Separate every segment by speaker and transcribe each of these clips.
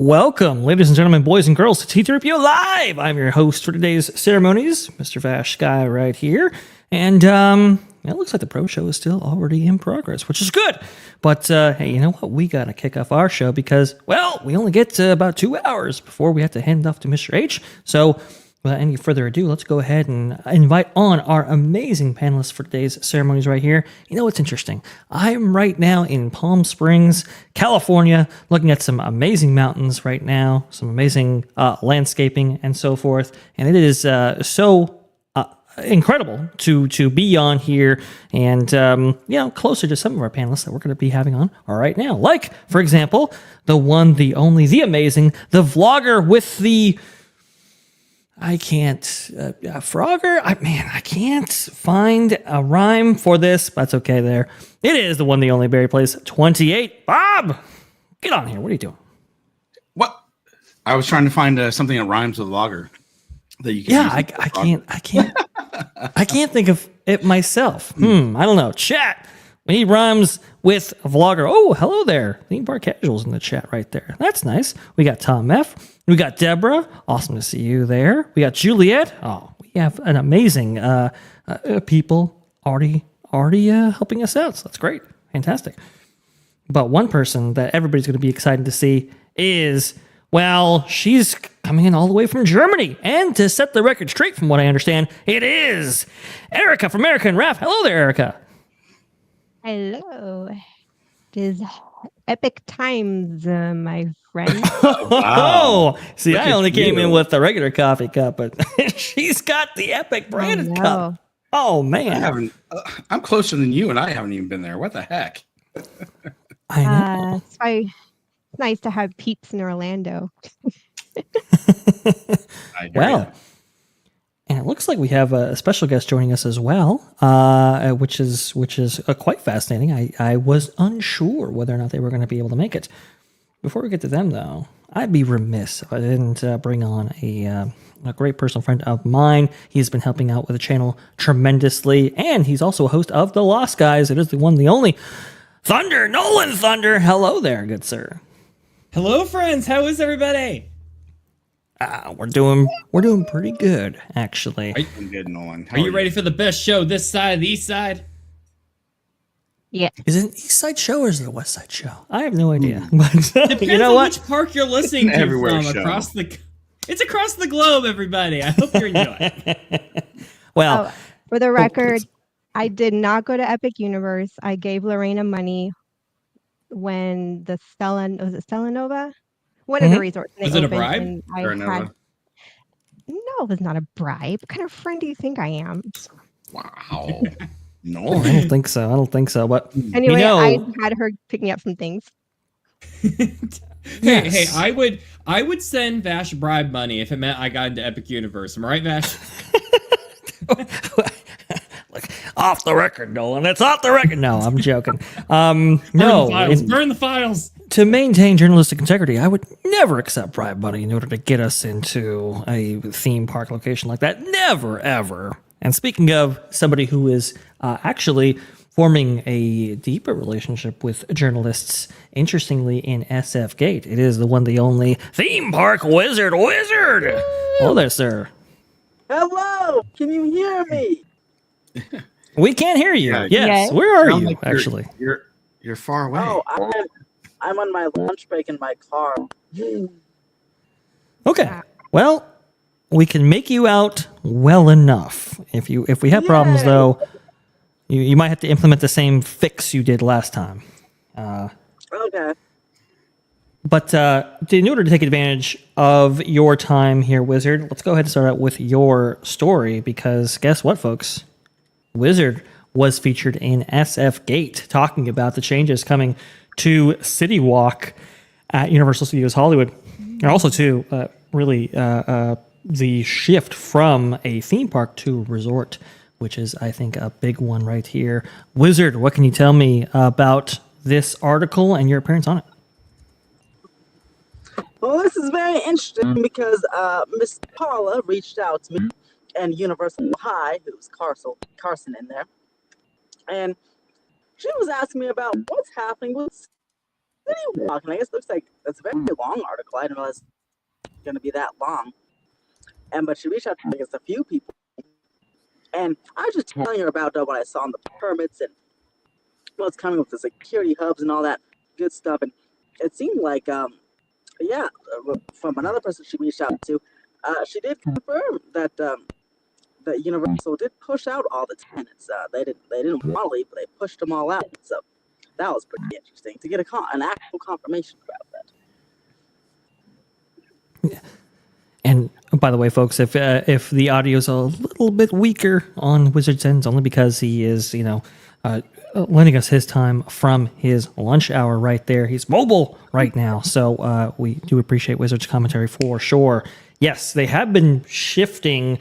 Speaker 1: Welcome, ladies and gentlemen, boys and girls, to T3PO Live. I'm your host for today's ceremonies, Mr. VashSky right here. And it looks like the pro show is still already in progress, which is good. But hey, you know what? We got to kick off our show because, well, we only get to about 2 hours before we have to hand off to Mr. H. So without any further ado, let's go ahead and invite on our amazing panelists for today's ceremonies right here. You know what's interesting? I'm right now in Palm Springs, California, looking at some amazing mountains right now, some amazing landscaping and so forth. And it is so incredible to be on here and, closer to some of our panelists that we're going to be having on right now. Like, for example, the one, the only, the amazing, the vlogger with the... I can't, Frogger? I can't find a rhyme for this. That's okay there. It is the one, the only Barry Plays 28. Bob! Get on here. What are you doing?
Speaker 2: What? I was trying to find something that rhymes with vlogger. That you can
Speaker 1: I can't think of it myself. I don't know. Chat. We need rhymes with a vlogger. Oh, hello there. Theme Park Casuals in the chat right there. That's nice. We got Tom F. We got Deborah. Awesome to see you there. We got Juliet. Oh, we have an amazing people already helping us out. So that's great. Fantastic. But one person that everybody's going to be excited to see is, well, she's coming in all the way from Germany. And to set the record straight, from what I understand, it is Erica from American Raff. Hello there, Erica.
Speaker 3: Hello. It is epic times, my friend.
Speaker 1: Wow. See, I only came in with the regular coffee cup, but she's got the epic branded cup. Oh, man.
Speaker 2: I'm closer than you, and I haven't even been there. What the heck?
Speaker 1: I know.
Speaker 3: It's nice to have peeps in Orlando.
Speaker 1: Well, and it looks like we have a special guest joining us as well, which is quite fascinating. I was unsure whether or not they were going to be able to make it. Before we get to them, though, I'd be remiss if I didn't bring on a great personal friend of mine. He's been helping out with the channel tremendously, and he's also a host of The Lost Guys. It is the one, the only Thunder, Nolan Thunder. Hello there, good sir.
Speaker 4: Hello, friends. How is everybody?
Speaker 1: We're doing pretty good, actually.
Speaker 2: I'm doing good, Nolan.
Speaker 4: Are you ready for the best show this side of the east side?
Speaker 3: Yeah.
Speaker 1: Is it an East Side show or is it a West Side show? I have no idea. But
Speaker 4: Depends
Speaker 1: you know
Speaker 4: on
Speaker 1: what?
Speaker 4: which park you're listening to
Speaker 2: Everywhere
Speaker 4: from.
Speaker 2: show.
Speaker 4: It's across the globe, everybody. I hope you're enjoying.
Speaker 1: Well,
Speaker 3: for the record, I did not go to Epic Universe. I gave Lorena money when the was it Stellanova? One of the resorts.
Speaker 4: Was it a bribe?
Speaker 3: No, it was not a bribe. What kind of friend do you think I am?
Speaker 2: Wow. No,
Speaker 1: I don't think so. But
Speaker 3: anyway, I had her pick me up some things.
Speaker 4: Hey, I would send Vash bribe money if it meant I got into Epic Universe. Am I right, Vash?
Speaker 1: Look, off the record, Nolan. It's off the record. No, I'm joking.
Speaker 4: Burn the files.
Speaker 1: To maintain journalistic integrity, I would never accept bribe money in order to get us into a theme park location like that. Never, ever. And speaking of somebody who is actually forming a deeper relationship with journalists, interestingly, in SF Gate, it is the one, the only theme park wizard. Hello there, sir.
Speaker 5: Hello, can you hear me?
Speaker 1: We can't hear you.
Speaker 2: Yeah,
Speaker 1: yes. Where are you,
Speaker 2: like
Speaker 1: actually?
Speaker 2: You're far away.
Speaker 5: Oh, I'm on my lunch break in my car.
Speaker 1: Okay. Well, we can make you out well enough. If we have problems, though, you might have to implement the same fix you did last time.
Speaker 5: Okay.
Speaker 1: But in order to take advantage of your time here, Wizard, let's go ahead and start out with your story, because guess what, folks? Wizard was featured in SF Gate, talking about the changes coming to CityWalk at Universal Studios Hollywood, and also to the shift from a theme park to a resort, which is, I think, a big one right here. Wizard, what can you tell me about this article and your appearance on it?
Speaker 5: Well, this is very interesting because Miss Paula reached out to me and Universal High, it was Carson in there, and she was asking me about what's happening with CityWalk, and I guess it looks like it's a very long article. I didn't realize it's going to be that long. But she reached out to, I guess, a few people. And I was just telling her about what I saw on the permits and what's coming with the security hubs and all that good stuff. And it seemed like, from another person she reached out to, she did confirm that that Universal did push out all the tenants. They didn't want to leave, but they pushed them all out. So that was pretty interesting to get an actual confirmation about that.
Speaker 1: Yeah. And by the way, folks, if the audio's a little bit weaker on Wizard's End, it's only because he is, lending us his time from his lunch hour right there. He's mobile right now, so we do appreciate Wizard's commentary for sure. Yes, they have been shifting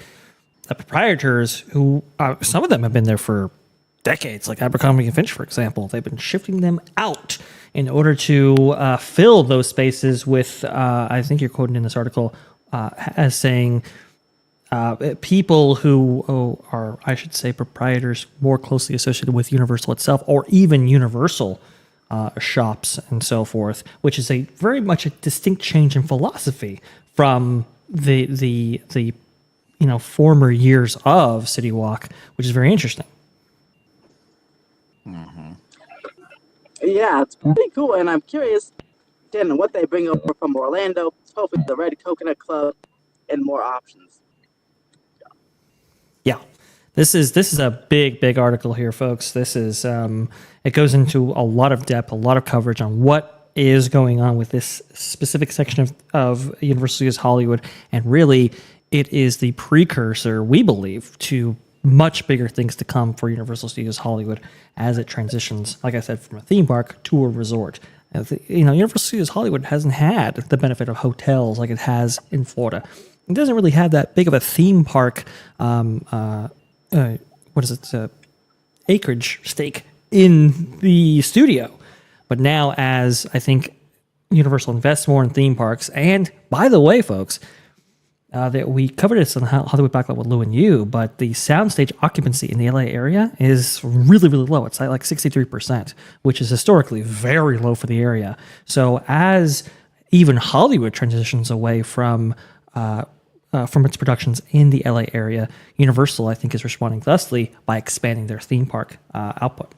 Speaker 1: the proprietors who, some of them have been there for decades, like Abercrombie and Finch, for example. They've been shifting them out in order to fill those spaces with, I think you're quoting in this article, as saying people who are, I should say, proprietors more closely associated with Universal itself, or even Universal shops and so forth, which is a very much a distinct change in philosophy from the former years of CityWalk, which is very interesting.
Speaker 2: Mm-hmm.
Speaker 5: Yeah, it's pretty cool, and I'm curious, then, what they bring over from Orlando. Hopefully, the Red Coconut Club and more options.
Speaker 1: Yeah, this is a big article here, folks. This is it goes into a lot of depth, a lot of coverage on what is going on with this specific section of Universal Studios Hollywood, and really, it is the precursor, we believe, to much bigger things to come for Universal Studios Hollywood as it transitions, like I said, from a theme park to a resort. Universal Studios Hollywood hasn't had the benefit of hotels like it has in Florida. It doesn't really have that big of a theme park, acreage stake in the studio. But now, as I think Universal invests more in theme parks, and by the way, folks, that we covered this on Hollywood Backlot with Lou and you, but the soundstage occupancy in the LA area is really low. It's like 63%, which is historically very low for the area. So as even Hollywood transitions away from its productions in the LA area, Universal, I think, is responding thusly by expanding their theme park output.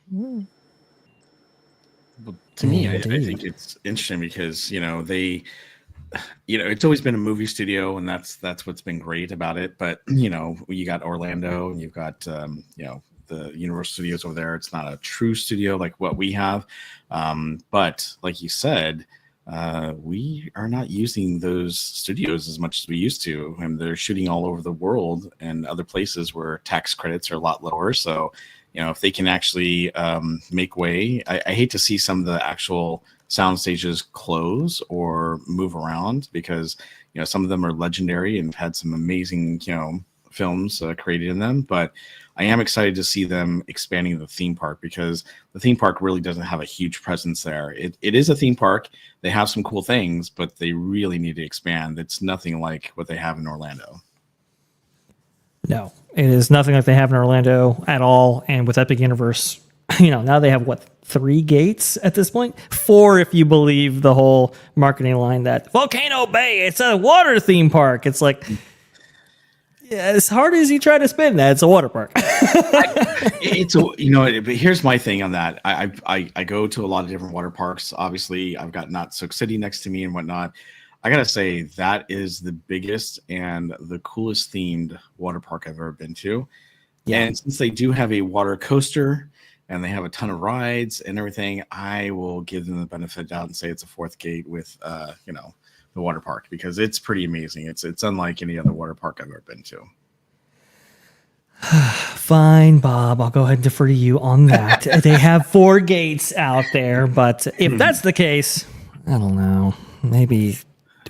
Speaker 2: Well, to me, I think it's interesting because it's always been a movie studio, and that's what's been great about it. But you got Orlando, and you've got the Universal Studios over there. It's not a true studio like what we have, but like you said, we are not using those studios as much as we used to, and they're shooting all over the world and other places where tax credits are a lot lower. So if they can actually make way, I hate to see some of the actual sound stages close or move around, because some of them are legendary and had some amazing films created in them. But I am excited to see them expanding the theme park, because the theme park really doesn't have a huge presence there. It is a theme park. They have some cool things, but they really need to expand. It's nothing like what they have in Orlando.
Speaker 1: No, it is nothing like they have in Orlando at all. And with Epic Universe, now they have 3 gates at this point? 4 if you believe the whole marketing line that Volcano Bay, it's a water theme park. It's like, as hard as you try to spin that, it's a water park.
Speaker 2: But here's my thing on that. I go to a lot of different water parks. Obviously, I've got Not Soak City next to me and whatnot. I gotta say, that is the biggest and the coolest themed water park I've ever been to. Yeah. And since they do have a water coaster and they have a ton of rides and everything, I will give them the benefit of the doubt and say it's a 4th gate with the water park, because it's pretty amazing. It's unlike any other water park I've ever been to.
Speaker 1: Fine, Bob. I'll go ahead and defer to you on that. They have 4 gates out there, but if that's the case, I don't know. Maybe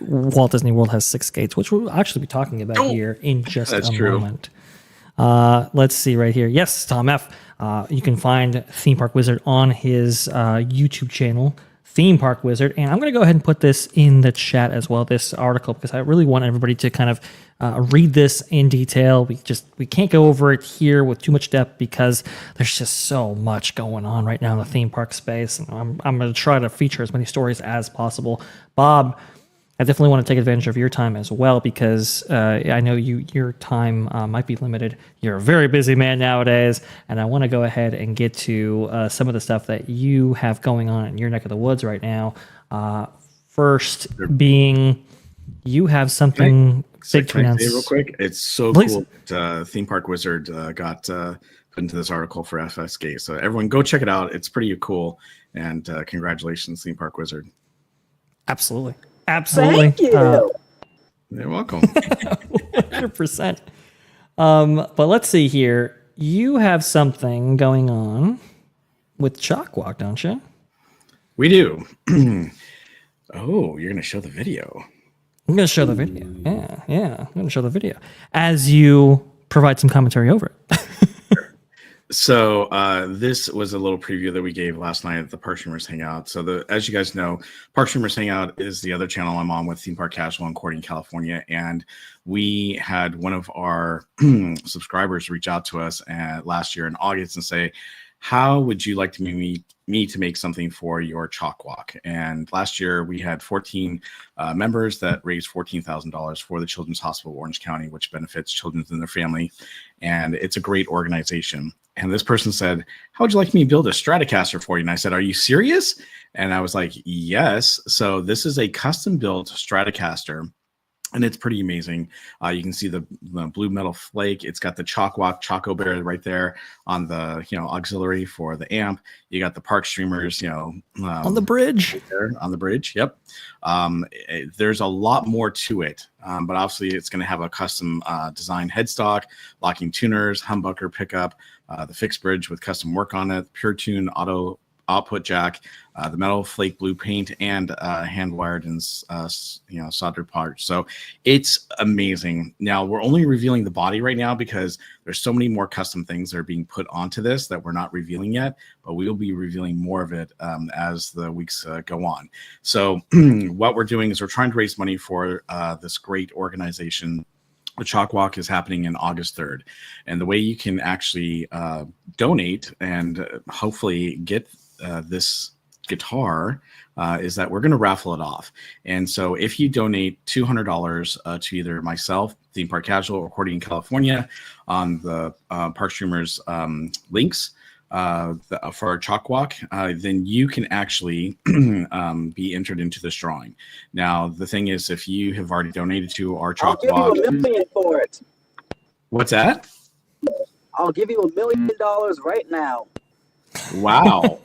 Speaker 1: Walt Disney World has 6 gates, which we'll actually be talking about here in just a moment. Let's see right here. Yes, Tom F. You can find Theme Park Wizard on his YouTube channel, theme park wizard. And I'm going to go ahead and put this in the chat as well, this article, because I really want everybody to kind of read this in detail. We can't go over it here with too much depth because there's just so much going on right now in the theme park space. And I'm going to try to feature as many stories as possible. Bob, I definitely want to take advantage of your time as well, because I know your time might be limited. You're a very busy man nowadays, and I want to go ahead and get to some of the stuff that you have going on in your neck of the woods right now. First being, you have something big to announce.
Speaker 2: Real quick, it's so cool that Theme Park Wizard got put into this article for VashSky. So everyone go check it out. It's pretty cool, and congratulations, Theme Park Wizard.
Speaker 1: Absolutely. Absolutely.
Speaker 5: Thank you.
Speaker 2: You're welcome.
Speaker 1: 100%. But let's see here. You have something going on with CityWalk, don't you?
Speaker 2: We do. Oh, you're going to show the video.
Speaker 1: I'm going to show the video. Yeah. I'm going to show the video as you provide some commentary over it.
Speaker 2: So this was a little preview that we gave last night at the Park Streamers Hangout. So as you guys know, Park Streamers Hangout is the other channel I'm on with Theme Park Casual in Corning, California. And we had one of our subscribers reach out to us last year in August and say, how would you like me to make something for your chalk walk? And last year we had 14 members that raised $14,000 for the Children's Hospital of Orange County, which benefits children and their family. And it's a great organization. And this person said, how would you like me to build a Stratocaster for you? And I said, are you serious? And I was like, yes. So this is a custom built Stratocaster. And it's pretty amazing. You can see the blue metal flake. It's got the CityWalk Choco Bear right there on the auxiliary for the amp. You got the park streamers,
Speaker 1: on the bridge.
Speaker 2: Right there, on the bridge. Yep. There's a lot more to it, but obviously it's going to have a custom design headstock, locking tuners, humbucker pickup, the fixed bridge with custom work on it, pure tune auto output jack, the metal flake blue paint, and hand wired and soldered parts. So it's amazing. Now we're only revealing the body right now because there's so many more custom things that are being put onto this that we're not revealing yet, but we will be revealing more of it as the weeks go on. So what we're doing is we're trying to raise money for this great organization. The CityWalk is happening in August 3rd. And the way you can actually donate and hopefully get this guitar is that we're going to raffle it off. And so if you donate $200 to either myself, Theme Park Casual, or Cordy in California on the Park Streamers links for our CityWalk, then you can actually be entered into this drawing. Now, the thing is, if you have already donated to our CityWalk,
Speaker 5: I'll give you $1 million for it.
Speaker 2: What's that?
Speaker 5: I'll give you $1 million right now.
Speaker 2: Wow.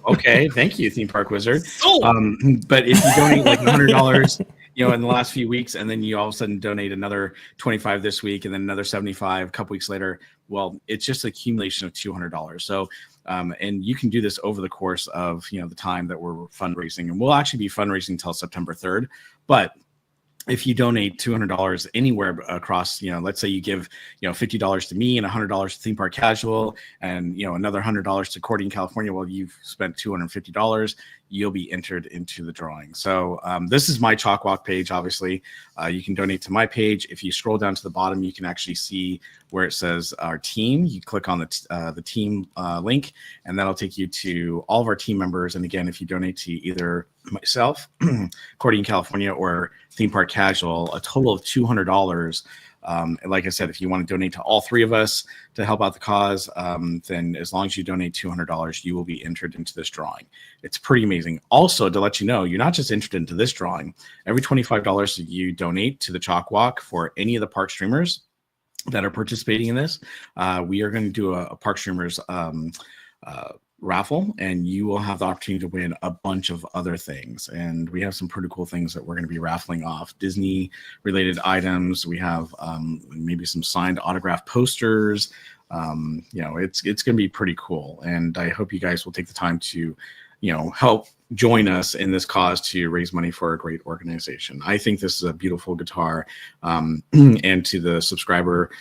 Speaker 2: Okay. Thank you, Theme Park Wizard. But if you donate like $100, in the last few weeks, and then you all of a sudden donate another 25 this week, and then another 75 a couple weeks later, well, it's just an accumulation of $200. So, and you can do this over the course of, the time that we're fundraising, and we'll actually be fundraising until September 3rd. But if you donate $200 anywhere across, let's say you give, $50 to me and $100 to Theme Park Casual, and another $100 to Cordy in California, well, you've spent $250. You'll be entered into the drawing. So this is my CityWalk page. Obviously, you can donate to my page. If you scroll down to the bottom, you can actually see where it says our team. You click on the team link, and that'll take you to all of our team members. And again, if you donate to either myself, Cordy in California, or Theme Park Casual, a total of $200. Like I said, if you want to donate to all three of us to help out the cause, then as long as you donate $200, you will be entered into this drawing. It's pretty amazing. Also, to let you know, you're not just entered into this drawing. Every $25 that you donate to the CityWalk for any of the park streamers that are participating in this, we are going to do a park streamers raffle, and you will have the opportunity to win a bunch of other things. And we have some pretty cool things that we're going to be raffling off. Disney related items. We have maybe some signed autographed posters. It's going to be pretty cool. And I hope you guys will take the time to, help join us in this cause to raise money for a great organization. I think this is a beautiful guitar. And to the subscriber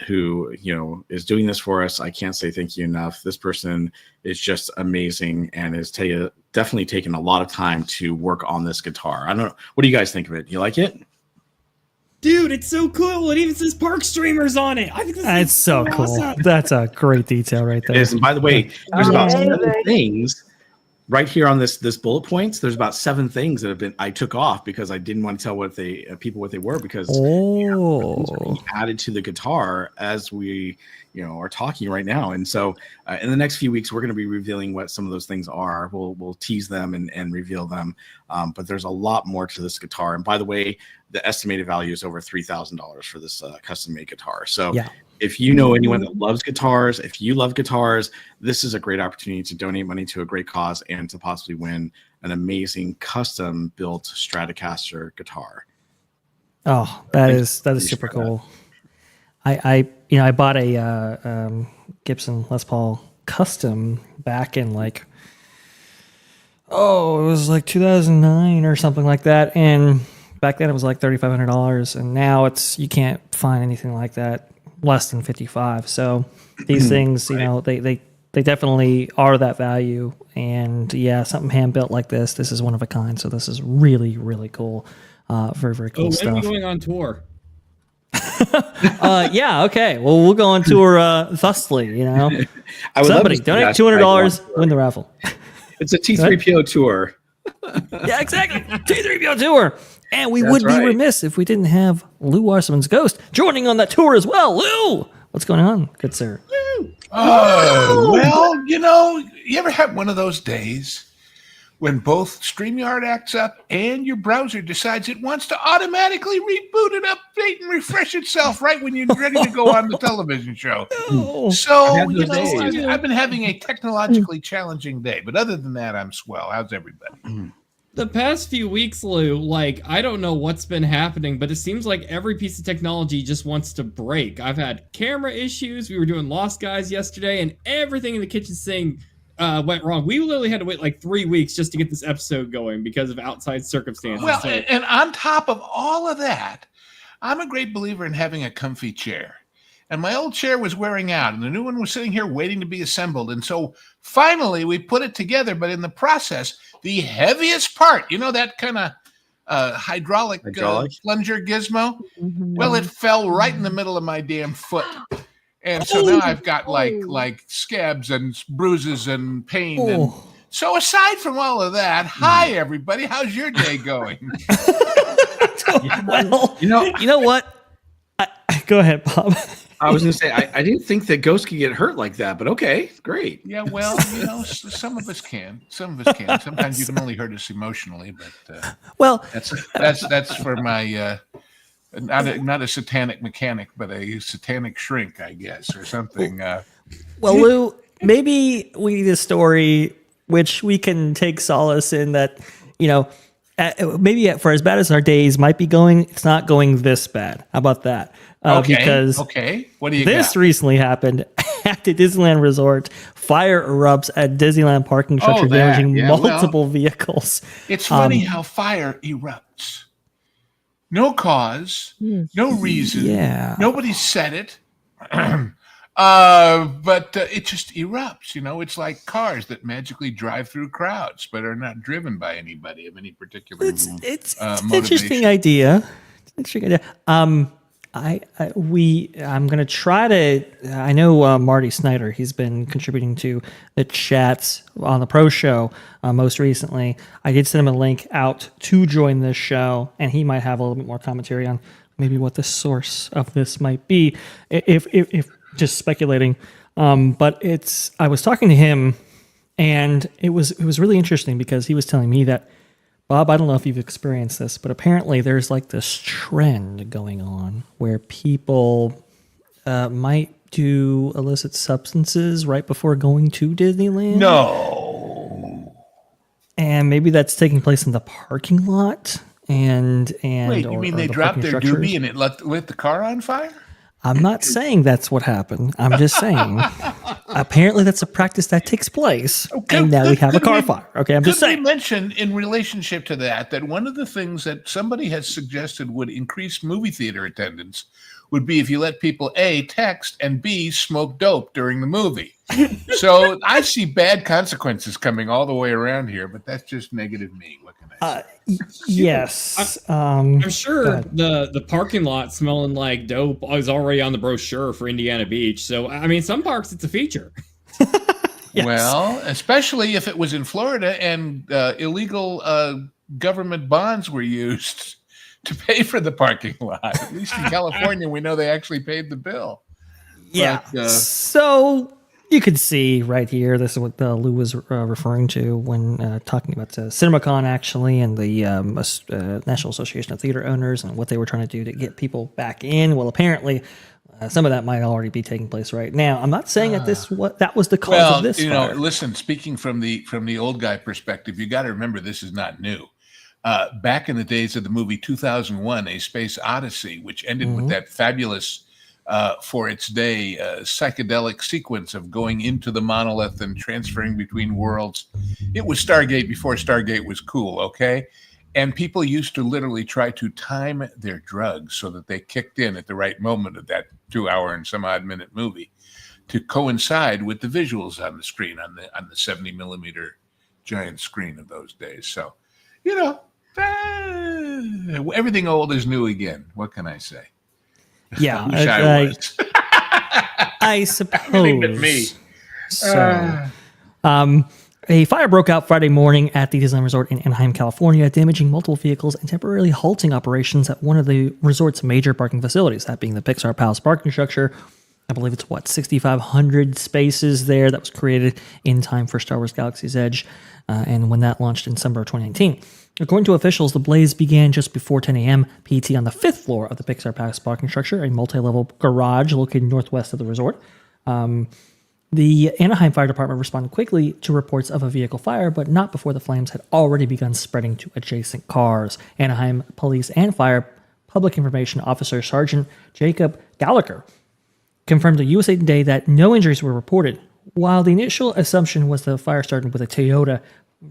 Speaker 2: who is doing this for us. I can't say thank you enough. This person is just amazing and is definitely taken a lot of time to work on this guitar. I don't know. What do you guys think of it? You like it?
Speaker 4: Dude, it's so cool. It even says Park Streamers on it. I think
Speaker 1: It's so cool.
Speaker 4: awesome.
Speaker 1: That's a great detail right there.
Speaker 2: It is. And by the way, there's about
Speaker 3: Amazing.
Speaker 2: 7 things right here on this bullet points. There's about 7 things that I took off because I didn't want to tell people what they were, because things are being added to the guitar as we are talking right now. And so in the next few weeks, we're going to be revealing what some of those things are. We'll tease them and reveal them. But there's a lot more to this guitar. And by the way, the estimated value is over $3,000 for this custom made guitar. So if you know anyone that loves guitars, if you love guitars, this is a great opportunity to donate money to a great cause and to possibly win an amazing custom built Stratocaster guitar.
Speaker 1: Oh, that is super cool. I bought a Gibson Les Paul custom back in it was like 2009 or something like that, and back then it was like $3,500, and now you can't find anything like that less than $55. So these things, they definitely are that value. And something hand built like this is one of a kind. So this is really, really cool. Very, very cool stuff.
Speaker 4: When are we going on tour?
Speaker 1: Okay. Well, we'll go on tour thusly. Somebody donate $200, win the raffle.
Speaker 2: It's a T3PO tour.
Speaker 1: Yeah, exactly. T3PO tour. And we would be remiss if we didn't have Lou Wasserman's Ghost joining on that tour as well. Lou, what's going on, good sir?
Speaker 6: Oh, well, you ever have one of those days when both StreamYard acts up and your browser decides it wants to automatically reboot and update and refresh itself right when you're ready to go on the television show? So, I've been having a technologically challenging day, but other than that, I'm swell. How's everybody?
Speaker 4: The past few weeks, Lou, I don't know what's been happening, but it seems like every piece of technology just wants to break. I've had camera issues. We were doing Lost Guys yesterday, and everything in the kitchen sink went wrong. We literally had to wait 3 weeks just to get this episode going because of outside circumstances.
Speaker 6: Well, and on top of all of that, I'm a great believer in having a comfy chair. And my old chair was wearing out, and the new one was sitting here waiting to be assembled. And so finally we put it together, but in the process, the heaviest part, that kind of hydraulic plunger gizmo, well, it fell right in the middle of my damn foot. And so now I've got like scabs and bruises and pain. And so aside from all of that, hi, everybody. How's your day going?
Speaker 1: Well, you know what? Go ahead, Bob.
Speaker 2: I was going to say, I didn't think that ghosts could get hurt like that, but okay, great.
Speaker 6: Yeah, well, some of us can. Some of us can. Sometimes you can only hurt us emotionally, but that's for my not a satanic mechanic, but a satanic shrink, I guess, or something.
Speaker 1: Well, Lou, maybe we need a story which we can take solace in that, maybe for as bad as our days might be going, it's not going this bad. How about that? Because
Speaker 6: what do you
Speaker 1: this
Speaker 6: got?
Speaker 1: recently happened at the Disneyland Resort. Fire erupts at Disneyland parking structure, damaging multiple vehicles.
Speaker 6: It's funny how fire erupts. No cause, no reason. Nobody said it. But it just erupts. It's like cars that magically drive through crowds, but are not driven by anybody of any particular
Speaker 1: It's an interesting idea. I'm going to try to, I know Marty Snyder, he's been contributing to the chats on the Pro Show most recently. I did send him a link out to join this show, and he might have a little bit more commentary on maybe what the source of this might be, if just speculating. But I was talking to him, and it was really interesting because he was telling me that, Bob, I don't know if you've experienced this, but apparently there's this trend going on where people might do illicit substances right before going to Disneyland.
Speaker 6: No.
Speaker 1: And maybe that's taking place in the parking lot. And
Speaker 6: wait, you mean they dropped their doobie and it lit the car on fire?
Speaker 1: I'm not saying that's what happened. I'm just saying apparently that's a practice that takes place, and now we have a car fire. Okay, I'm just
Speaker 6: Could we
Speaker 1: saying.
Speaker 6: mention in relationship to that one of the things that somebody has suggested would increase movie theater attendance would be if you let people A, text, and B, smoke dope during the movie. So I see bad consequences coming all the way around here, but that's just negative me. What can I say?
Speaker 1: Yes.
Speaker 4: I'm
Speaker 1: Go
Speaker 4: sure
Speaker 1: ahead.
Speaker 4: the parking lot smelling like dope is already on the brochure for Indiana Beach. So I mean, some parks it's a feature.
Speaker 1: Yes.
Speaker 6: Well, especially if it was in Florida and illegal government bonds were used to pay for the parking lot. At least in California, we know they actually paid the bill.
Speaker 1: Yeah.
Speaker 6: But,
Speaker 1: So you can see right here, this is what Lou was referring to when talking about CinemaCon, actually, and the National Association of Theater Owners and what they were trying to do to get people back in. Well, apparently, some of that might already be taking place right now. I'm not saying that that was the cause of this fire.
Speaker 6: Listen, speaking from the old guy perspective, you got to remember this is not new. Back in the days of the movie 2001, A Space Odyssey, which ended with that fabulous, for its day, psychedelic sequence of going into the monolith and transferring between worlds. It was Stargate before Stargate was cool, okay? And people used to literally try to time their drugs so that they kicked in at the right moment of that 2 hour and some odd minute movie to coincide with the visuals on the screen, on the 70 millimeter giant screen of those days. So, everything old is new again. What can I say?
Speaker 1: Yeah,
Speaker 6: I wish I was.
Speaker 1: I suppose.
Speaker 6: Everything but me.
Speaker 1: So, a fire broke out Friday morning at the Disneyland Resort in Anaheim, California, damaging multiple vehicles and temporarily halting operations at one of the resort's major parking facilities, that being the Pixar Palace parking structure. I believe it's 6,500 spaces there that was created in time for Star Wars Galaxy's Edge, and when that launched in December of 2019. According to officials, the blaze began just before 10 a.m. PT on the 5th floor of the Pixar Palace parking structure, a multi-level garage located northwest of the resort. The Anaheim Fire Department responded quickly to reports of a vehicle fire, but not before the flames had already begun spreading to adjacent cars. Anaheim Police and Fire Public Information Officer Sergeant Jacob Gallagher confirmed to USA Today that no injuries were reported. While the initial assumption was the fire started with a Toyota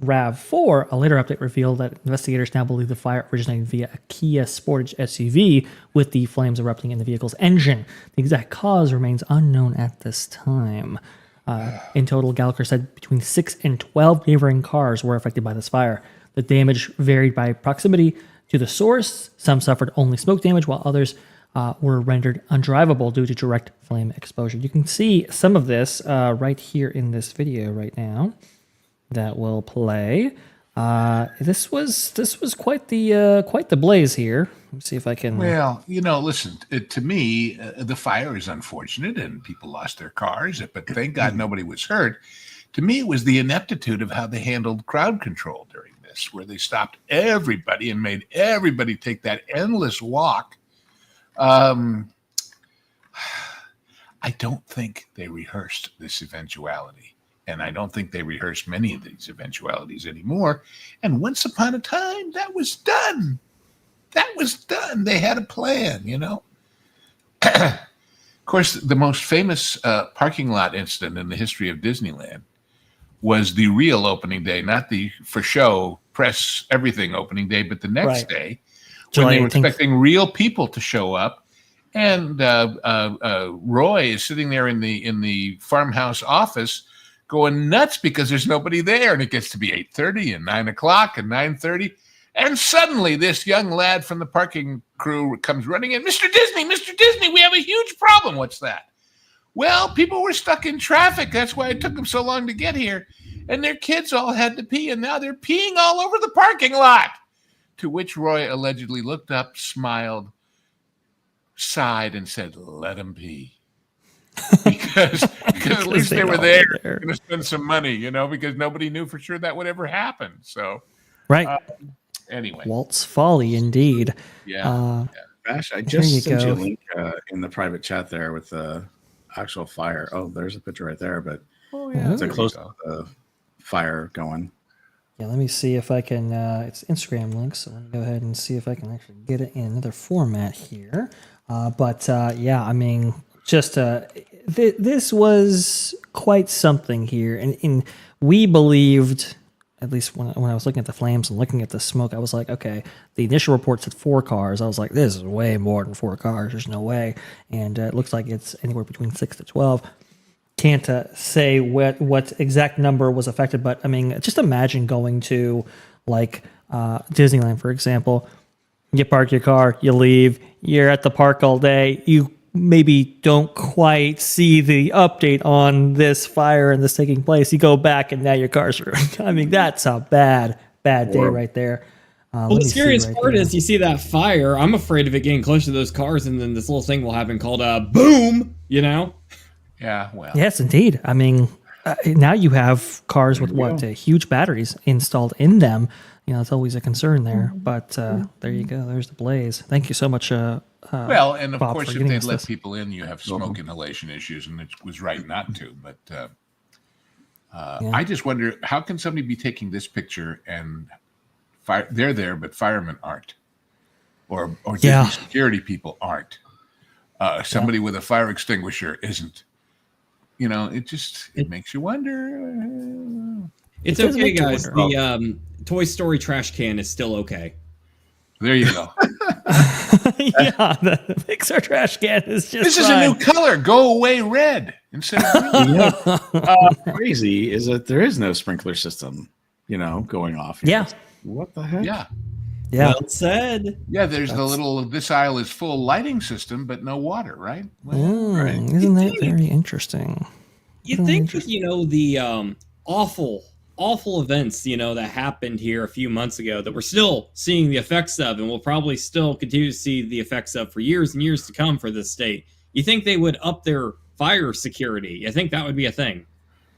Speaker 1: RAV4, a later update revealed that investigators now believe the fire originated via a Kia Sportage SUV, with the flames erupting in the vehicle's engine. The exact cause remains unknown at this time. In total, Gallagher said between 6 and 12 neighboring cars were affected by this fire. The damage varied by proximity to the source. Some suffered only smoke damage, while others were rendered undrivable due to direct flame exposure. You can see some of this right here in this video right now that will play. This was quite the blaze here. Let's see if I can.
Speaker 6: Well, listen, to me, the fire is unfortunate and people lost their cars, but thank God nobody was hurt. To me, it was the ineptitude of how they handled crowd control during this, where they stopped everybody and made everybody take that endless walk. I don't think they rehearsed this eventuality. And I don't think they rehearse many of these eventualities anymore. And once upon a time, that was done. They had a plan, Of course, the most famous parking lot incident in the history of Disneyland was the real opening day, not the for show, press, everything opening day, but the next day when they were expecting real people to show up. And Roy is sitting there in the farmhouse office going nuts because there's nobody there, and it gets to be 8:30 and 9 o'clock and 9:30, and suddenly this young lad from the parking crew comes running in. Mr. Disney, we have a huge problem. What's that? Well, people were stuck in traffic. That's why it took them so long to get here, and their kids all had to pee, and now they're peeing all over the parking lot. To which Roy allegedly looked up, smiled, sighed, and said, "Let them pee." because at least they were there going to spend some money, because nobody knew for sure that would ever happen. So,
Speaker 1: right.
Speaker 6: Anyway,
Speaker 1: Walt's folly, indeed.
Speaker 2: Yeah. Vash, I just sent you a link in the private chat there with the actual fire. Oh, there's a picture right there, but it's a close up of the fire going.
Speaker 1: Yeah, let me see if I can. It's Instagram link, so let me go ahead and see if I can actually get it in another format here. Yeah, I mean, just this was quite something here, and we believed, at least when I was looking at the flames and looking at the smoke, I was like, okay, the initial report said 4 cars. I was like, this is way more than 4 cars. There's no way, and it looks like it's anywhere between 6 to 12. Can't say what exact number was affected, but I mean, just imagine going to like Disneyland, for example. You park your car, you leave, you're at the park all day. You maybe don't quite see the update on this fire and this taking place. You go back and now your car's ruined. I mean, that's a bad day right there.
Speaker 4: Well, the scariest part is you see that fire. I'm afraid of it getting close to those cars, and then this little thing will happen called a boom, you know?
Speaker 6: Yeah, well.
Speaker 1: Yes, indeed. I mean, now you have cars with huge batteries installed in them. You know, it's always a concern there. But there you go. There's the blaze. Thank you so much.
Speaker 6: Well, and of
Speaker 1: Bob,
Speaker 6: course,
Speaker 1: for
Speaker 6: if
Speaker 1: getting
Speaker 6: they'd
Speaker 1: us
Speaker 6: let
Speaker 1: this.
Speaker 6: people in, you have smoke inhalation issues, and it was right not to. But I just wonder, how can somebody be taking this picture and they're there, but firemen aren't, or Disney security people aren't. Somebody with a fire extinguisher isn't. You know, it makes you wonder.
Speaker 4: It's okay, guys. The Toy Story trash can is still okay.
Speaker 6: There you go.
Speaker 1: Yeah, the Pixar trash can is just.
Speaker 6: This is a new color. Go away, red instead of green.
Speaker 2: Crazy is that there is no sprinkler system, going off.
Speaker 1: Yeah.
Speaker 2: What the heck?
Speaker 6: Yeah.
Speaker 1: Yeah.
Speaker 4: Well said.
Speaker 6: Yeah, there's the little, this aisle is full lighting system, but no water, right?
Speaker 2: Right.
Speaker 1: Isn't that very interesting?
Speaker 4: You think with, the awful events, that happened here a few months ago that we're still seeing the effects of, and we'll probably still continue to see the effects of for years and years to come for this state. You think they would up their fire security? I think that would be a thing.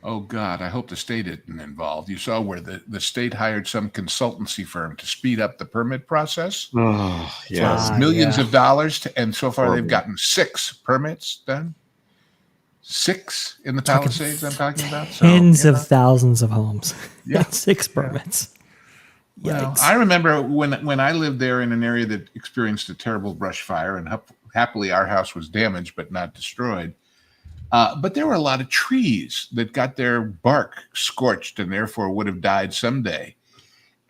Speaker 6: Oh, God, I hope the state isn't involved. You saw where the state hired some consultancy firm to speed up the permit process.
Speaker 2: Oh, yes.
Speaker 6: Millions of dollars, and so far they've gotten 6 permits done. 6 in the Palisades I'm talking about.
Speaker 1: Tens of thousands of homes.
Speaker 6: Yeah.
Speaker 1: 6 permits.
Speaker 6: Well, I remember when I lived there in an area that experienced a terrible brush fire, and happily our house was damaged but not destroyed. But there were a lot of trees that got their bark scorched and therefore would have died someday.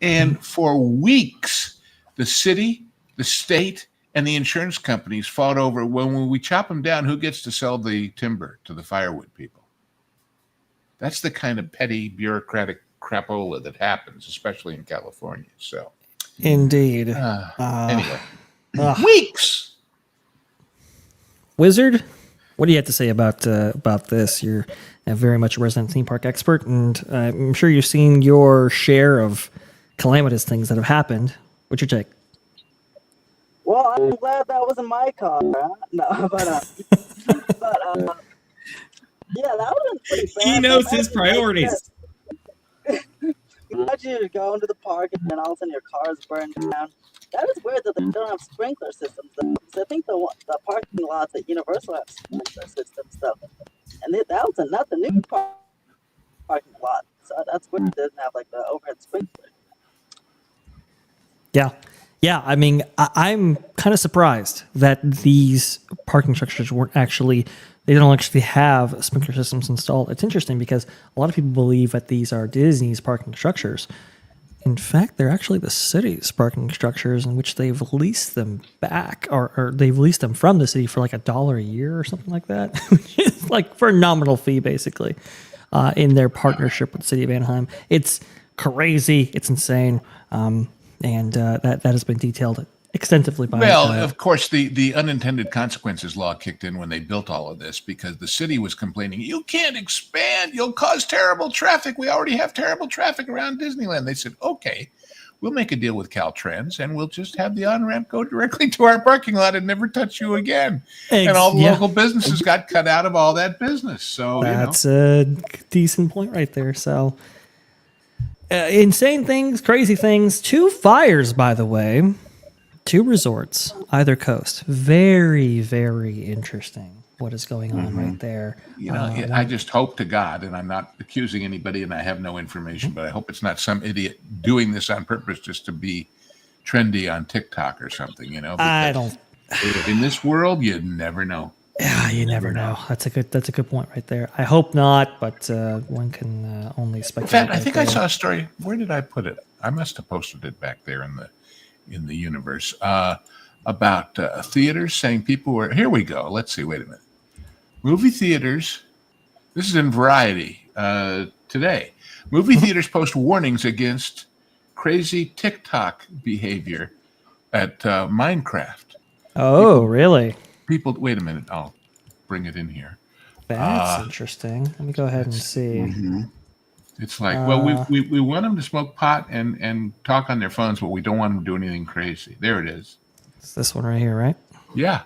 Speaker 6: And for weeks, the city, the state, and the insurance companies fought over, when we chop them down, who gets to sell the timber to the firewood people? That's the kind of petty bureaucratic crapola that happens, especially in California. So,
Speaker 1: indeed.
Speaker 6: Anyway, weeks.
Speaker 1: Wizard, what do you have to say about this? You're very much a resident theme park expert, and I'm sure you've seen your share of calamitous things that have happened. What's your take?
Speaker 5: Well, I'm glad that wasn't my car. Huh? No, yeah, that was pretty bad.
Speaker 4: He knows his priorities.
Speaker 5: Imagine you go into the park and then all of a sudden your car is burned down. That is weird that they don't have sprinkler systems, though. Because I think the parking lots at Universal have sprinkler systems, though. And that was not the new parking lot. So that's weird. It doesn't have like the overhead sprinkler.
Speaker 1: Yeah, I mean, I'm kind of surprised that these parking structures they don't actually have sprinkler systems installed. It's interesting because a lot of people believe that these are Disney's parking structures. In fact, they're actually the city's parking structures in which they've leased them back, or they've leased them from the city for like $1 a year or something like that, which is like for a nominal fee, basically, in their partnership with the city of Anaheim. It's crazy. It's insane. And that has been detailed extensively by.
Speaker 6: Well, of course, the unintended consequences law kicked in when they built all of this, because the city was complaining, you can't expand, you'll cause terrible traffic. We already have terrible traffic around Disneyland. They said, okay, we'll make a deal with Caltrans and we'll just have the on-ramp go directly to our parking lot and never touch you again. And all the local businesses got cut out of all that business. So
Speaker 1: that's a decent point right there. So. Insane things, crazy things. 2 fires, by the way. 2 resorts, either coast. Very, very interesting what is going on right there.
Speaker 6: I just hope to God, and I'm not accusing anybody and I have no information, but I hope it's not some idiot doing this on purpose just to be trendy on TikTok or something,
Speaker 1: I don't
Speaker 6: In this world, you never know.
Speaker 1: Yeah, you never know. That's a good point right there. I hope not, but one can only
Speaker 6: In
Speaker 1: speculate.
Speaker 6: fact, I
Speaker 1: right
Speaker 6: think
Speaker 1: there.
Speaker 6: I saw a story. Where did I put it? I must have posted it back there in the universe about theaters saying people were. Here we go. Let's see. Wait a minute. Movie theaters. This is in Variety today. Movie theaters post warnings against crazy TikTok behavior at Minecraft.
Speaker 1: Oh, really?
Speaker 6: People, wait a minute. I'll bring it in here.
Speaker 1: That's interesting. Let me go ahead and see.
Speaker 6: It's like, well, we want them to smoke pot and talk on their phones, but we don't want them to do anything crazy. There it is.
Speaker 1: It's this one right here, right?
Speaker 6: Yeah.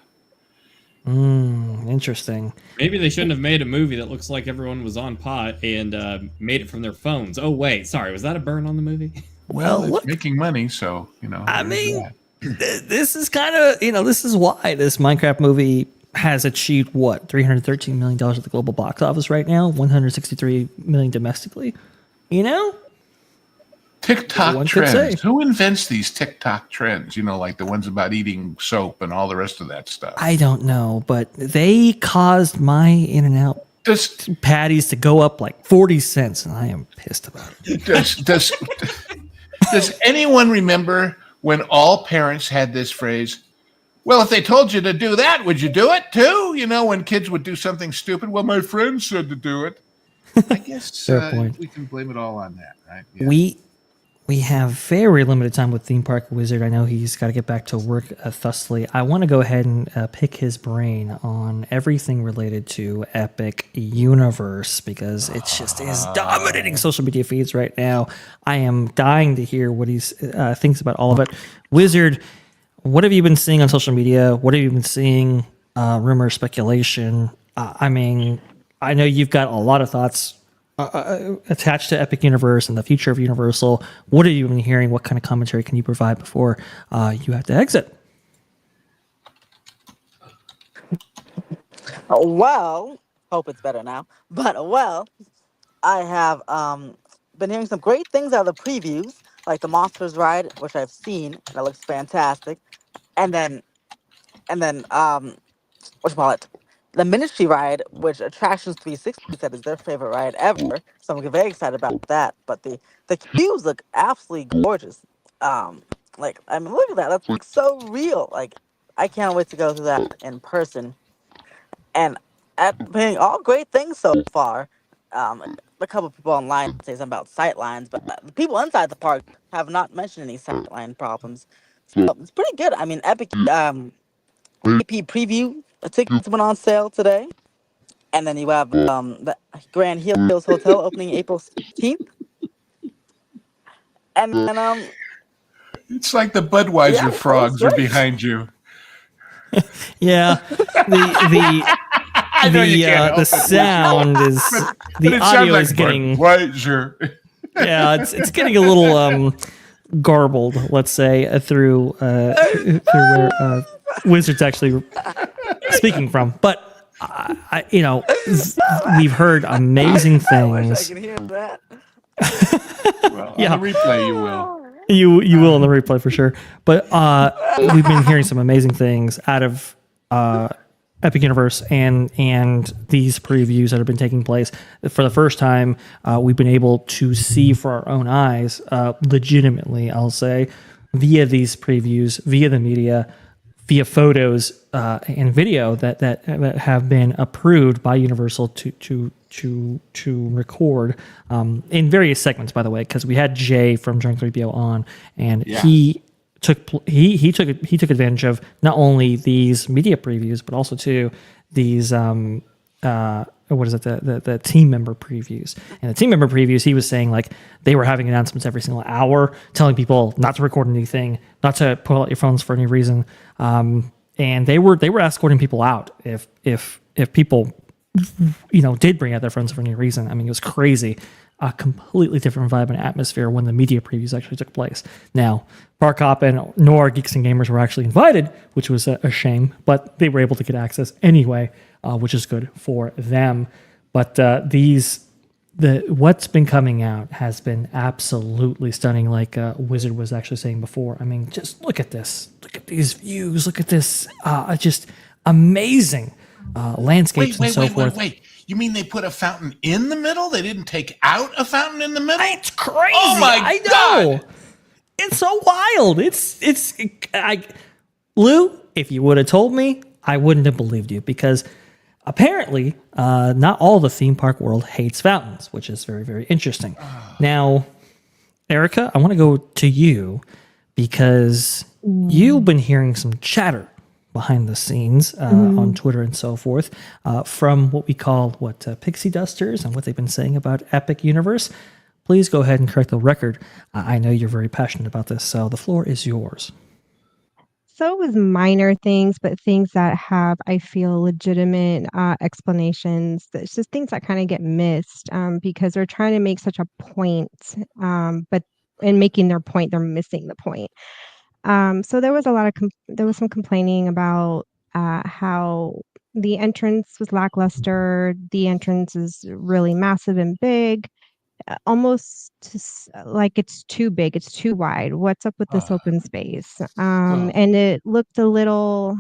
Speaker 1: Interesting.
Speaker 4: Maybe they shouldn't have made a movie that looks like everyone was on pot and made it from their phones. Oh, wait. Sorry. Was that a burn on the movie?
Speaker 6: Well, it's
Speaker 1: look.
Speaker 6: making money, so,
Speaker 1: I
Speaker 6: there's
Speaker 1: mean,
Speaker 6: that.
Speaker 1: this is kind of, this is why this Minecraft movie has achieved what, $313 million at the global box office right now, $163 million domestically.
Speaker 6: TikTok
Speaker 1: One could
Speaker 6: trends.
Speaker 1: say.
Speaker 6: Who invents these TikTok trends? Like the ones about eating soap and all the rest of that stuff.
Speaker 1: I don't know, but they caused my In-N-Out
Speaker 6: Does
Speaker 1: patties to go up like 40 cents, and I am pissed about it.
Speaker 6: does anyone remember when all parents had this phrase? Well, if they told you to do that, would you do it too? When kids would do something stupid. Well, my friend said to do it. I guess
Speaker 1: Fair point.
Speaker 6: we can blame it all on that, right? Yeah.
Speaker 1: We have very limited time with Theme Park Wizard. I know he's got to get back to work thusly. I want to go ahead and pick his brain on everything related to Epic Universe because it just is dominating social media feeds right now. I am dying to hear what he thinks about all of it. Wizard, what have you been seeing on social media? What have you been seeing? Rumor, speculation. I mean, I know you've got a lot of thoughts attached to Epic Universe and the future of Universal. What have you been hearing? What kind of commentary can you provide before you have to exit?
Speaker 7: Well, hope it's better now. But I have been hearing some great things out of the previews, like the Monsters ride, which I've seen, and it looks fantastic. And then whatchamacallit? The Ministry ride, which Attractions 360 said is their favorite ride ever. So I'm very excited about that. But the queues look absolutely gorgeous. Look at that. That's like so real. Like, I can't wait to go through that in person. And being all great things so far. A couple of people online say something about sightlines, but the people inside the park have not mentioned any sightline problems. So it's pretty good. I mean, Epic AP preview tickets went on sale today, and then you have the Grand Hills Hotel opening April 16th, and then
Speaker 6: It's like the Budweiser
Speaker 7: Yeah,
Speaker 6: frogs
Speaker 7: that's
Speaker 6: are
Speaker 7: great.
Speaker 6: behind you.
Speaker 1: Yeah,
Speaker 6: I know you can't help
Speaker 1: the
Speaker 6: it.
Speaker 1: sound is
Speaker 6: But
Speaker 1: the
Speaker 6: it sounds
Speaker 1: audio
Speaker 6: like
Speaker 1: is getting
Speaker 6: Budweiser.
Speaker 1: yeah, it's getting a little garbled. Let's say through where Wizard's actually speaking from, but we've heard amazing
Speaker 7: I wish I
Speaker 1: things.
Speaker 7: could hear that.
Speaker 6: Well,
Speaker 1: Yeah.
Speaker 6: on the replay, you will.
Speaker 1: You will in the replay for sure. But we've been hearing some amazing things out of Epic Universe and these previews that have been taking place. For the first time, we've been able to see for our own eyes, legitimately, I'll say, via these previews, via the media, via photos and video that have been approved by Universal to record in various segments. By the way, because we had Jay from T3PO on, and he took advantage of not only these media previews but also to these the team member previews. And the team member previews, he was saying like they were having announcements every single hour, telling people not to record anything, not to pull out your phones for any reason. And they were escorting people out if people did bring out their phones for any reason. I mean, it was crazy. A completely different vibe and atmosphere when the media previews actually took place. Now, Park Hop and nor Geeks and Gamers were actually invited, which was a shame, but they were able to get access anyway, which is good for them. But these what's been coming out has been absolutely stunning. Like Wizard was actually saying before. I mean, just look at this. Look at these views. Look at this. Just amazing landscapes and so forth.
Speaker 6: Wait. You mean they put a fountain in the middle? They didn't take out a fountain in the middle?
Speaker 1: It's crazy.
Speaker 6: Oh my
Speaker 1: I know.
Speaker 6: God.
Speaker 1: It's so wild. Lou, if you would have told me, I wouldn't have believed you, because apparently not all the theme park world hates fountains, which is very, very interesting. Now, Erica, I want to go to you because you've been hearing some chatter behind the scenes on Twitter and so forth from what we call pixie dusters and what they've been saying about Epic Universe. Please go ahead and correct the record. I know you're very passionate about this, so the floor is yours.
Speaker 3: So it was minor things, but things that have, I feel, legitimate explanations. It's just things that kind of get missed because they're trying to make such a point, but in making their point, they're missing the point. So there was there was some complaining about how the entrance was lackluster. The entrance is really massive and big. Almost like it's too big, it's too wide. What's up with this open space? And it looked a little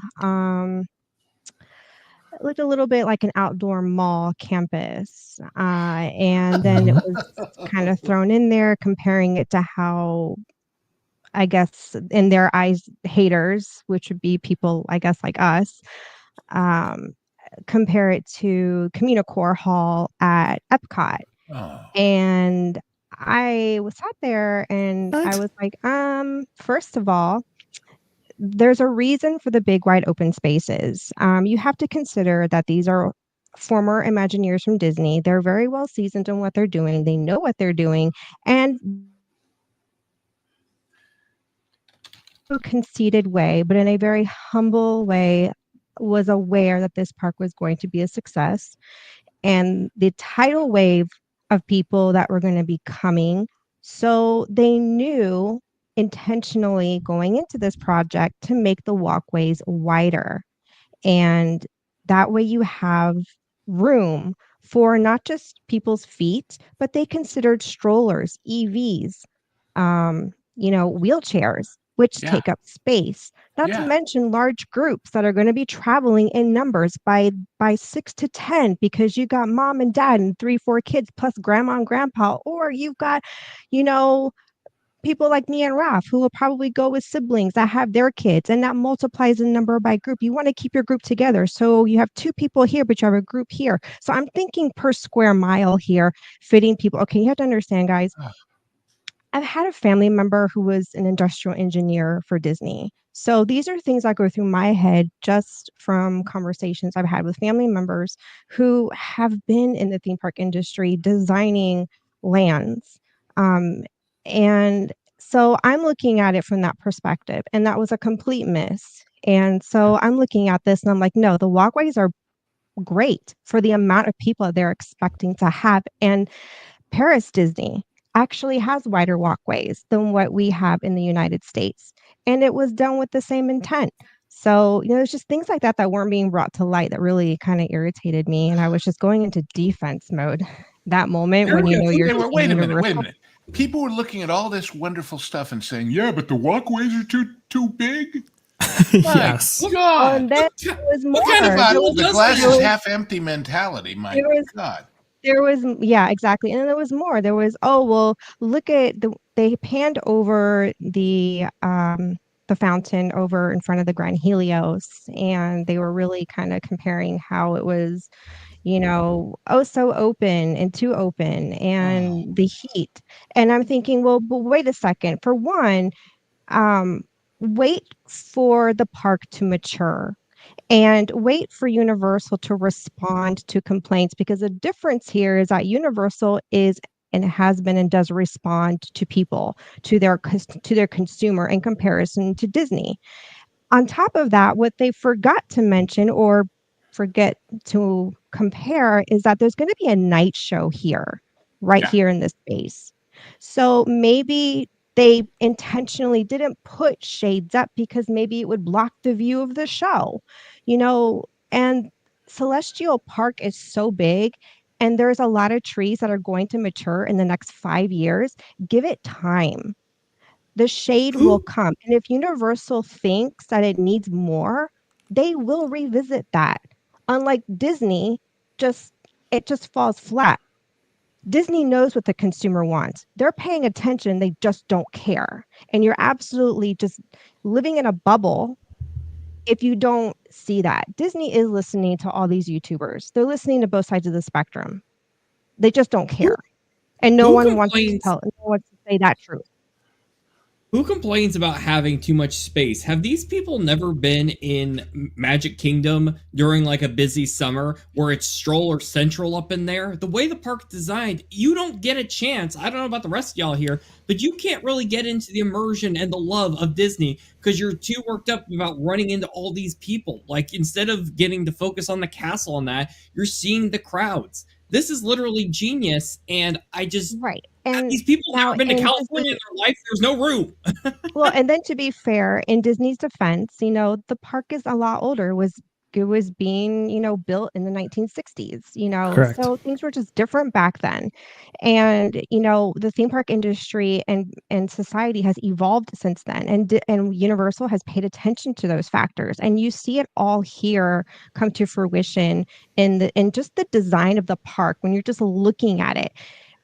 Speaker 3: bit like an outdoor mall campus. And then it was kind of thrown in there, comparing it to how, I guess, in their eyes, haters, which would be people, I guess, like us, compare it to Communicore Hall at Epcot. And I was sat there and I was like, first of all, there's a reason for the big wide open spaces. You have to consider that these are former Imagineers from Disney. They're very well seasoned in what they're doing. They know what they're doing. And a conceited way, but in a very humble way, was aware that this park was going to be a success. And the tidal wave of people that were going to be coming. So they knew intentionally going into this project to make the walkways wider. And that way you have room for not just people's feet, but they considered strollers, EVs, wheelchairs, which take up space. Not to mention large groups that are going to be traveling in numbers by 6 to 10, because you got mom and dad and 3-4 kids plus grandma and grandpa, or you've got, people like me and Raph who will probably go with siblings that have their kids, and that multiplies the number by group. You want to keep your group together. So you have 2 people here, but you have a group here. So I'm thinking per square mile here, fitting people. Okay, you have to understand, guys. I've had a family member who was an industrial engineer for Disney. So these are things that go through my head just from conversations I've had with family members who have been in the theme park industry designing lands. And so I'm looking at it from that perspective, and that was a complete miss. And so I'm looking at this and I'm like, no, the walkways are great for the amount of people they're expecting to have. And Paris Disney actually has wider walkways than what we have in the United States. And it was done with the same intent. So, there's just things like that weren't being brought to light that really kind of irritated me. And I was just going into defense mode that moment when you're
Speaker 6: wait a minute. People were looking at all this wonderful stuff and saying, yeah, but the walkways are too big.
Speaker 1: Yes.
Speaker 6: God.
Speaker 3: And then it was more.
Speaker 6: What kind of the glass is half empty mentality, my God.
Speaker 3: There was, yeah, exactly. And then there was more. There was, look at they panned over the fountain over in front of the Grand Helios, and they were really kind of comparing how it was, so open and too open, and the heat. And I'm thinking, well, but wait a second. For one, wait for the park to mature. And wait for Universal to respond to complaints, because the difference here is that Universal is and has been and does respond to people, to their consumer, in comparison to Disney. On top of that, what they forgot to mention or forget to compare is that there's going to be a night show here, here in this space. So maybe they intentionally didn't put shades up because maybe it would block the view of the show, and Celestial Park is so big, and there's a lot of trees that are going to mature in the next 5 years. Give it time. The shade will come. And if Universal thinks that it needs more, they will revisit that. Unlike Disney, it just falls flat. Disney knows what the consumer wants. They're paying attention, they just don't care. And you're absolutely just living in a bubble if you don't see that. Disney is listening to all these YouTubers. They're listening to both sides of the spectrum. They just don't care. And no one wants to say that truth.
Speaker 4: Who complains about having too much space? Have these people never been in Magic Kingdom during like a busy summer where it's stroller central up in there? The way the park's designed, you don't get a chance. I don't know about the rest of y'all here, but you can't really get into the immersion and the love of Disney because you're too worked up about running into all these people. Like, instead of getting to focus on the castle and that, you're seeing the crowds. This is literally genius, and I just...
Speaker 3: Right. And
Speaker 4: these people have never been to California in their life. There's no room.
Speaker 3: Well, and then to be fair, in Disney's defense, the park is a lot older. It was being, built in the 1960s,
Speaker 1: Correct.
Speaker 3: So things were just different back then. And, the theme park industry and society has evolved since then. And Universal has paid attention to those factors. And you see it all here come to fruition in just the design of the park when you're just looking at it.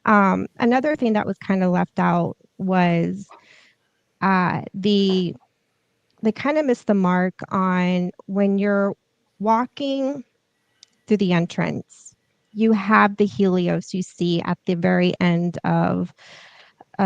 Speaker 3: Another thing that was kind of left out was they kind of missed the mark on when you're walking through the entrance. You have the Helios you see at the very end of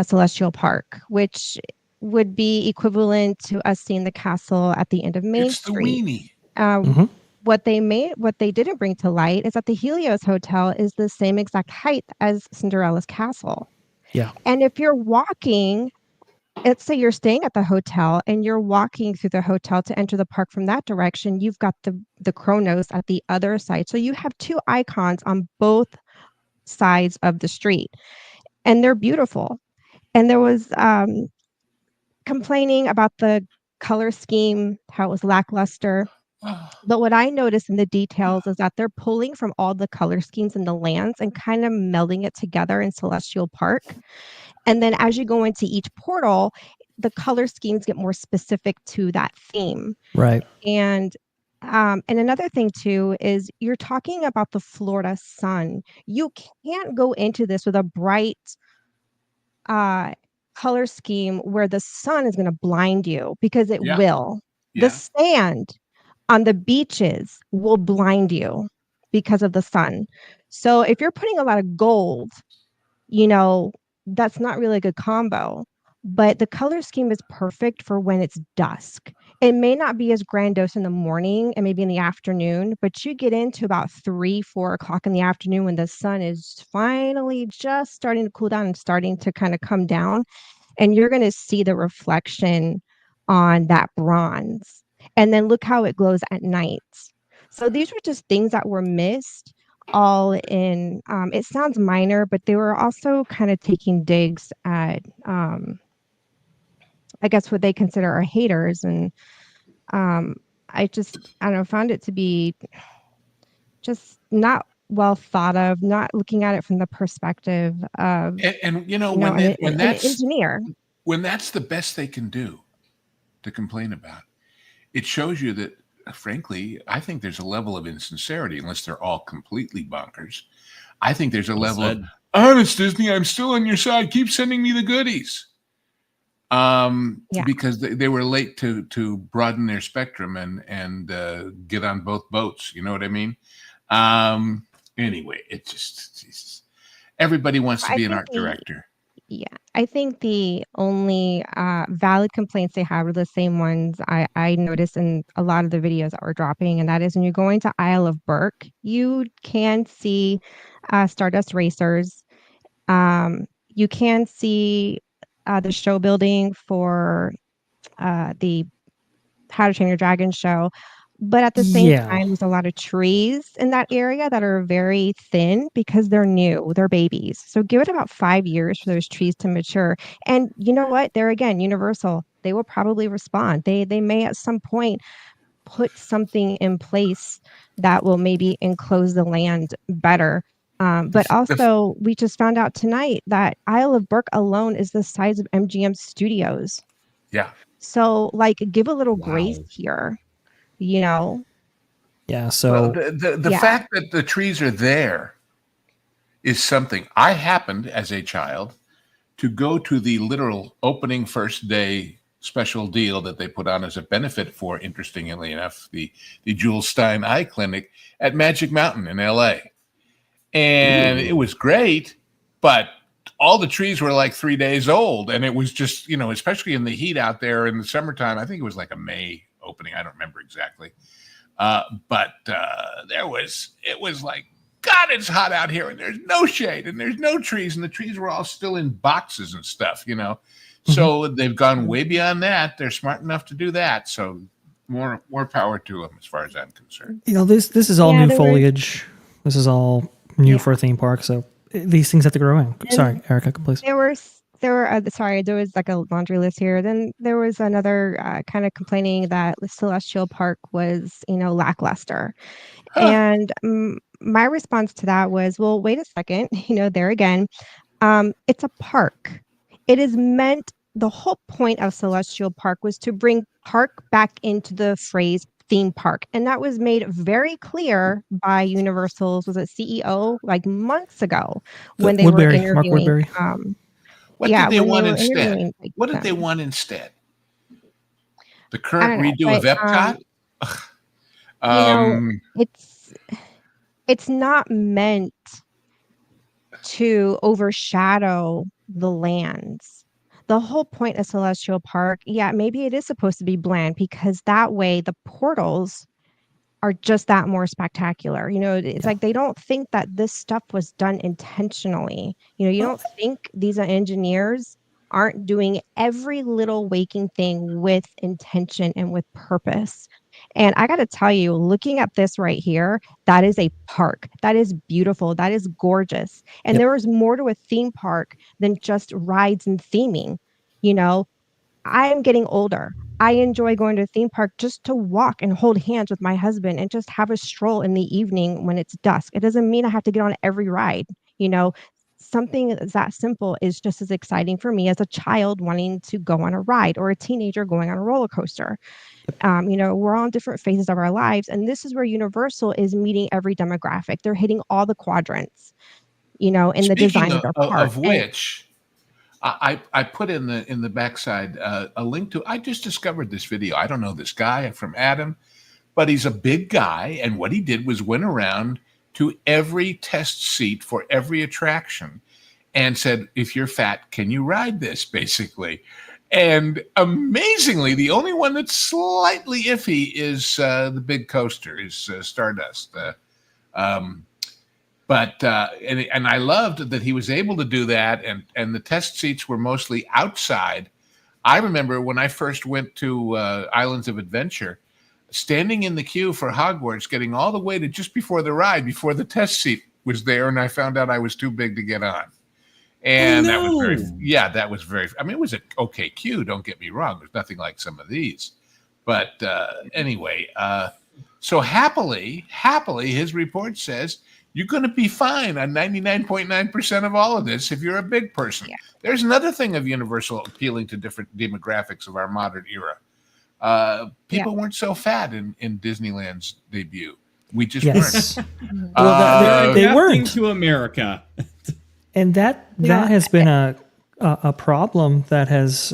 Speaker 3: Celestial Park, which would be equivalent to us seeing the castle at the end of Main Street.
Speaker 6: The weenie.
Speaker 3: What they didn't bring to light is that the Helios Hotel is the same exact height as Cinderella's castle.
Speaker 1: Yeah.
Speaker 3: And if you're walking, let's say you're staying at the hotel and you're walking through the hotel to enter the park from that direction, you've got the Kronos at the other side. So you have two icons on both sides of the street, and they're beautiful. And there was complaining about the color scheme, how it was lackluster. But what I noticed in the details is that they're pulling from all the color schemes in the lands and kind of melding it together in Celestial Park. And then as you go into each portal, the color schemes get more specific to that theme.
Speaker 1: Right.
Speaker 3: And another thing too is you're talking about the Florida sun. You can't go into this with a bright color scheme where the sun is going to blind you, because it will. The sand on the beaches will blind you because of the sun. So if you're putting a lot of gold, that's not really a good combo. But the color scheme is perfect for when it's dusk. It may not be as grandiose in the morning and maybe in the afternoon, but you get into about 3-4 o'clock in the afternoon when the sun is finally just starting to cool down and starting to kind of come down, and you're going to see the reflection on that bronze. And then look how it glows at night. So these were just things that were missed all in. It sounds minor, but they were also kind of taking digs at, I guess, what they consider our haters. And I don't know, found it to be just not well thought of, not looking at it from the perspective of
Speaker 6: an
Speaker 3: engineer.
Speaker 6: When that's the best they can do to complain about, it shows you that, frankly, I think there's a level of insincerity, unless they're all completely bonkers. I think there's a level of, honest Disney, I'm still on your side. Keep sending me the goodies. Because they were late to broaden their spectrum and get on both boats. You know what I mean? Anyway, it just everybody wants to be an art director.
Speaker 3: Yeah, I think the only valid complaints they have are the same ones I noticed in a lot of the videos that were dropping, and that is when you're going to Isle of Berk, you can see Stardust Racers. You can see the show building for the How to Train Your Dragon show. But at the same time, there's a lot of trees in that area that are very thin because they're new, they're babies. So give it about 5 years for those trees to mature. And you know what? There again, Universal, they will probably respond. They may at some point put something in place that will maybe enclose the land better. But also, we just found out tonight that Isle of Burke alone is the size of MGM Studios.
Speaker 6: Yeah.
Speaker 3: So, like, give a little grace here, you know?
Speaker 1: Yeah. So
Speaker 6: the fact that the trees are there is something. I happened as a child to go to the literal opening first day special deal that they put on as a benefit for, interestingly enough, the Jules Stein Eye Clinic at Magic Mountain in LA. And it was great, but all the trees were like 3 days old. And it was just, especially in the heat out there in the summertime, I think it was like a May opening. I don't remember exactly. But it was like, God, it's hot out here and there's no shade and there's no trees. And the trees were all still in boxes and stuff, So they've gone way beyond that. They're smart enough to do that. So more power to them as far as I'm concerned.
Speaker 1: This is all new foliage. This is all new for a theme park. So these things have to grow in. Sorry, Erica, please.
Speaker 3: There was like a laundry list here. Then there was another kind of complaining that Celestial Park was, lackluster. And my response to that was, well, wait a second, there again, it's a park. It is meant, the whole point of Celestial Park was to bring park back into the phrase theme park. And that was made very clear by Universal's, was it CEO, like months ago when they were interviewing.
Speaker 1: Mark Woodbury.
Speaker 6: What did they want instead? What did they want instead? The current redo of Epcot?
Speaker 3: It's not meant to overshadow the lands. The whole point of Celestial Park, maybe it is supposed to be bland because that way the portals are just that more spectacular. It's like they don't think that this stuff was done intentionally. You don't think these engineers aren't doing every little waking thing with intention and with purpose. And I got to tell you, looking at this right here, that is a park. That is beautiful. That is gorgeous. And there is more to a theme park than just rides and theming. I am getting older. I enjoy going to a theme park just to walk and hold hands with my husband and just have a stroll in the evening when it's dusk. It doesn't mean I have to get on every ride. Something that simple is just as exciting for me as a child wanting to go on a ride or a teenager going on a roller coaster. We're all in different phases of our lives. And this is where Universal is meeting every demographic. They're hitting all the quadrants, in the design of their park.
Speaker 6: Of which I put in the backside a link to. I just discovered this video. I don't know this guy from Adam, but he's a big guy. And what he did was went around to every test seat for every attraction and said, if you're fat, can you ride this, basically? And amazingly, the only one that's slightly iffy is the big coaster, is Stardust. And I loved that he was able to do that, and the test seats were mostly outside. I remember when I first went to Islands of Adventure, standing in the queue for Hogwarts, getting all the way to just before the ride, before the test seat was there, and I found out I was too big to get on. And that was very, I mean, it was an okay queue, don't get me wrong. There's nothing like some of these. But anyway, so happily, his report says you're going to be fine on 99.9% of all of this if you're a big person. Yeah. There's another thing of Universal appealing to different demographics of our modern era. People weren't so fat in Disneyland's debut. We just weren't.
Speaker 1: They weren't
Speaker 4: to America.
Speaker 1: And that has been a problem that has,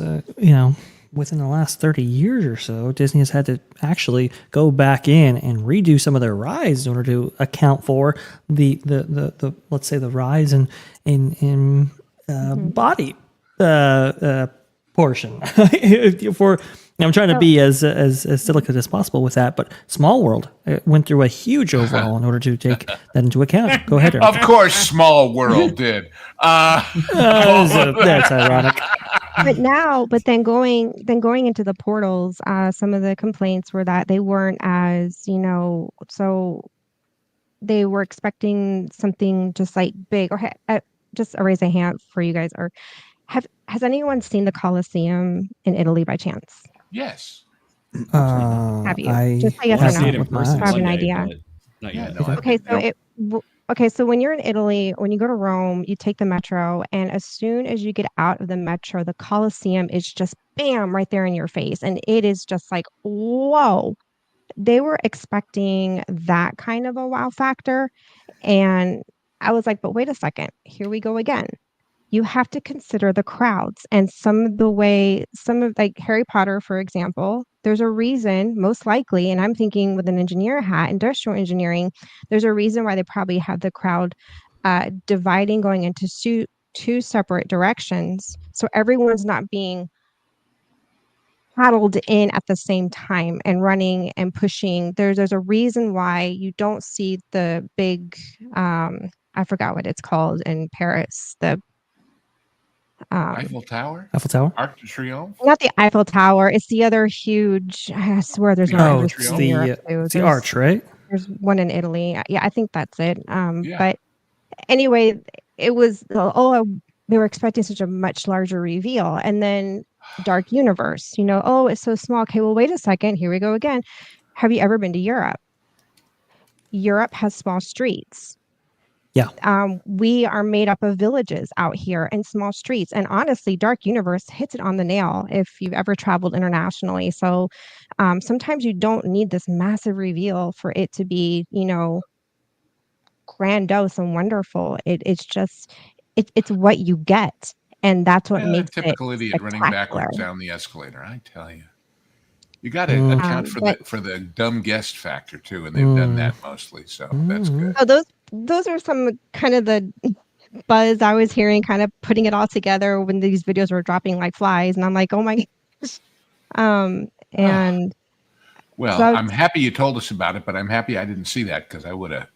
Speaker 1: within the last 30 years or so, Disney has had to actually go back in and redo some of their rides in order to account for the let's say the rise in body portion. I'm trying to be as delicate as possible with that, but Small World went through a huge overhaul in order to take that into account. Go ahead, Eric.
Speaker 6: Of course, Small World did.
Speaker 1: That's ironic.
Speaker 3: But then going into the portals, some of the complaints were that they weren't as, so they were expecting something just like big. Or just raise a hand for you guys. Or has anyone seen the Colosseum in Italy by chance?
Speaker 6: Yes.
Speaker 3: Have you? Just say yes or no.
Speaker 4: Have an idea.
Speaker 3: Okay, so Okay, so when you're in Italy, when you go to Rome, you take the metro, and as soon as you get out of the metro, the Colosseum is just bam right there in your face. And it is just like, whoa. They were expecting that kind of a wow factor. And I was like, but wait a second, here we go again. You have to consider the crowds and some of like Harry Potter, for example, there's a reason, most likely, and I'm thinking with an engineer hat, industrial engineering, there's a reason why they probably have the crowd dividing, going into two separate directions. So everyone's not being paddled in at the same time and running and pushing. There's a reason why you don't see the big, I forgot what it's called in Paris, the
Speaker 6: Eiffel Tower?
Speaker 1: Eiffel Tower?
Speaker 6: Arc de Triomphe?
Speaker 3: not the Eiffel Tower. It's the other huge. I swear there's
Speaker 6: The
Speaker 3: one
Speaker 6: Arc
Speaker 3: in
Speaker 6: de
Speaker 1: Oh,
Speaker 3: Eastern
Speaker 6: Triomphe?
Speaker 3: Europe too.
Speaker 1: it's the arch, right?
Speaker 3: There's one in Italy. Yeah, I think that's it.
Speaker 6: Yeah.
Speaker 3: But anyway, it was they were expecting such a much larger reveal, and then Dark Universe. Oh, it's so small. Okay, well, wait a second. Here we go again. Have you ever been to Europe? Europe has small streets.
Speaker 1: Yeah.
Speaker 3: We are made up of villages out here and small streets. And honestly, Dark Universe hits it on the nail if you've ever traveled internationally. So sometimes you don't need this massive reveal for it to be, grandiose and wonderful. It's just, it's what you get. And that's what makes
Speaker 6: typical
Speaker 3: it
Speaker 6: idiot running
Speaker 3: spectacular.
Speaker 6: backwards down the escalator. I tell you, you got to account for the dumb guest factor too, and they've done that mostly. So that's good.
Speaker 3: So those are some kind of the buzz I was hearing, kind of putting it all together when these videos were dropping like flies, and I'm like, oh my gosh. And
Speaker 6: well,
Speaker 3: so
Speaker 6: I'm happy you told us about it, but I'm happy I didn't see that because I would have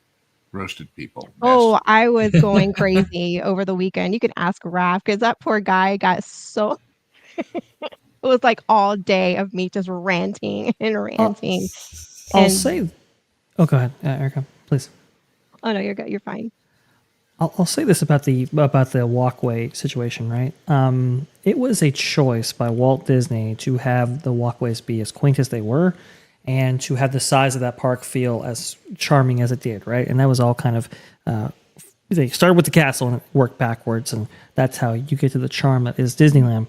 Speaker 6: roasted people.
Speaker 3: Oh, I was going crazy over the weekend. You can ask Raph because that poor guy got so. It was like all day of me just ranting and ranting.
Speaker 1: I'll say. Oh, go ahead, Erica, please.
Speaker 3: Oh no, you're good. You're fine.
Speaker 1: I'll say this about the walkway situation, right? It was a choice by Walt Disney to have the walkways be as quaint as they were, and to have the size of that park feel as charming as it did, right? And that was all kind of they started with the castle and worked backwards, and that's how you get to the charm that is Disneyland.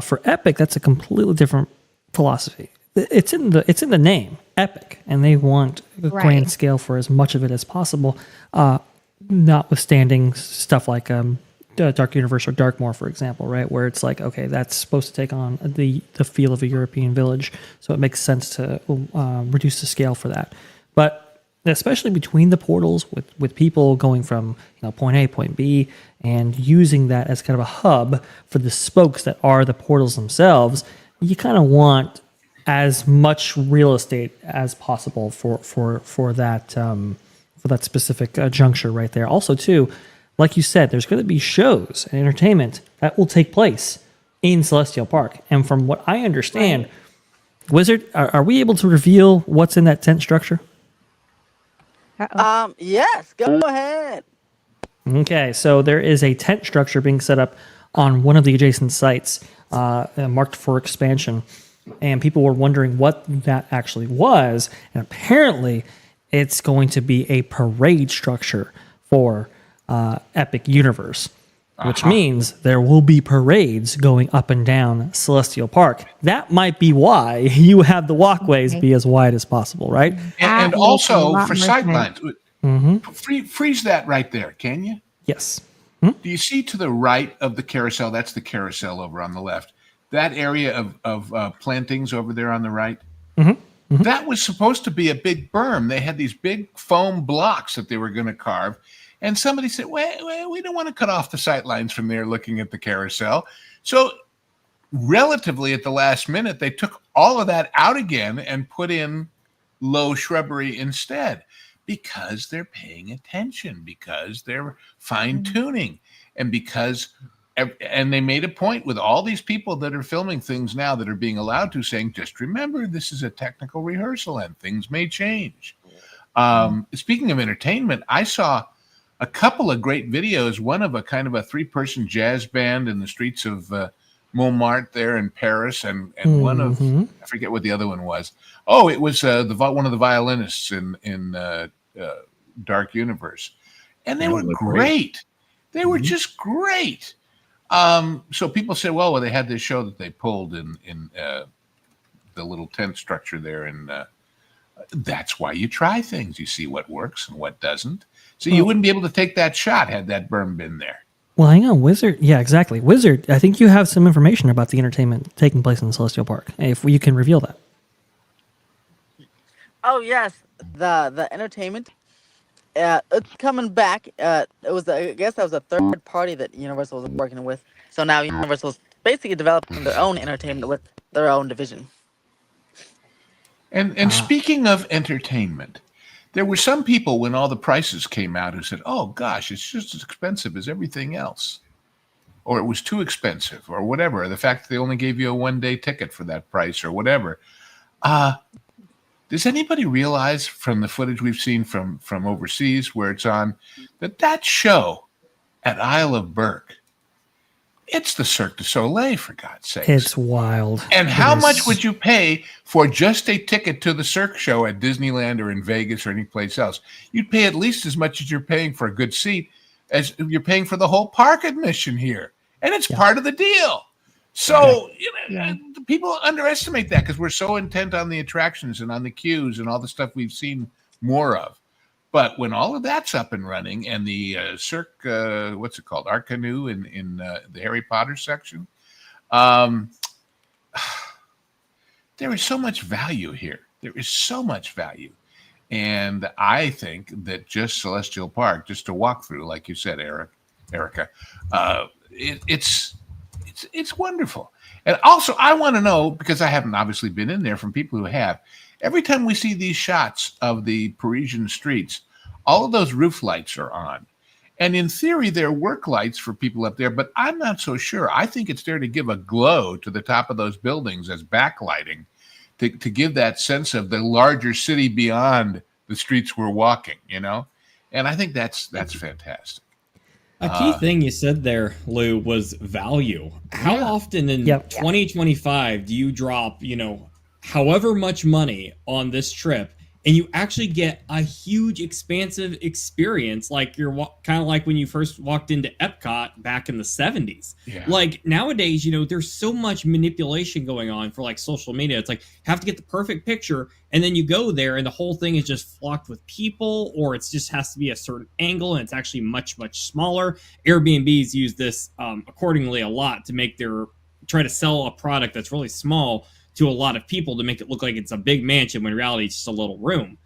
Speaker 1: For Epic, that's a completely different philosophy. It's in the name, Epic, and they want a grand scale for as much of it as possible. Notwithstanding stuff like Dark Universe or Darkmoor, for example, right, where it's like, okay, that's supposed to take on the feel of a European village, so it makes sense to reduce the scale for that. But especially between the portals, with people going from point A, point B, and using that as kind of a hub for the spokes that are the portals themselves, you kind of want as much real estate as possible for that specific juncture right there. Also, too, like you said, there's going to be shows and entertainment that will take place in Celestial Park. And from what I understand, Wizard, are we able to reveal what's in that tent structure?
Speaker 7: Yes, go ahead.
Speaker 1: Okay, so there is a tent structure being set up on one of the adjacent sites marked for expansion. And people were wondering what that actually was. And apparently, it's going to be a parade structure for Epic Universe, which means there will be parades going up and down Celestial Park. That might be why you have the walkways be as wide as possible, right?
Speaker 6: And also for sightlines.
Speaker 1: Mm-hmm.
Speaker 6: Freeze that right there, can you?
Speaker 1: Yes.
Speaker 6: Do you see to the right of the carousel? That's the carousel over on the left. That area of plantings over there on the right. Mm-hmm. That was supposed to be a big berm. They had these big foam blocks that they were going to carve. And somebody said, well, we don't want to cut off the sight lines from there looking at the carousel. So relatively at the last minute, they took all of that out again and put in low shrubbery instead because they're paying attention, because they're fine-tuning, and because and they made a point with all these people that are filming things now that are being allowed to, saying, just remember, this is a technical rehearsal and things may change. Speaking of entertainment, I saw a couple of great videos, one of a kind of a 3-person jazz band in the streets of Montmartre there in Paris, and one of, I forget what the other one was. Oh, it was one of the violinists in Dark Universe, and they
Speaker 2: Yeah,
Speaker 6: were
Speaker 2: look
Speaker 6: great. They were
Speaker 2: Mhm.
Speaker 6: just great. So people say, well, they had this show that they pulled in the little tent structure there, and that's why you try things. You see what works and what doesn't. So you wouldn't be able to take that shot had that berm been there.
Speaker 1: Well, hang on, Wizard. Yeah, exactly. Wizard, I think you have some information about the entertainment taking place in the Celestial Park. If you can reveal that.
Speaker 7: Oh yes, the entertainment. It's coming back. It was I guess that was a third party that Universal was working with. So now Universal's basically developing their own entertainment with their own division.
Speaker 6: And speaking of entertainment, there were some people when all the prices came out who said, "Oh gosh, it's just as expensive as everything else," or "It was too expensive," or whatever. The fact that they only gave you a one-day ticket for that price, or whatever. Does anybody realize from the footage we've seen from overseas where it's on that show at Isle of Burke, it's the Cirque du Soleil, for God's sake.
Speaker 1: It's wild.
Speaker 6: And how much would you pay for just a ticket to the Cirque show at Disneyland or in Vegas or any place else? You'd pay at least as much as you're paying for a good seat as you're paying for the whole park admission here. And it's part of the deal. So people underestimate that because we're so intent on the attractions and on the queues and all the stuff we've seen more of. But when all of that's up and running and the Cirque, what's it called? Art Canoe in the Harry Potter section, there is so much value here. There is so much value. And I think that just Celestial Park, just to walk through, like you said, Erica, it's wonderful. And also, I want to know, because I haven't obviously been in there, from people who have, every time we see these shots of the Parisian streets, all of those roof lights are on. And in theory, they're work lights for people up there, but I'm not so sure. I think it's there to give a glow to the top of those buildings as backlighting, to give that sense of the larger city beyond the streets we're walking, And I think that's fantastic.
Speaker 4: A key thing you said there, Lou, was value. How often in 2025 do you drop, however much money on this trip, and you actually get a huge, expansive experience, like you're kind of like when you first walked into Epcot back in the 70s.
Speaker 6: Yeah.
Speaker 4: Like nowadays, there's so much manipulation going on for like social media. It's like have to get the perfect picture, and then you go there, and the whole thing is just flocked with people, or it just has to be a certain angle, and it's actually much, much smaller. Airbnbs use this accordingly a lot to try to sell a product that's really small to a lot of people to make it look like it's a big mansion when in reality it's just a little room.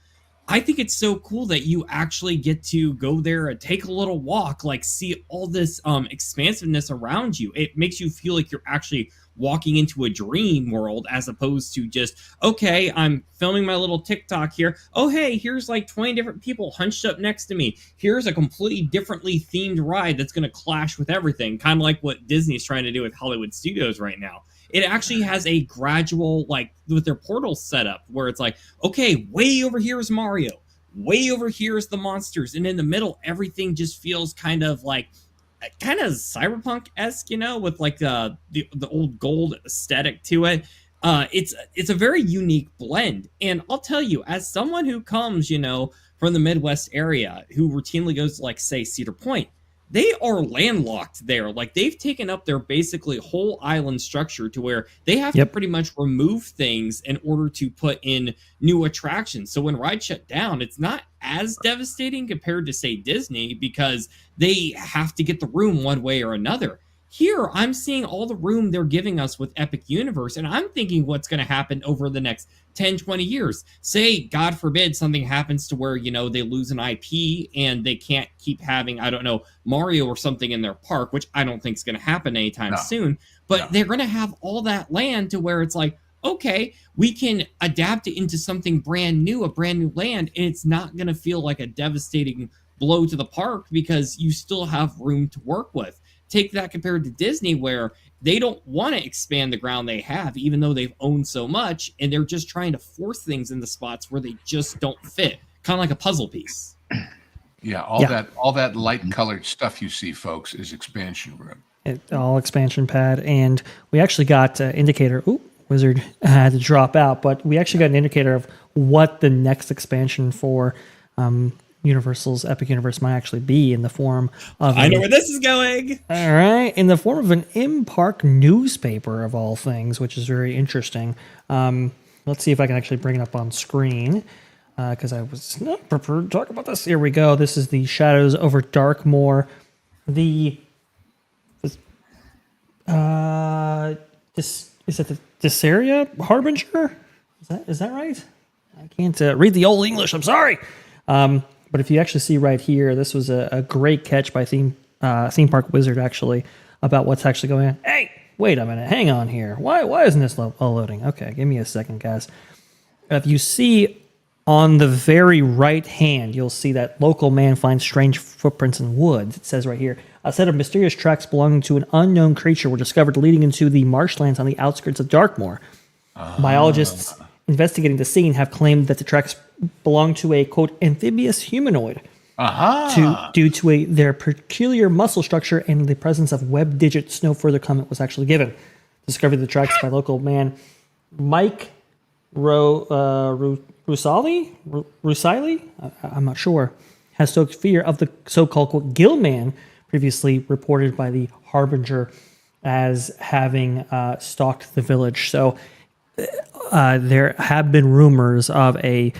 Speaker 4: I think it's so cool that you actually get to go there and take a little walk, like see all this expansiveness around you. It makes you feel like you're actually walking into a dream world as opposed to just, okay, I'm filming my little TikTok here. Oh, hey, here's like 20 different people hunched up next to me. Here's a completely differently themed ride that's going to clash with everything, kind of like what Disney's trying to do with Hollywood Studios right now. It actually has a gradual, like with their portals set up, where it's like, okay, way over here is Mario, way over here is the monsters, and in the middle, everything just feels kind of cyberpunk-esque, with like the old gold aesthetic to it. It's a very unique blend, and I'll tell you, as someone who comes, from the Midwest area, who routinely goes to, like, say, Cedar Point, they are landlocked there. Like, they've taken up their basically whole island structure to where they have to pretty much remove things in order to put in new attractions. So when rides shut down, it's not as devastating compared to, say, Disney, because they have to get the room one way or another. Here, I'm seeing all the room they're giving us with Epic Universe, and I'm thinking what's going to happen over the next 10, 20 years. Say, God forbid, something happens to where, they lose an IP and they can't keep having, I don't know, Mario or something in their park, which I don't think is going to happen anytime soon. But they're going to have all that land to where it's like, okay, we can adapt it into something brand new, a brand new land, and it's not going to feel like a devastating blow to the park because you still have room to work with. Take that compared to Disney, where they don't want to expand the ground they have, even though they've owned so much, and they're just trying to force things into spots where they just don't fit, kind of like a puzzle piece.
Speaker 6: Yeah, all that light-colored stuff you see, folks, is expansion room.
Speaker 1: All expansion pad, and we actually got an indicator. Ooh, Wizard had to drop out, but we actually got an indicator of what the next expansion for Universal's Epic Universe might actually be in the form of
Speaker 4: I know where this is going.
Speaker 1: All right, in the form of an in-park newspaper of all things, which is very interesting. Let's see if I can actually bring it up on screen, because I was not prepared to talk about this. Here we go. This is the Shadows over Darkmoor. Is it the Disseria Harbinger? Is that right? I can't read the old English. I'm sorry. But if you actually see right here, this was a great catch by Theme Park Wizard, actually, about what's actually going on. Hey, wait a minute. Hang on here. Why isn't this all loading? Okay, give me a second, guys. If you see on the very right hand, you'll see that local man finds strange footprints in woods. It says right here, a set of mysterious tracks belonging to an unknown creature were discovered leading into the marshlands on the outskirts of Darkmoor. Biologists investigating the scene have claimed that the tracks belong to a, quote, amphibious humanoid due to their peculiar muscle structure and the presence of web digits. No further comment was actually given. Discovered the tracks by local man Mike Rusali? I'm not sure. Has stoked fear of the so-called, quote, gill man, previously reported by the Harbinger as having stalked the village. So there have been rumors of a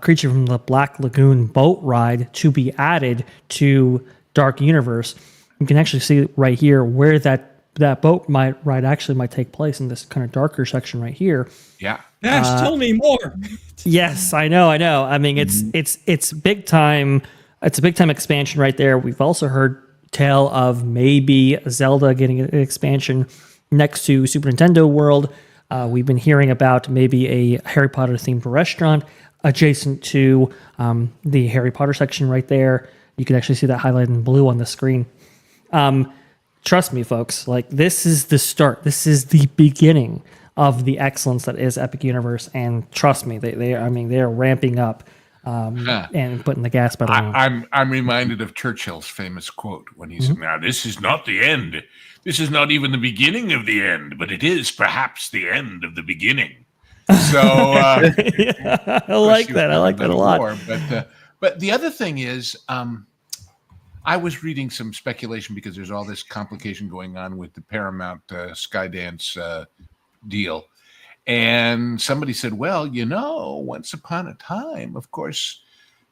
Speaker 1: creature from the Black Lagoon boat ride to be added to Dark Universe. You can actually see right here where that boat ride actually might take place in this kind of darker section right here.
Speaker 6: Yeah.
Speaker 4: Ash, tell me more.
Speaker 1: Yes, I know. I mean, it's big time. It's a big time expansion right there. We've also heard tale of maybe Zelda getting an expansion next to Super Nintendo World. We've been hearing about maybe a Harry Potter themed restaurant adjacent to the Harry Potter section right there. You can actually see that highlighted in blue on the screen. Trust me, folks, like this is the start. This is the beginning of the excellence that is Epic Universe. And trust me, they are ramping up and putting the gas pedal on.
Speaker 6: I'm reminded of Churchill's famous quote when he said, "Now this is not the end. This is not even the beginning of the end, but it is perhaps the end of the beginning." So
Speaker 1: yeah, I like that. I like that a lot.
Speaker 6: More, but the other thing is, I was reading some speculation because there's all this complication going on with the Paramount Skydance deal. And somebody said, well, once upon a time, of course,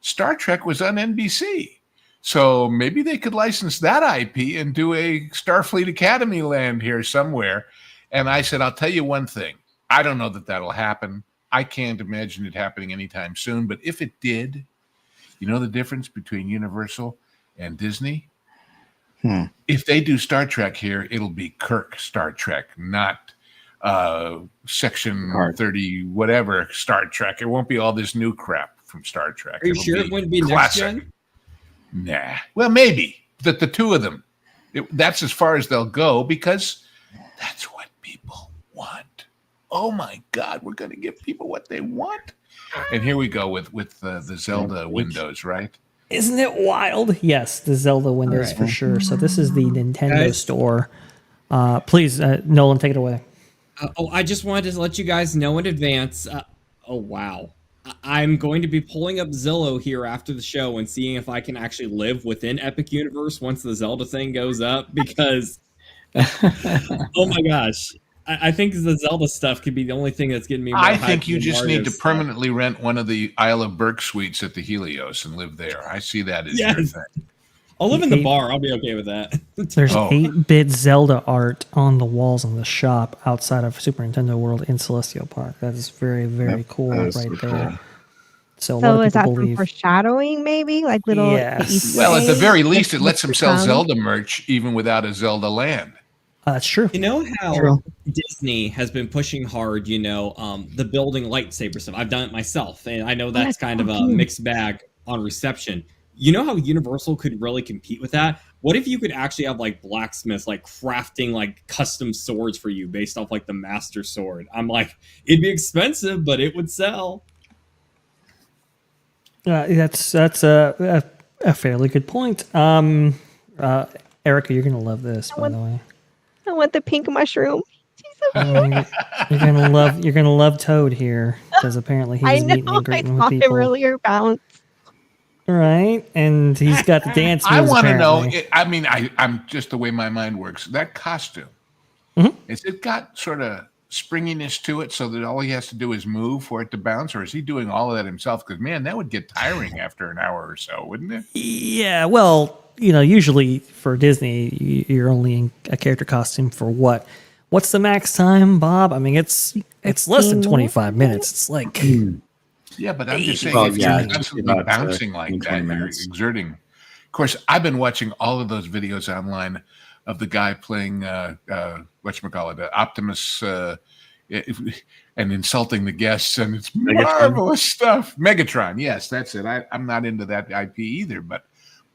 Speaker 6: Star Trek was on NBC. So maybe they could license that IP and do a Starfleet Academy land here somewhere. And I said, I'll tell you one thing. I don't know that that'll happen. I can't imagine it happening anytime soon. But if it did, you know the difference between Universal and Disney? If they do Star Trek here, it'll be Kirk Star Trek, not Section 30 whatever Star Trek. It won't be all this new crap from Star Trek.
Speaker 4: Are you sure it wouldn't be
Speaker 6: classic.
Speaker 4: next gen?
Speaker 6: Nah. Well, maybe the two of them. That's as far as they'll go because that's what people want. Oh my God, we're going to give people what they want. And here we go with the Zelda windows, right?
Speaker 1: Isn't it wild? Yes, the Zelda windows for sure. So this is the Nintendo store. Please, Nolan, take it away.
Speaker 4: I just wanted to let you guys know in advance. Oh, wow. I'm going to be pulling up Zillow here after the show and seeing if I can actually live within Epic Universe once the Zelda thing goes up because, oh my gosh. I think the Zelda stuff could be the only thing that's getting me more
Speaker 6: I think you just
Speaker 4: Mario
Speaker 6: need to
Speaker 4: stuff.
Speaker 6: permanently rent one of the Isle of Berk suites at the Helios and live there. I see that as your thing.
Speaker 4: I'll live in the bar. I'll be okay with that.
Speaker 1: There's 8-bit Zelda art on the walls in the shop outside of Super Nintendo World in Celestial Park. That is very, very cool right there. Cool. So
Speaker 3: is that some foreshadowing, maybe? Like little Easter
Speaker 6: Well, at the
Speaker 3: eggs?
Speaker 6: very least, it lets them sell Zelda merch even without a Zelda land.
Speaker 1: That's true.
Speaker 4: You know how Disney has been pushing hard, the building lightsaber stuff. I've done it myself, and I know that's kind of a mixed bag on reception. You know how Universal could really compete with that? What if you could actually have like blacksmiths like crafting like custom swords for you based off like the Master Sword? I'm like, it'd be expensive, but it would sell.
Speaker 1: That's a fairly good point. Erica, you're gonna love this, by the way.
Speaker 3: I want the pink mushroom.
Speaker 1: You're gonna love Toad here because apparently he's meeting and greeting with people.
Speaker 3: I saw him earlier bounce.
Speaker 1: right? And he's got the dance moves.
Speaker 6: I want to know.
Speaker 1: apparently.
Speaker 6: I mean, I'm just the way my mind works. That costume, is it got sort of springiness to it, so that all he has to do is move for it to bounce, or is he doing all of that himself? Because man, that would get tiring after an hour or so, wouldn't it?
Speaker 1: Yeah, well, usually for Disney, you're only in a character costume for what? What's the max time, Bob? I mean, it's less than 25 minutes. It's like
Speaker 6: Yeah, but I'm just saying,
Speaker 2: Well,
Speaker 6: if
Speaker 2: yeah,
Speaker 6: you're constantly
Speaker 2: about,
Speaker 6: bouncing like
Speaker 2: 20
Speaker 6: that, you're
Speaker 2: minutes.
Speaker 6: exerting. Of course, I've been watching all of those videos online of the guy playing whatchamacallit, Optimus, and insulting the guests, and it's marvelous stuff. Megatron, yes, that's it. I'm not into that IP either, but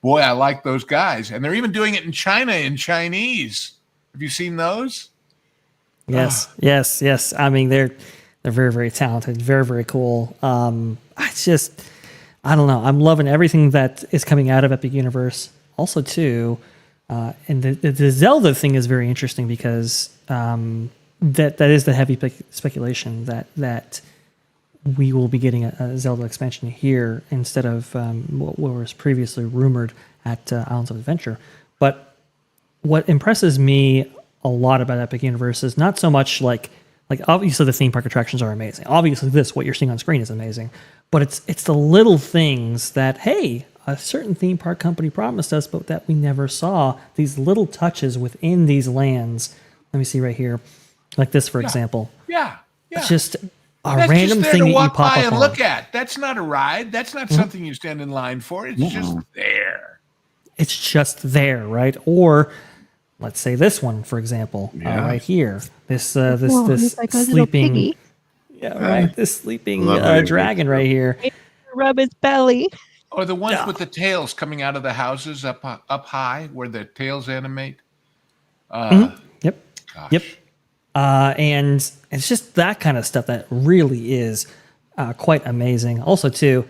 Speaker 6: boy, I like those guys, and they're even doing it in China in Chinese. Have you seen those?
Speaker 1: yes. I mean, they're very, very talented, very, very cool. I don't know. I'm loving everything that is coming out of Epic Universe. Also, too, and the Zelda thing is very interesting because that is the heavy speculation that we will be getting a Zelda expansion here instead of what was previously rumored at Islands of Adventure. But what impresses me a lot about Epic Universe is not so much like obviously the theme park attractions are amazing. Obviously what you're seeing on screen is amazing, but it's the little things that, hey, a certain theme park company promised us, but that we never saw. These little touches within these lands. Let me see right here, like this, for example.
Speaker 6: Yeah.
Speaker 1: It's just
Speaker 6: That's
Speaker 1: random
Speaker 6: just there
Speaker 1: thing
Speaker 6: to
Speaker 1: that you
Speaker 6: walk
Speaker 1: pop
Speaker 6: by
Speaker 1: up
Speaker 6: and
Speaker 1: on.
Speaker 6: look at. That's not a ride. That's not something you stand in line for. It's just there.
Speaker 1: It's just there, right? Or let's say this one, for example, right here. This
Speaker 3: he's like a little
Speaker 1: sleeping,
Speaker 3: piggy.
Speaker 1: this sleeping
Speaker 2: Lovely.
Speaker 1: dragon right here.
Speaker 3: Rub his belly.
Speaker 6: Or the ones with the tails coming out of the houses up high, where the tails animate.
Speaker 1: Yep.
Speaker 6: Gosh.
Speaker 1: Yep. And it's just that kind of stuff that really is quite amazing. Also, too,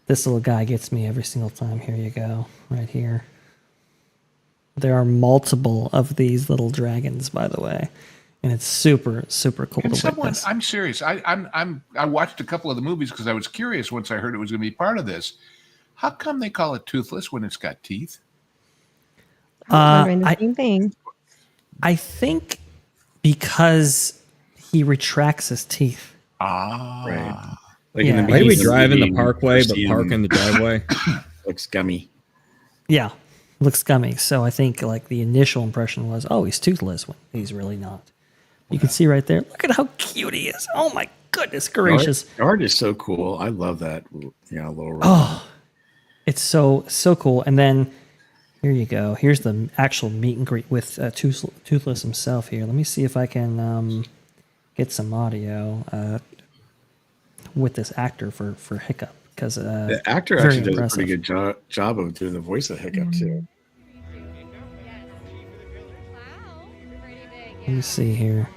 Speaker 1: this little guy gets me every single time. Here you go, right here. There are multiple of these little dragons, by the way, and it's super, super cool
Speaker 6: And
Speaker 1: to witness.
Speaker 6: I'm serious. I watched a couple of the movies because I was curious once I heard it was going to be part of this. How come they call it toothless when it's got teeth?
Speaker 3: I'm wondering the same thing.
Speaker 1: I think because he retracts his teeth.
Speaker 2: Right. Like
Speaker 1: Yeah.
Speaker 2: in the
Speaker 8: Why do we
Speaker 2: beginning,
Speaker 8: drive in the
Speaker 2: you
Speaker 8: parkway but
Speaker 2: see him,
Speaker 8: park in the driveway?
Speaker 2: looks gummy.
Speaker 1: Yeah, looks gummy. So I think like the initial impression was, oh, he's toothless when he's really not. You can see right there. Look at how cute he is. Oh my goodness gracious.
Speaker 2: The art is so cool. I love that. Little.
Speaker 1: Oh, it's so cool. And then here you go. Here's the actual meet and greet with Toothless himself here. Let me see if I can get some audio with this actor for Hiccup. Because
Speaker 2: The actor
Speaker 1: very
Speaker 2: actually does
Speaker 1: impressive.
Speaker 2: a pretty good job of doing the voice of Hiccup too.
Speaker 1: Let me see here.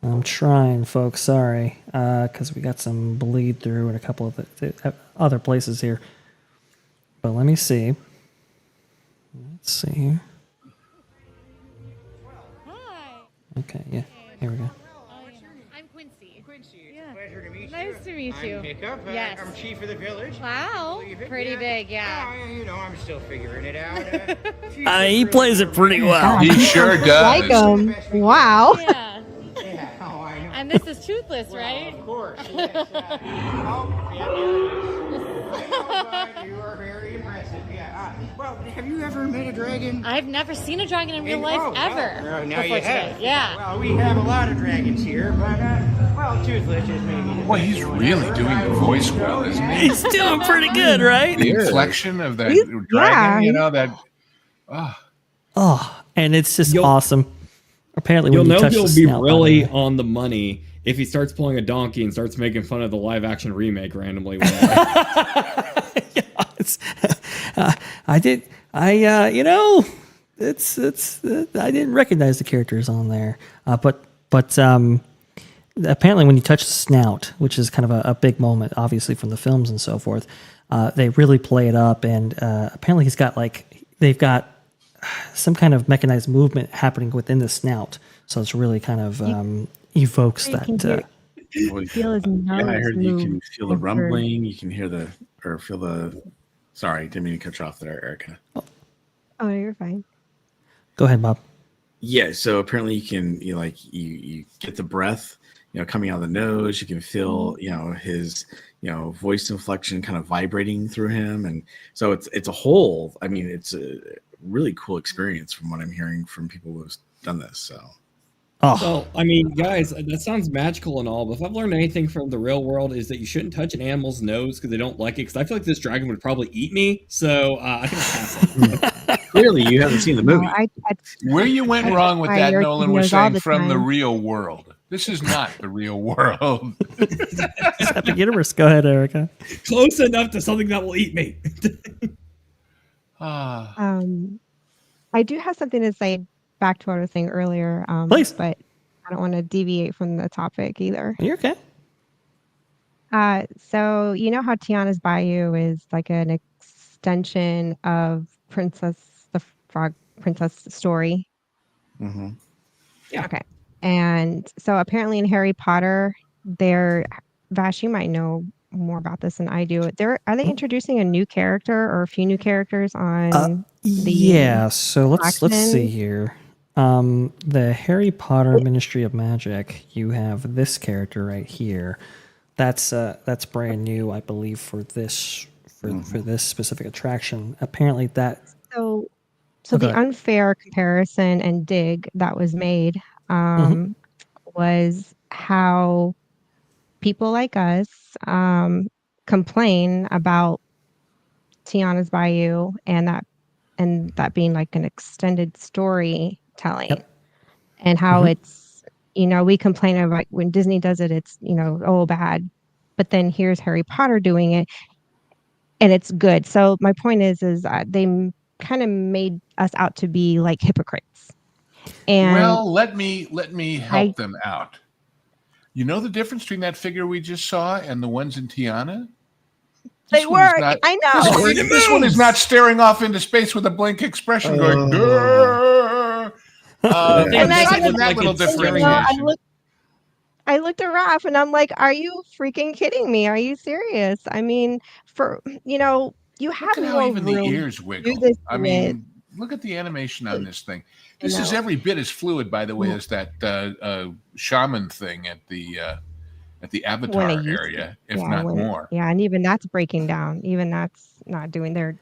Speaker 1: I'm trying, folks. Sorry, because we got some bleed through in a couple of the other places here. But let me see. Let's see here.
Speaker 9: Hi.
Speaker 1: Okay, yeah. Here we go.
Speaker 9: I'm Quincy.
Speaker 10: Quincy, it's
Speaker 9: Yeah.
Speaker 10: a pleasure to meet you.
Speaker 9: Nice to meet you.
Speaker 10: I'm Hiccup.
Speaker 9: Yes.
Speaker 10: I'm chief of the village.
Speaker 9: Wow.
Speaker 10: Believe it,
Speaker 9: Pretty big, yeah.
Speaker 10: I'm still figuring it out.
Speaker 1: He plays it pretty well.
Speaker 6: He sure does.
Speaker 3: Like him. Wow.
Speaker 9: Yeah.
Speaker 10: Yeah, oh, I know.
Speaker 9: And this is Toothless,
Speaker 10: Well,
Speaker 9: right?
Speaker 10: of course, yes. Oh, yeah, there it is. I know, but you are very impressive. Yeah. Well, have you ever met a dragon?
Speaker 9: I've never seen a dragon in real life
Speaker 10: Oh,
Speaker 9: ever.
Speaker 10: well, now
Speaker 9: before
Speaker 10: you have.
Speaker 9: today. Yeah.
Speaker 10: Well, we have a lot of dragons here, but, well, Toothless is maybe the
Speaker 6: Boy,
Speaker 10: best
Speaker 6: he's
Speaker 10: one
Speaker 6: really
Speaker 10: ever.
Speaker 6: doing the voice well, isn't he?
Speaker 1: He's doing pretty good, right?
Speaker 6: The inflection of that
Speaker 3: He's-
Speaker 6: dragon,
Speaker 3: yeah.
Speaker 6: that.
Speaker 1: Oh, and it's just
Speaker 8: You'll-
Speaker 1: awesome. Apparently,
Speaker 8: You'll
Speaker 1: when you
Speaker 8: know
Speaker 1: touch
Speaker 8: he'll
Speaker 1: the
Speaker 8: be
Speaker 1: snout, by the
Speaker 8: really
Speaker 1: way.
Speaker 8: on the money if he starts pulling a donkey and starts making fun of the live action remake randomly. One day.
Speaker 1: Yeah, I did. I didn't recognize the characters on there, but apparently when you touch the snout, which is kind of a big moment, obviously from the films and so forth, they really play it up, and apparently they've got some kind of mechanized movement happening within the snout, so it's really kind of evokes
Speaker 3: You can
Speaker 1: that.
Speaker 3: Feel his nose
Speaker 2: Yeah, I heard you
Speaker 3: move
Speaker 2: can feel the
Speaker 3: over.
Speaker 2: rumbling. You can hear feel Sorry, didn't mean to cut you off there, Erica.
Speaker 3: Oh, no, you're fine.
Speaker 1: Go ahead, Bob.
Speaker 2: Yeah, so apparently you get the breath, coming out of the nose. You can feel, his, voice inflection kind of vibrating through him, and so it's a whole. I mean, it's a really cool experience from what I'm hearing from people who've done this. So.
Speaker 1: Oh,
Speaker 8: So, I mean, guys, that sounds magical and all, but if I've learned anything from the real world is that you shouldn't touch an animal's nose because they don't like it, because I feel like this dragon would probably eat me, so I think I'll pass it.
Speaker 2: Clearly, you haven't seen the movie.
Speaker 6: Where you went wrong with that, Nolan, was
Speaker 3: all
Speaker 6: saying
Speaker 3: the
Speaker 6: from the
Speaker 3: time.
Speaker 6: real world. This is not the real world.
Speaker 1: the universe. Go ahead, Erica.
Speaker 8: Close enough to something that will eat me.
Speaker 3: I do have something to say back to what I was saying earlier.
Speaker 1: Please.
Speaker 3: But I don't want to deviate from the topic either.
Speaker 1: You're okay.
Speaker 3: So you know how Tiana's Bayou is like an extension of the Frog Princess story?
Speaker 2: Mm-hmm.
Speaker 8: Yeah.
Speaker 3: Okay. And so apparently in Harry Potter, Vash, you might know more about this than I do. Are they introducing a new character or a few new characters on
Speaker 1: so let's see here. The Harry Potter Ministry of Magic, you have this character right here. That's brand new, I believe, for this for this specific attraction. Apparently that
Speaker 3: So the unfair comparison and dig that was made was how people like us complain about Tiana's Bayou and that being like an extended storytelling, and how it's, we complain about when Disney does it, it's, bad, but then here's Harry Potter doing it and it's good. So my point is they kind of made us out to be like hypocrites. And
Speaker 6: well, let me help them out. You know the difference between that figure we just saw and the ones in Tiana?
Speaker 3: I know.
Speaker 6: This one is not staring off into space with a blank expression going, grrr. That little differentiation.
Speaker 3: I looked at Raph and I'm like, are you freaking kidding me? Are you serious? I mean, you have
Speaker 6: look at how even the ears wiggle. I mean, look at the animation on this thing. This is every bit as fluid, by the way, as that shaman thing at the Avatar area, if not more.
Speaker 3: Yeah, and even that's breaking down. Even that's not doing their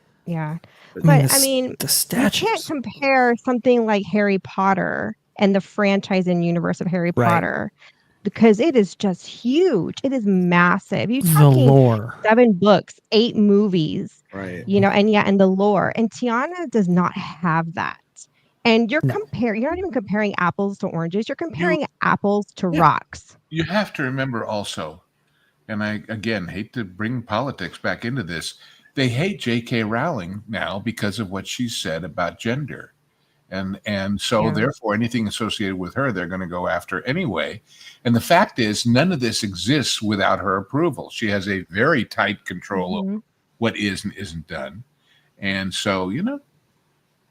Speaker 3: But I mean,
Speaker 1: the statues.
Speaker 3: You can't compare something like Harry Potter and the franchise and universe of Harry Potter, because it is just huge. It is massive. You're talking
Speaker 1: the lore.
Speaker 3: 7 books, 8 movies,
Speaker 2: right?
Speaker 3: And the lore. And Tiana does not have that. And you're you're not even comparing apples to oranges. You're comparing apples to rocks.
Speaker 6: You have to remember also, and I again hate to bring politics back into this, they hate J.K. Rowling now because of what she said about gender. And so therefore anything associated with her, they're going to go after anyway. And the fact is, none of this exists without her approval. She has a very tight control of what is and isn't done. And so,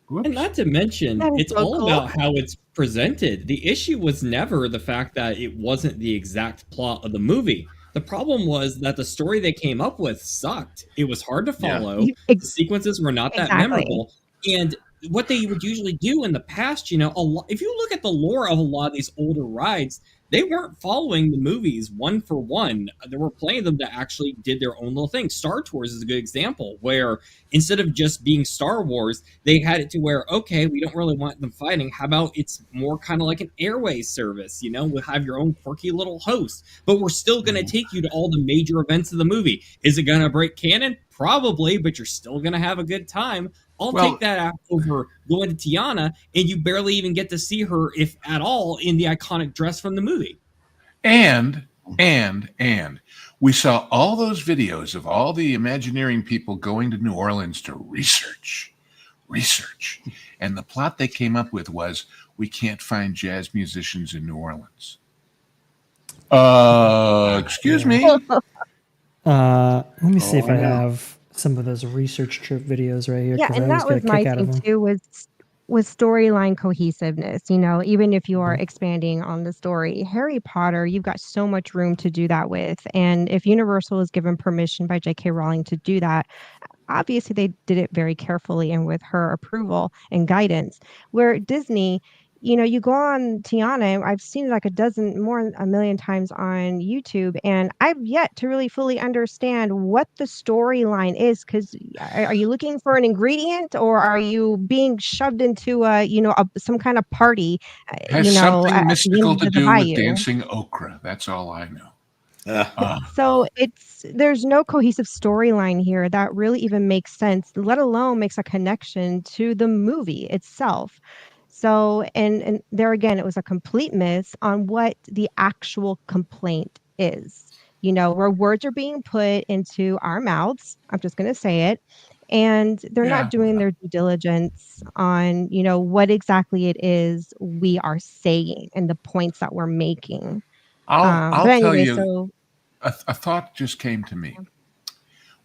Speaker 8: and not to mention, it's all about how it's presented. The issue was never the fact that it wasn't the exact plot of the movie. The problem was that the story they came up with sucked. It was hard to follow. The sequences were not that memorable. And what they would usually do in the past, if you look at the lore of a lot of these older rides, they weren't following the movies one for one. There were plenty of them that actually did their own little thing. Star Tours is a good example, where instead of just being Star Wars, they had it to where, okay, we don't really want them fighting. How about it's more kind of like an airways service, we'll have your own quirky little host, but we're still going to take you to all the major events of the movie. Is it going to break canon? Probably, but you're still going to have a good time. I'll take that out over going to Tiana, and you barely even get to see her, if at all, in the iconic dress from the movie.
Speaker 6: And we saw all those videos of all the Imagineering people going to New Orleans to research. And the plot they came up with was, we can't find jazz musicians in New Orleans. Excuse me?
Speaker 1: Let me see if I have some of those research trip videos right here.
Speaker 3: Yeah, and that was my thing too, was storyline cohesiveness. Even if you are expanding on the story, Harry Potter, you've got so much room to do that with. And if Universal is given permission by J.K. Rowling to do that, obviously they did it very carefully and with her approval and guidance. Where Disney, you go on Tiana, I've seen it like a million times on YouTube, and I've yet to really fully understand what the storyline is. Because are you looking for an ingredient, or are you being shoved into some kind of party?
Speaker 6: Has something
Speaker 3: at the
Speaker 6: mystical
Speaker 3: end
Speaker 6: to
Speaker 3: of the
Speaker 6: do with
Speaker 3: bayou.
Speaker 6: dancing okra. That's all I know.
Speaker 3: So there's no cohesive storyline here that really even makes sense, let alone makes a connection to the movie itself. So, and there again, it was a complete miss on what the actual complaint is. Where words are being put into our mouths. I'm just going to say it. And they're not doing their due diligence on, what exactly it is we are saying and the points that we're making.
Speaker 6: I'll
Speaker 3: But
Speaker 6: tell
Speaker 3: anyway,
Speaker 6: you,
Speaker 3: so
Speaker 6: a thought just came to me.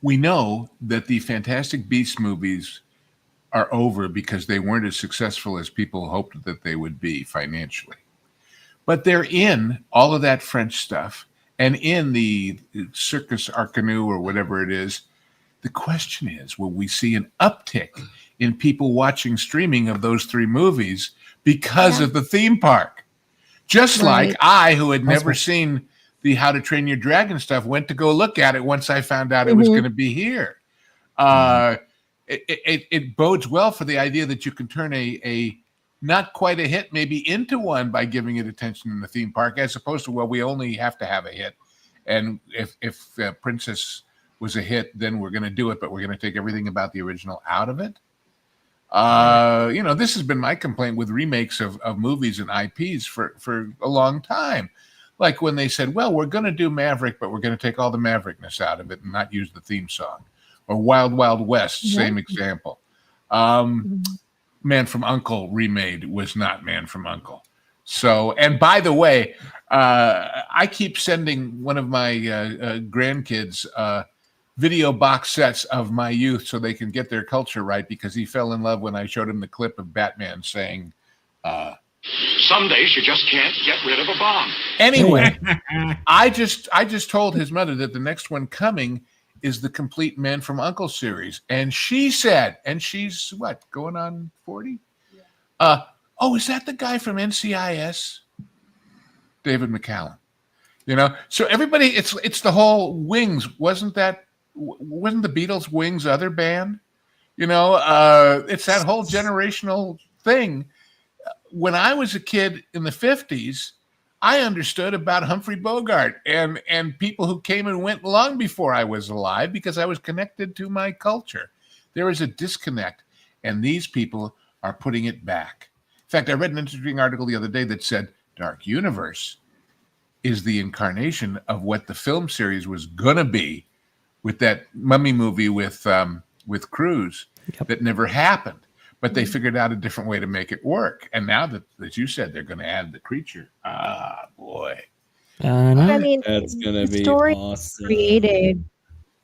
Speaker 6: We know that the Fantastic Beasts movies are over because they weren't as successful as people hoped that they would be financially. But they're in all of that French stuff and in the Circus Arcanu or whatever it is. The question is, will we see an uptick in people watching streaming of those three movies because of the theme park? Just like I, who had never seen the How to Train Your Dragon stuff, went to go look at it once I found out it was going to be here. It bodes well for the idea that you can turn a not quite a hit maybe into one by giving it attention in the theme park, as opposed to, well, we only have to have a hit. And if Princess was a hit, then we're going to do it, but we're going to take everything about the original out of it. This has been my complaint with remakes of movies and IPs for a long time. Like when they said, well, we're going to do Maverick, but we're going to take all the Maverickness out of it and not use the theme song. Or Wild Wild West, same example. Man from U.N.C.L.E. remade was not Man from U.N.C.L.E. So, and by the way, I keep sending one of my grandkids video box sets of my youth so they can get their culture right, because he fell in love when I showed him the clip of Batman saying,
Speaker 11: some days you just can't get rid of a bomb.
Speaker 6: Anyway, I just told his mother that the next one coming is the complete Man from U.N.C.L.E. series. And she said, and she's what, going on 40? Yeah. Is that the guy from NCIS? David McCallum. So everybody, it's the whole Wings. Wasn't the Beatles Wings other band? It's that whole generational thing. When I was a kid in the 50s, I understood about Humphrey Bogart and people who came and went long before I was alive, because I was connected to my culture. There is a disconnect, and these people are putting it back. In fact, I read an interesting article the other day that said Dark Universe is the incarnation of what the film series was going to be with that mummy movie with Cruise that never happened. But they figured out a different way to make it work. And now that, as you said, they're going to add the creature. Ah, boy.
Speaker 3: I mean,
Speaker 8: that's going to be
Speaker 3: story
Speaker 8: awesome.
Speaker 3: Created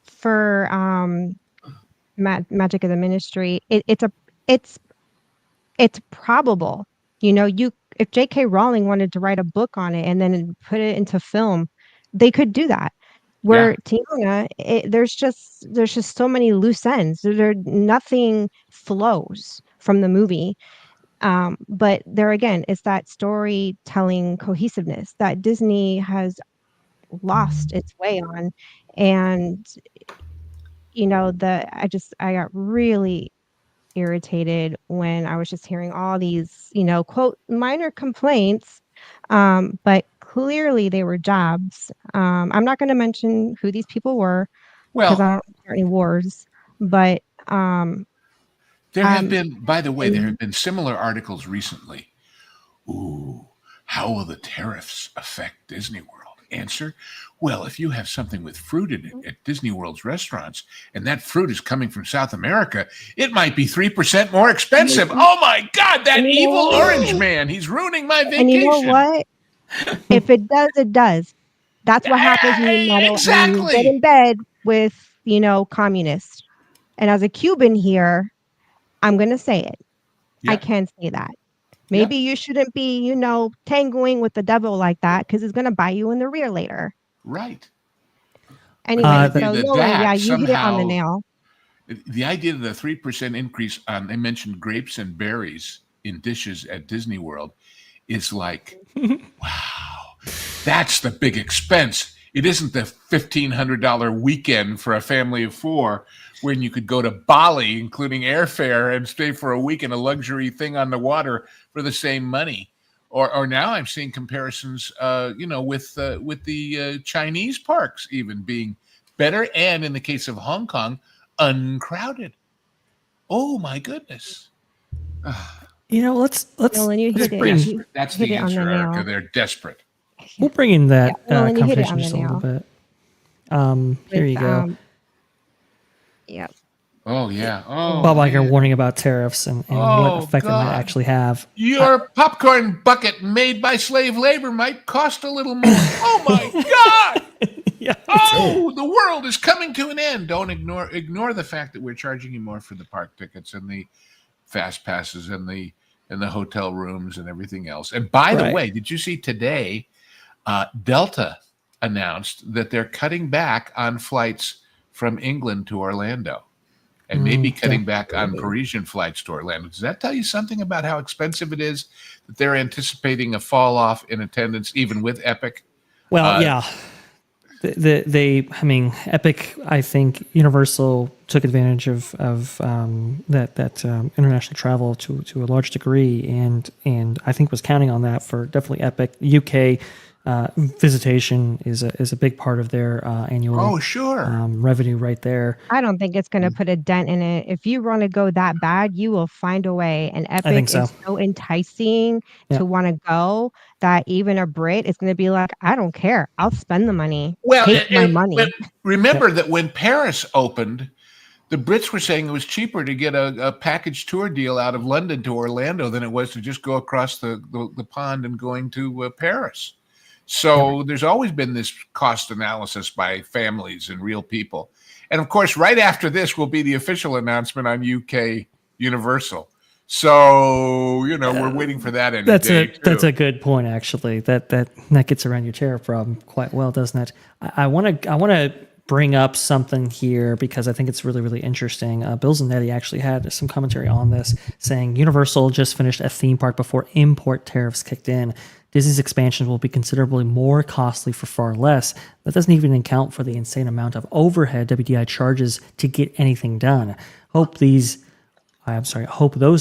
Speaker 3: for Magic of the Ministry. It's probable. If J.K. Rowling wanted to write a book on it and then put it into film, they could do that. Where Tiana, there's just so many loose ends. Nothing flows from the movie. But there again, it's that storytelling cohesiveness that Disney has lost its way on. And I got really irritated when I was just hearing all these, quote, minor complaints. But clearly they were jobs. I'm not going to mention who these people were because I don't start any wars. But
Speaker 6: there have been, by the way, there have been similar articles recently. Ooh, how will the tariffs affect Disney World? Answer, well, if you have something with fruit in it at Disney World's restaurants, and that fruit is coming from South America, it might be 3% more expensive. Oh my God, that evil orange man, he's ruining my vacation.
Speaker 3: And you know what? If it does, it does. That's what happens when you get in bed with, communists. And as a Cuban here, I'm going to say it. I can say that. Maybe you shouldn't be, tangoing with the devil like that, because it's going to bite you in the rear later.
Speaker 6: Right.
Speaker 3: Anyway, so Nolan, you hit it on the nail.
Speaker 6: The idea of the 3% increase on, they mentioned grapes and berries in dishes at Disney World is like, wow, that's the big expense. It isn't the $1,500 weekend for a family of 4 when you could go to Bali, including airfare, and stay for a week in a luxury thing on the water for the same money. Or now I'm seeing comparisons, with the Chinese parks even being better, and in the case of Hong Kong, uncrowded. Oh my goodness!
Speaker 1: Let's.
Speaker 3: Nolan, you hit it.
Speaker 6: That's
Speaker 3: hit
Speaker 6: the
Speaker 3: it on
Speaker 6: answer,
Speaker 3: the nail.
Speaker 6: Erica. They're desperate.
Speaker 1: We'll bring in that
Speaker 3: Nolan, you hit it
Speaker 1: conversation
Speaker 3: on
Speaker 1: just
Speaker 3: the
Speaker 1: a little bit. Here you go.
Speaker 3: Yeah.
Speaker 6: Oh yeah. Oh,
Speaker 1: Bob Iger
Speaker 6: man.
Speaker 1: warning about tariffs and what effect it might actually have.
Speaker 6: Your popcorn bucket made by slave labor might cost a little more. Oh my God!
Speaker 1: Yeah.
Speaker 6: Oh, the world is coming to an end. Don't ignore the fact that we're charging you more for the park tickets and the fast passes and the hotel rooms and everything else. And by the way, did you see today? Delta announced that they're cutting back on flights from England to Orlando, and maybe cutting back on Parisian flights to Orlando. Does that tell you something about how expensive it is that they're anticipating a fall off in attendance, even with Epic?
Speaker 1: Well, yeah. Epic, I think Universal took advantage of that international travel to a large degree, and I think was counting on that for definitely Epic. UK visitation is a big part of their annual revenue right there.
Speaker 3: I don't think it's going to put a dent in it. If you want to go that bad, you will find a way. And Epic is so enticing to want to go that even a Brit is going to be like, I don't care. I'll spend the money. Take my money.
Speaker 6: But remember that when Paris opened, the Brits were saying it was cheaper to get a package tour deal out of London to Orlando than it was to just go across the pond and going to Paris. So there's always been this cost analysis by families and real people. And of course, right after this will be the official announcement on UK Universal. So, we're waiting for that any day.
Speaker 1: That's a good point, actually. That gets around your tariff problem quite well, doesn't it? I want to bring up something here because I think it's really, really interesting. Bill Zanetti actually had some commentary on this, saying Universal just finished a theme park before import tariffs kicked in. Disney's expansion will be considerably more costly for far less. That doesn't even account for the insane amount of overhead WDI charges to get anything done. Hope those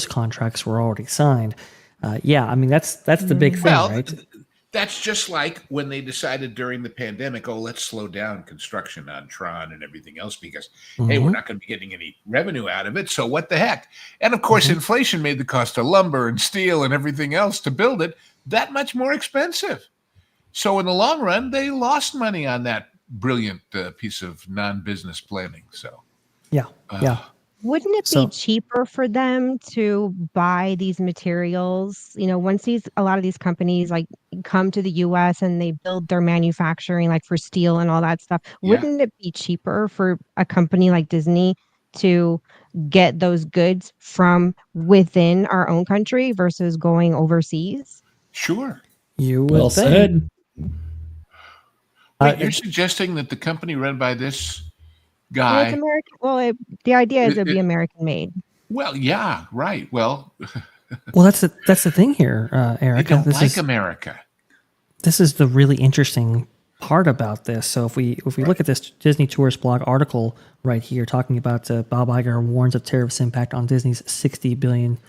Speaker 1: contracts were already signed. That's the big thing, right?
Speaker 6: That's just like when they decided during the pandemic, let's slow down construction on Tron and everything else because, hey, we're not going to be getting any revenue out of it. So what the heck? And of course, inflation made the cost of lumber and steel and everything else to build it that much more expensive. So in the long run, they lost money on that brilliant piece of non-business planning. So,
Speaker 1: yeah.
Speaker 3: Wouldn't it be cheaper for them to buy these materials? Once a lot of these companies like come to the US and they build their manufacturing like for steel and all that stuff, wouldn't it be cheaper for a company like Disney to get those goods from within our own country versus going overseas?
Speaker 6: Sure.
Speaker 1: You
Speaker 8: well said.
Speaker 6: Wait, you're suggesting that the company run by this guy.
Speaker 3: Well, it's American. Well, the idea is it'd be American made.
Speaker 6: Well, yeah, right. Well,
Speaker 1: that's the thing here, Erica.
Speaker 6: They don't like America.
Speaker 1: This is the really interesting part about this. So if we look at this Disney Tourist blog article right here, talking about Bob Iger warns of tariffs impact on Disney's $60 billion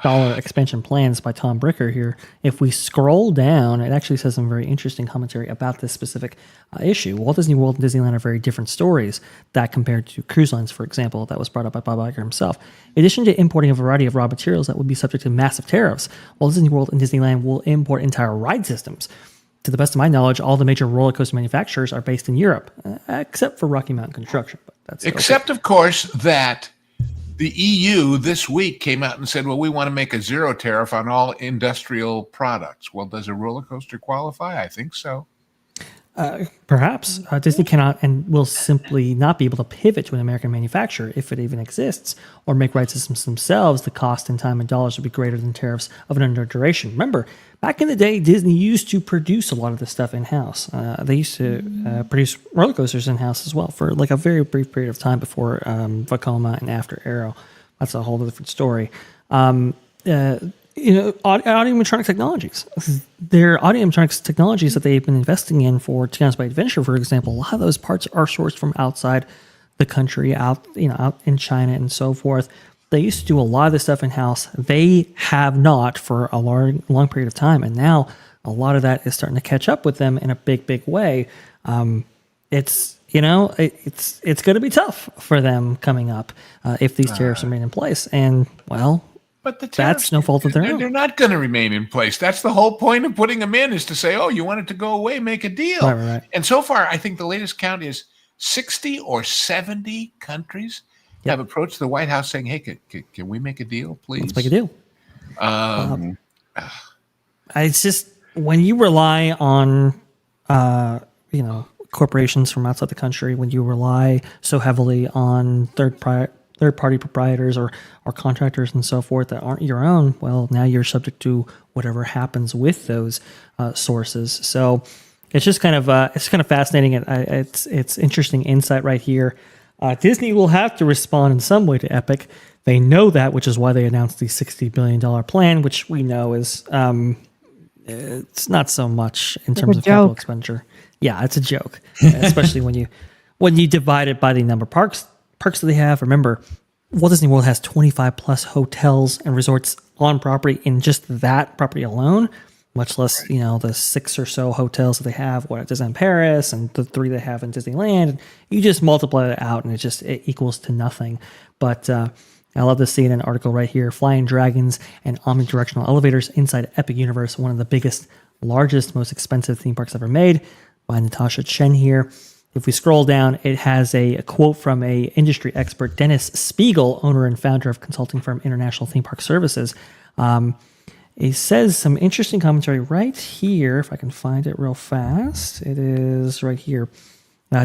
Speaker 1: expansion plans by Tom Bricker here. If we scroll down, it actually says some very interesting commentary about this specific issue. Walt Disney World and Disneyland are very different stories that compared to cruise lines, for example, that was brought up by Bob Iger himself. In addition to importing a variety of raw materials that would be subject to massive tariffs, Walt Disney World and Disneyland will import entire ride systems. To the best of my knowledge, all the major roller coaster manufacturers are based in Europe, except for Rocky Mountain Construction. But that's
Speaker 6: of course, that the EU this week came out and said, well, we want to make a zero tariff on all industrial products. Well, does a roller coaster qualify? I think so.
Speaker 1: Perhaps Disney cannot and will simply not be able to pivot to an American manufacturer if it even exists, or make ride systems themselves. The cost in time and dollars would be greater than tariffs of an under duration. Remember, back in the day, Disney used to produce a lot of this stuff in-house. They used to produce roller coasters in-house as well for like a very brief period of time before Vekoma and after Arrow. That's a whole different story. Audio-animatronic technologies. Their audio-animatronics technologies that they've been investing in for Tiana's by Adventure, for example, a lot of those parts are sourced from outside the country, out in China and so forth. They used to do a lot of this stuff in-house. They have not for a long period of time, and now a lot of that is starting to catch up with them in a big way. It's going to be tough for them coming up if these tariffs remain in place. And well,
Speaker 6: but
Speaker 1: that's no fault of their own.
Speaker 6: They're not going to remain in place. That's the whole point of putting them in, is to say, oh, you want it to go away, make a deal.
Speaker 1: Right.
Speaker 6: And so far, I think the latest count is 60 or 70 countries have approached the White House saying, hey, can we make a deal, please?
Speaker 1: Let's make a deal. It's just when you rely on, corporations from outside the country, when you rely so heavily on third-party proprietors or contractors and so forth that aren't your own, well, now you're subject to whatever happens with those sources. So it's just kind of fascinating. It's interesting insight right here. Disney will have to respond in some way to Epic. They know that, which is why they announced the $60 billion plan, which we know is it's not so much in terms of capital expenditure. Yeah, it's a joke, especially when you divide it by the number of parks that they have. Remember, Walt Disney World has 25 plus hotels and resorts on property in just that property alone, much less, the 6 or so hotels that they have at Disneyland Paris and the 3 they have in Disneyland. You just multiply it out and it equals to nothing. But I love to see in an article right here, Flying Dragons and Omnidirectional Elevators Inside Epic Universe, one of the biggest, largest, most expensive theme parks ever made, by Natasha Chen here. If we scroll down, it has a quote from a industry expert, Dennis Spiegel, owner and founder of consulting firm International Theme Park Services. It says some interesting commentary right here, if I can find it real fast. It is right here.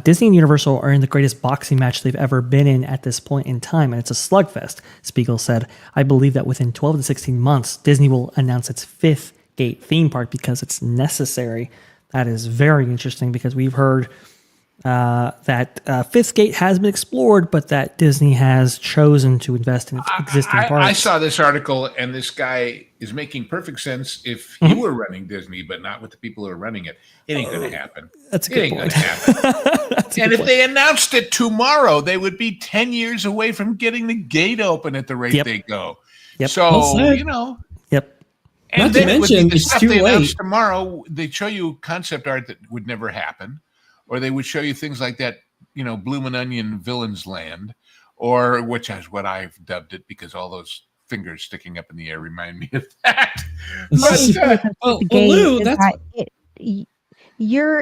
Speaker 1: Disney and Universal are in the greatest boxing match they've ever been in at this point in time, and it's a slugfest, Spiegel said. I believe that within 12 to 16 months, Disney will announce its 5th gate theme park because it's necessary. That is very interesting because we've heard that Fifth Gate has been explored, but that Disney has chosen to invest in its existing parks.
Speaker 6: I saw this article, and this guy is making perfect sense if he were running Disney, but not with the people who are running it. It ain't going to happen.
Speaker 1: That's a good point.
Speaker 6: And if they announced it tomorrow, they would be 10 years away from getting the gate open at the rate they go. So, And
Speaker 4: not
Speaker 6: then
Speaker 4: to mention,
Speaker 6: the
Speaker 4: it's
Speaker 6: stuff
Speaker 4: too
Speaker 6: they
Speaker 4: late.
Speaker 6: announced tomorrow, they'd show you concept art that would never happen, or they would show you things like that, Bloomin' Onion Villains Land, or which is what I've dubbed it because all those fingers sticking up in the air remind me of that.
Speaker 3: Lou,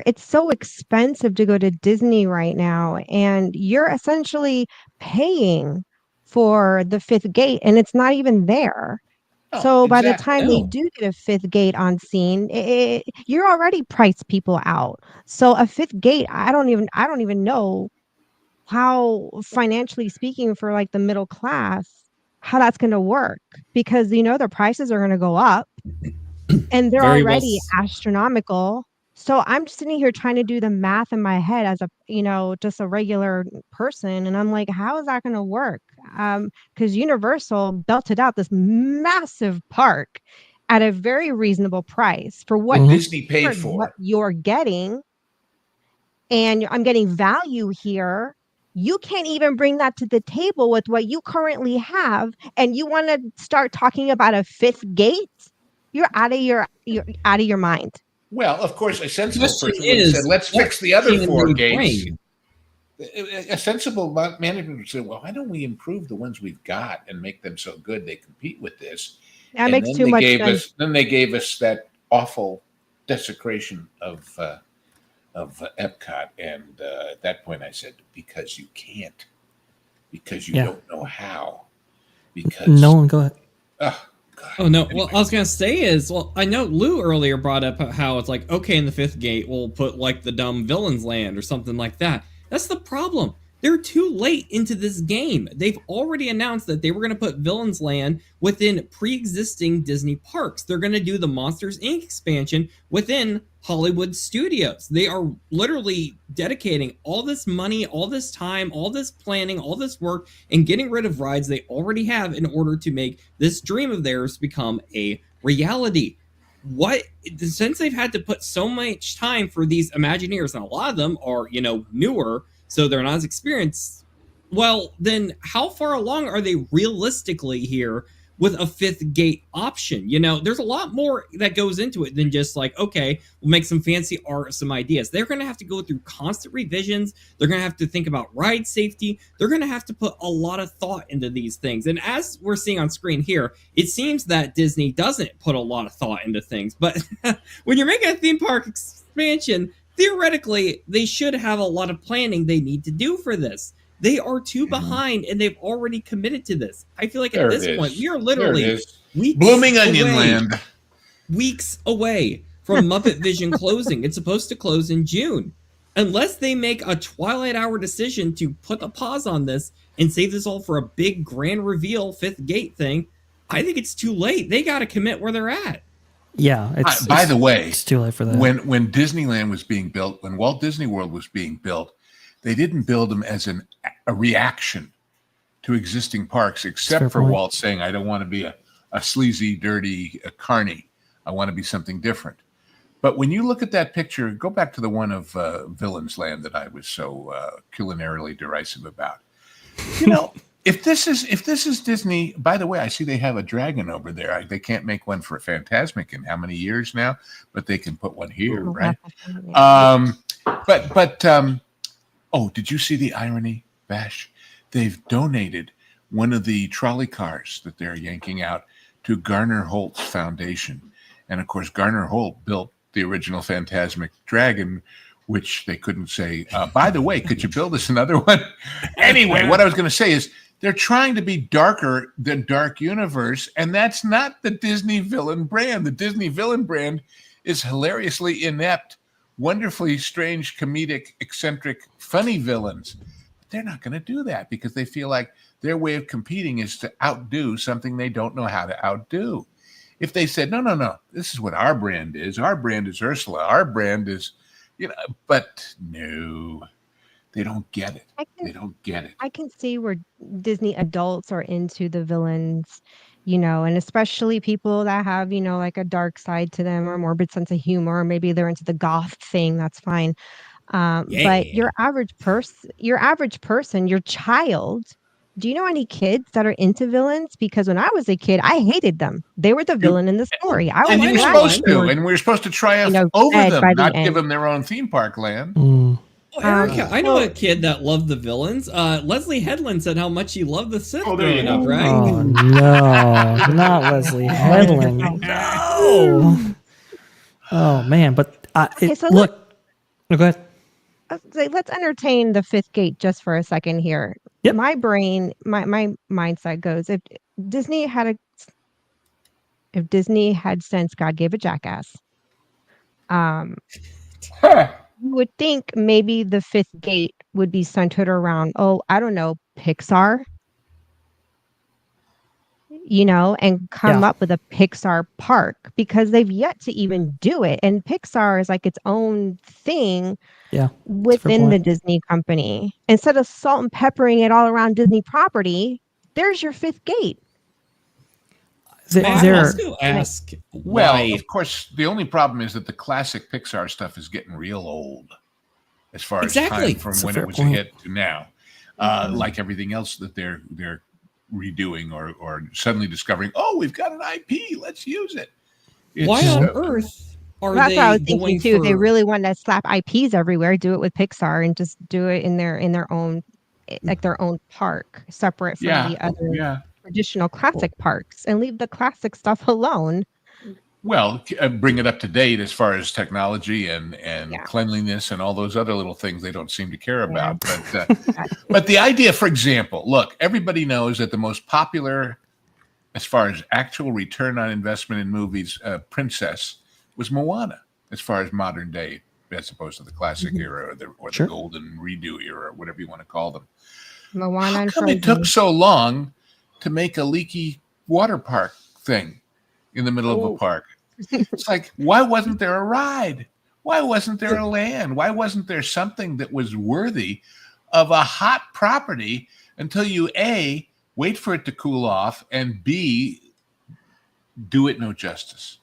Speaker 3: it's so expensive to go to Disney right now, and you're essentially paying for the 5th gate, and it's not even there. So by the time they do get a 5th gate on scene, you're already priced people out. So a 5th gate, I don't even know how, financially speaking, for like the middle class, how that's going to work, because the prices are going to go up, and they're already astronomical. So I'm just sitting here trying to do the math in my head as a just a regular person, and I'm like, how is that going to work? Because Universal belted out this massive park at a very reasonable price for what
Speaker 6: Disney paid for,
Speaker 3: what you're getting, and I'm getting value here. You can't even bring that to the table with what you currently have, and you want to start talking about a 5th gate? You're out of your mind.
Speaker 6: Well, of course, a sensible person would have said, let's fix the other 4 gates. A sensible management would say, well, why don't we improve the ones we've got and make them so good they compete with this?
Speaker 3: That makes too much sense.
Speaker 6: Then they gave us that awful desecration of Epcot. And at that point I said, because you can't. Because you don't know how. Because
Speaker 1: Nolan, go ahead.
Speaker 4: Oh no! Anyway. Well, I was gonna say is, well, I know Lou earlier brought up how it's like, okay, in the 5th gate we'll put like the dumb villains land or something like that. That's the problem. They're too late into this game. They've already announced that they were going to put Villains Land within pre-existing Disney parks. They're going to do the Monsters Inc. expansion within Hollywood Studios. They are literally dedicating all this money, all this time, all this planning, all this work, and getting rid of rides they already have in order to make this dream of theirs become a reality. Since they've had to put so much time for these Imagineers, and a lot of them are, newer, so they're not as experienced, well, then how far along are they realistically here with a 5th gate option? There's a lot more that goes into it than just like, okay, we'll make some fancy art, some ideas. They're going to have to go through constant revisions. They're going to have to think about ride safety. They're going to have to put a lot of thought into these things. And as we're seeing on screen here, it seems that Disney doesn't put a lot of thought into things. But when you're making a theme park expansion, theoretically, they should have a lot of planning they need to do for this. They are too behind, and they've already committed to this. I feel like at this point, we are literally
Speaker 6: Blooming Onion Land.
Speaker 4: Weeks away from Muppet Vision closing. It's supposed to close in June. Unless they make a Twilight Hour decision to put a pause on this and save this all for a big grand reveal 5th gate thing, I think it's too late. They got to commit where they're at.
Speaker 1: Yeah.
Speaker 6: By the way,
Speaker 1: it's too late for that.
Speaker 6: When Disneyland was being built, when Walt Disney World was being built, they didn't build them as a reaction to existing parks, except for Walt saying, I don't want to be a sleazy, dirty carny. I want to be something different. But when you look at that picture, go back to the one of Villains Land that I was so culinarily derisive about. If this is Disney, by the way, I see they have a dragon over there. They can't make one for Fantasmic in how many years now, but they can put one here, right? Oh, did you see the irony, Vash? They've donated one of the trolley cars that they're yanking out to Garner Holt's foundation. And of course, Garner Holt built the original Fantasmic Dragon, which they couldn't say, by the way, could you build us another one? Anyway, what I was going to say is they're trying to be darker than Dark Universe, and that's not the Disney villain brand. The Disney villain brand is hilariously inept, wonderfully strange, comedic, eccentric, funny villains. But they're not going to do that because they feel like their way of competing is to outdo something they don't know how to outdo. If they said, no, this is what our brand is. Our brand is Ursula. Our brand is, but no, they don't get it. They don't get it.
Speaker 3: I can see where Disney adults are into the villains, and especially people that have, like a dark side to them or a morbid sense of humor, or maybe they're into the goth thing. That's fine. But your average person, your child, do you know any kids that are into villains? Because when I was a kid, I hated them. They were the villain in the story.
Speaker 6: And you were supposed to, and we were supposed to triumph over them, not give them their own theme park land.
Speaker 4: Oh, Erica, I know a kid that loved the villains. Leslie Headland said how much he loved the Sith growing up, right?
Speaker 1: Oh, no, not Leslie Headland. No. Oh, man. But look, go ahead.
Speaker 3: Let's entertain the 5th gate just for a second here.
Speaker 1: Yep.
Speaker 3: My brain, my mindset goes, if Disney had sense, God gave a jackass. You would think maybe the 5th gate would be centered around, I don't know, Pixar, and come up with a Pixar park, because they've yet to even do it. And Pixar is like its own thing within the Disney company. Instead of salt and peppering it all around Disney property, there's your 5th gate.
Speaker 4: Ask
Speaker 6: well, of course, the only problem is that the classic Pixar stuff is getting real old as far as time from when it was a hit to now. Like everything else that they're redoing or suddenly discovering, we've got an IP, let's use it.
Speaker 4: Why on earth are
Speaker 3: that's
Speaker 4: they
Speaker 3: what I was thinking too.
Speaker 4: For...
Speaker 3: They really want to slap IPs everywhere, do it with Pixar, and just do it in their own, like their own park, separate from the other traditional classic parks, and leave the classic stuff alone.
Speaker 6: Well, bring it up to date as far as technology and cleanliness and all those other little things they don't seem to care about. But but the idea, for example, look, everybody knows that the most popular as far as actual return on investment in movies, Princess, was Moana, as far as modern day, as opposed to the classic era or the golden redo era, or whatever you want to call them.
Speaker 3: Moana
Speaker 6: How
Speaker 3: and
Speaker 6: come it took so long to make a leaky water park thing in the middle of a park? It's like, why wasn't there a ride? Why wasn't there a land? Why wasn't there something that was worthy of a hot property until you, A, wait for it to cool off, and B, do it no justice?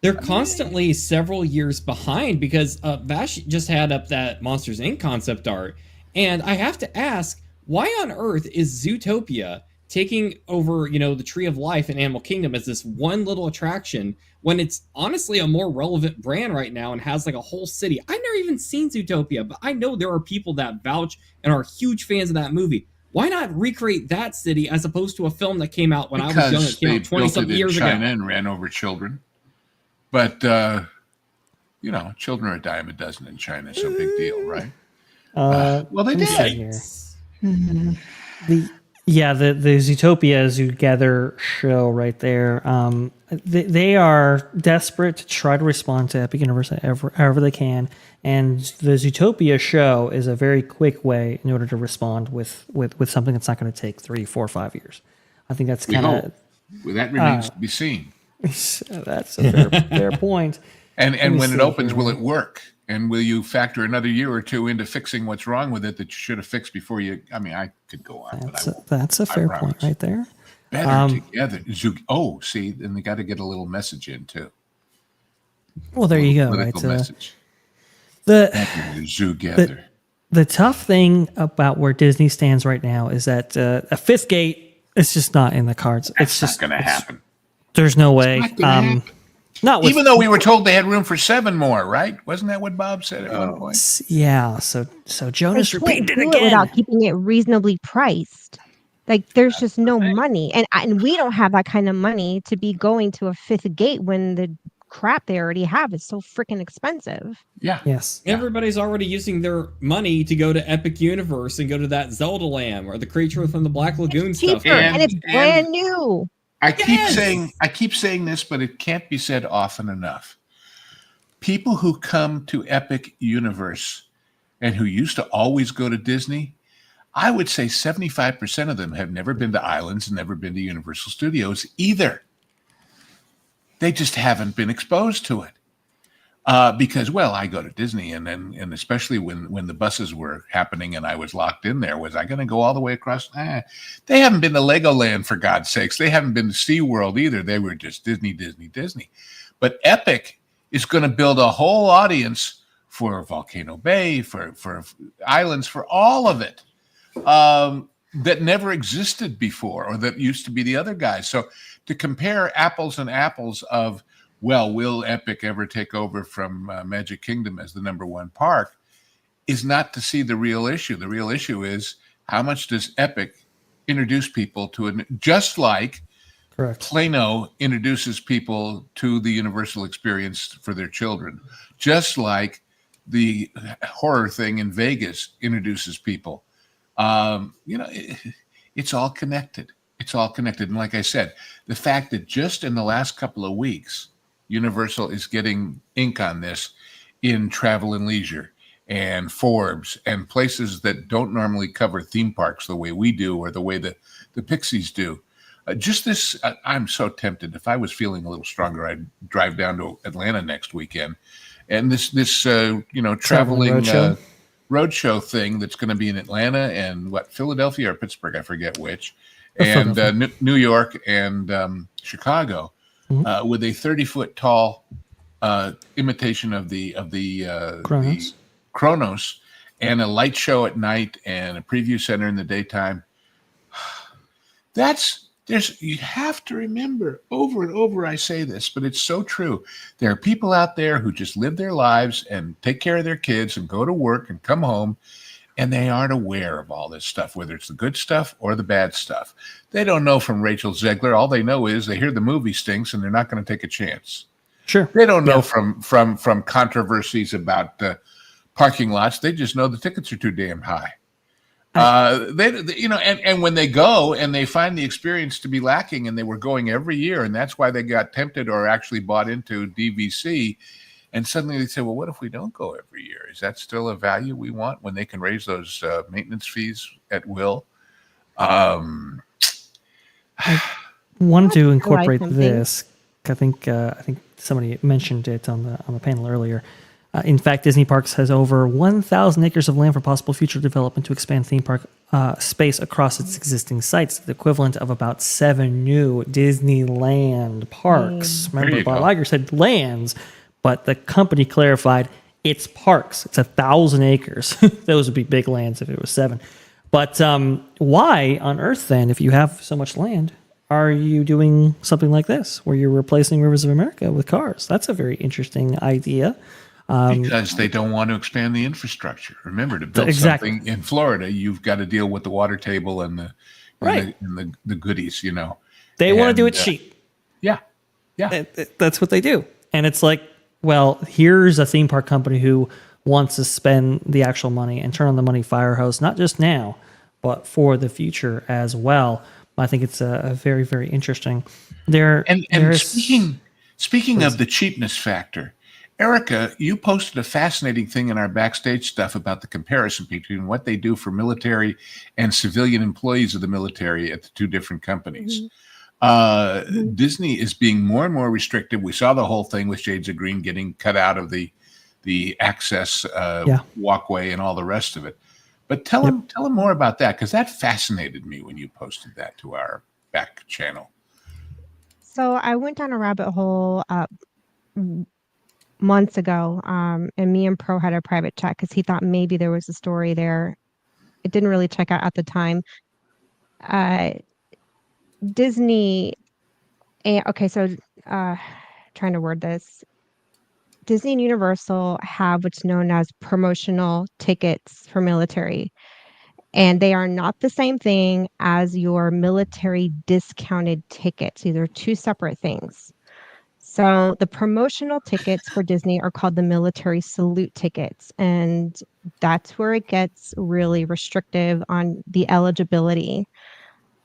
Speaker 8: They're constantly several years behind because Vash just had up that Monsters Inc. concept art. And I have to ask, why on earth is Zootopia taking over, the Tree of Life in Animal Kingdom as this one little attraction when it's honestly a more relevant brand right now and has like a whole city? I've never even seen Zootopia, but I know there are people that vouch and are huge fans of that movie. Why not recreate that city as opposed to a film that came out when I was young? It came out 20-something years ago.
Speaker 6: China and ran over children. But, children are a dime a dozen in China. So big deal, right? Well, they did.
Speaker 1: The Zootopia Zoogather show right there. They are desperate to try to respond to Epic Universe however they can, and the Zootopia show is a very quick way in order to respond with something that's not going to take 3, 4, 5 years. I think that's kind of
Speaker 6: that remains to be seen.
Speaker 1: That's a fair point.
Speaker 6: And when it opens, will it work? And will you factor another year or two into fixing what's wrong with it that you should have fixed before you? I mean, I could go on.
Speaker 1: That's a fair point right there.
Speaker 6: Better together. See, then they got to get a little message in too.
Speaker 1: Well, there you go.
Speaker 6: Right. Message.
Speaker 1: The tough thing about where Disney stands right now is that a fifth gate is just not in the cards. It's just
Speaker 6: not going to happen.
Speaker 1: There's no way.
Speaker 6: Even though we were told they had room for 7 more, right? Wasn't that what Bob said at one point?
Speaker 1: Yeah. So Jonas repeated it again
Speaker 3: without keeping it reasonably priced. Like there's just no money, and we don't have that kind of money to be going to a fifth gate when the crap they already have is so freaking expensive.
Speaker 6: Yeah.
Speaker 1: Yes.
Speaker 8: Everybody's already using their money to go to Epic Universe and go to that Zelda Land or the Creature from the Black Lagoon stuff.
Speaker 3: And it's brand new.
Speaker 6: I keep saying this, but it can't be said often enough. People who come to Epic Universe and who used to always go to Disney, I would say 75% of them have never been to Islands and never been to Universal Studios either. They just haven't been exposed to it. Because, I go to Disney, and especially when the buses were happening and I was locked in there, was I going to go all the way across? They haven't been to Legoland, for God's sakes. They haven't been to SeaWorld either. They were just Disney. But Epic is going to build a whole audience for Volcano Bay, for Islands, for all of it that never existed before, or that used to be the other guys. So to compare apples and apples of, will Epic ever take over from Magic Kingdom as the #1 park, is not to see the real issue. The real issue is, how much does Epic introduce people to it? Just like Plano introduces people to the Universal experience for their children. Just like the horror thing in Vegas introduces people. It's all connected. It's all connected. And like I said, the fact that just in the last couple of weeks, Universal is getting ink on this in Travel and Leisure and Forbes and places that don't normally cover theme parks the way we do, or the way the Pixies do. I'm so tempted. If I was feeling a little stronger, I'd drive down to Atlanta next weekend. And this traveling roadshow thing that's going to be in Atlanta and Philadelphia or Pittsburgh, I forget which, and New York and Chicago. With a 30-foot tall imitation of the Kronos, and a light show at night and a preview center in the daytime. You have to remember, over and over I say this, but it's so true. There are people out there who just live their lives and take care of their kids and go to work and come home, and they aren't aware of all this stuff, whether it's the good stuff or the bad stuff. They don't know from Rachel Zegler. All they know is they hear the movie stinks and they're not going to take a chance.
Speaker 1: Sure.
Speaker 6: They don't know from controversies about parking lots. They just know the tickets are too damn high. And when they go and they find the experience to be lacking, and they were going every year, and that's why they got tempted or actually bought into DVC. And suddenly they say, well, what if we don't go every year? Is that still a value we want when they can raise those maintenance fees at will?
Speaker 1: I wanted to incorporate this. I think somebody mentioned it on the panel earlier. In fact, Disney Parks has over 1,000 acres of land for possible future development to expand theme park space across its existing sites, the equivalent of about 7 new Disneyland parks. Remember, Bob Iger said lands, but the company clarified it's parks. It's 1,000 acres. Those would be big lands if it was 7. But why on earth then, if you have so much land, are you doing something like this, where you're replacing Rivers of America with cars? That's a very interesting idea.
Speaker 6: Because they don't want to expand the infrastructure. Remember, to build something in Florida, you've got to deal with the water table and the goodies.
Speaker 1: They want to do it cheap.
Speaker 6: Yeah.
Speaker 1: That's what they do. And it's like, well, here's a theme park company who wants to spend the actual money and turn on the money fire hose, not just now, but for the future as well. I think it's a very, very interesting.
Speaker 6: Speaking of the cheapness factor, Erica, you posted a fascinating thing in our backstage stuff about the comparison between what they do for military and civilian employees of the military at the two different companies. Disney is being more and more restrictive. We saw the whole thing with Shades of Green getting cut out of the access walkway and all the rest of it. But tell them more about that, because that fascinated me when you posted that to our back channel.
Speaker 3: So I went down a rabbit hole months ago, and me and Pro had a private chat because he thought maybe there was a story there. It didn't really check out at the time. Disney, trying to word this. Disney and Universal have what's known as promotional tickets for military, and they are not the same thing as your military discounted tickets. These are two separate things. So the promotional tickets for Disney are called the military salute tickets, and that's where it gets really restrictive on the eligibility.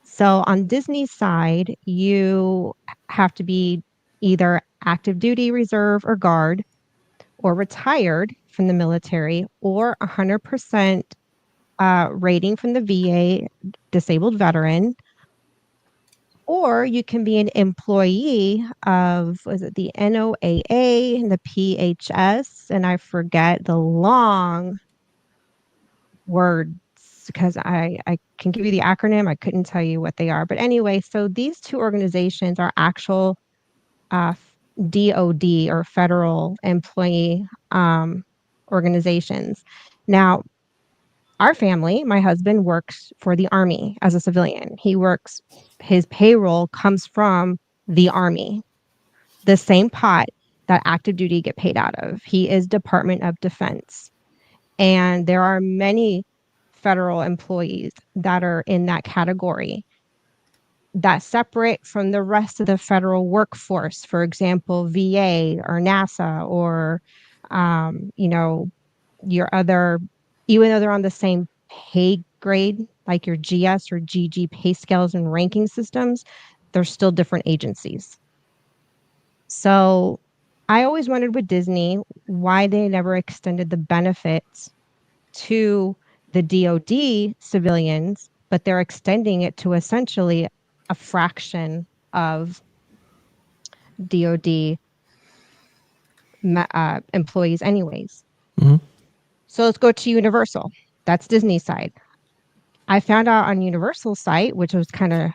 Speaker 3: So on Disney's side, you have to be either active duty, reserve, or guard, or retired from the military, or 100% rating from the VA disabled veteran, or you can be an employee of, the NOAA and the PHS, and I forget the long words because I can give you the acronym. I couldn't tell you what they are. But anyway, so these two organizations are actual DOD or federal employee organizations. Now, our family, my husband works for the Army as a civilian. His payroll comes from the Army, the same pot that active duty get paid out of. He is Department of Defense. And there are many federal employees that are in that category that separate from the rest of the federal workforce. For example, VA or NASA or, your other, even though they're on the same pay grade, like your GS or GG pay scales and ranking systems, they're still different agencies. So I always wondered with Disney why they never extended the benefits to the DOD civilians, but they're extending it to essentially a fraction of DOD employees anyways.
Speaker 1: Mm-hmm.
Speaker 3: So let's go to Universal. That's Disney's side. I found out on Universal's site, which was kind of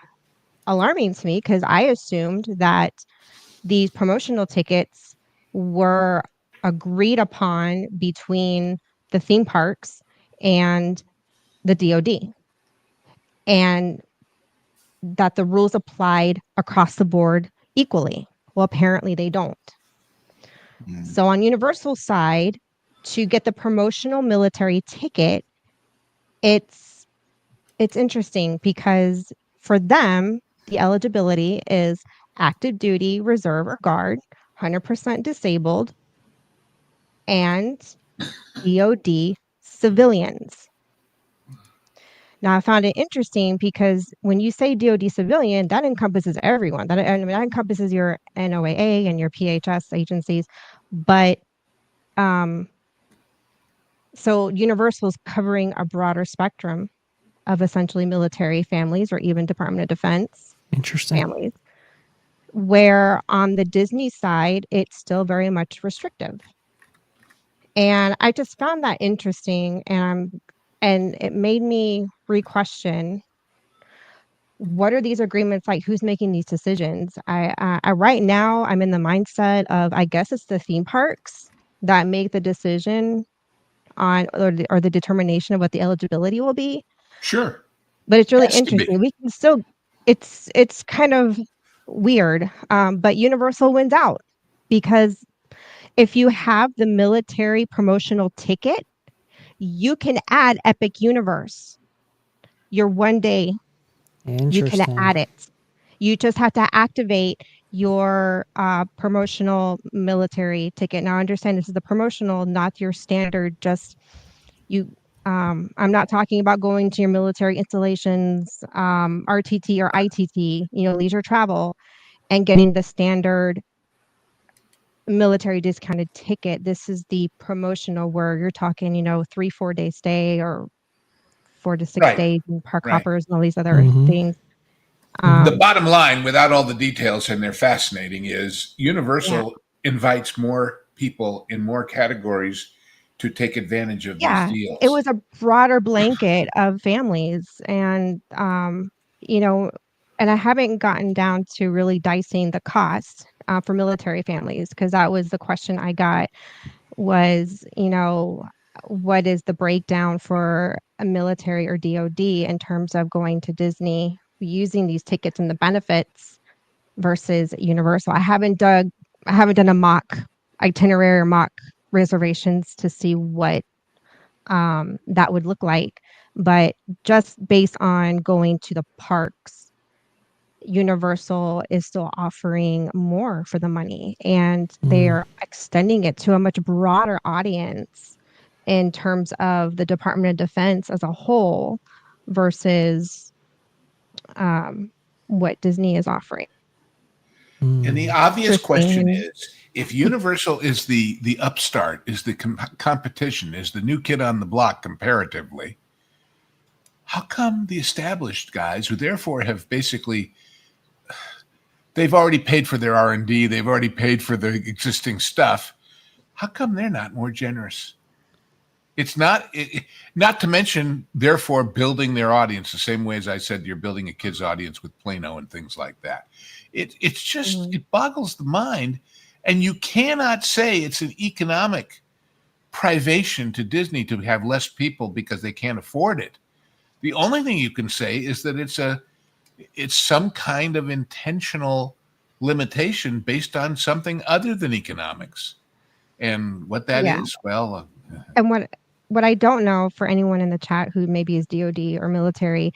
Speaker 3: alarming to me because I assumed that these promotional tickets were agreed upon between the theme parks and the DOD, and that the rules applied across the board equally. Well, apparently they don't. So on Universal's side, to get the promotional military ticket, it's interesting because for them, the eligibility is active duty, reserve, or guard, 100% disabled, and DOD civilians. Now, I found it interesting because when you say DoD civilian, that encompasses everyone. That encompasses your NOAA and your PHS agencies. But so Universal is covering a broader spectrum of essentially military families or even Department of Defense families, where on the Disney side, it's still very much restrictive. And I just found that interesting, and it made me re-question, what are these agreements like? Who's making these decisions? I right now I'm in the mindset of, I guess it's the theme parks that make the decision on or the determination of what the eligibility will be.
Speaker 6: Sure.
Speaker 3: But it's really interesting. We can still, it's kind of weird, but Universal wins out because if you have the military promotional ticket, you can add Epic Universe. Your one day, you can add it. You just have to activate your promotional military ticket. Now, understand this is the promotional, not your standard. Just you. I'm not talking about going to your military installations, RTT or ITT, leisure travel, and getting the standard military discounted ticket. This is the promotional where you're talking, 3-4 day stay or 4 to 6 days in park hoppers and all these other things.
Speaker 6: The bottom line, without all the details, and they're fascinating, is Universal invites more people in more categories to take advantage of these deals.
Speaker 3: It was a broader blanket of families, and and I haven't gotten down to really dicing the cost for military families, because that was the question I got was, what is the breakdown for a military or DoD in terms of going to Disney using these tickets and the benefits versus Universal. I haven't done a mock itinerary or mock reservations to see what that would look like, but just based on going to the parks, Universal is still offering more for the money, and they're extending it to a much broader audience in terms of the Department of Defense as a whole versus what Disney is offering.
Speaker 6: And the obvious question is, if Universal is the upstart, is the competition, is the new kid on the block comparatively, how come the established guys, who therefore have basically, they've already paid for their R&D, they've already paid for the existing stuff, how come they're not more generous? It's not to mention, therefore, building their audience the same way as I said you're building a kid's audience with Plano and things like that. It's just, it boggles the mind. And you cannot say it's an economic privation to Disney to have less people because they can't afford it. The only thing you can say is that it's some kind of intentional limitation based on something other than economics. And what that is, well...
Speaker 3: And what I don't know, for anyone in the chat who maybe is DoD or military,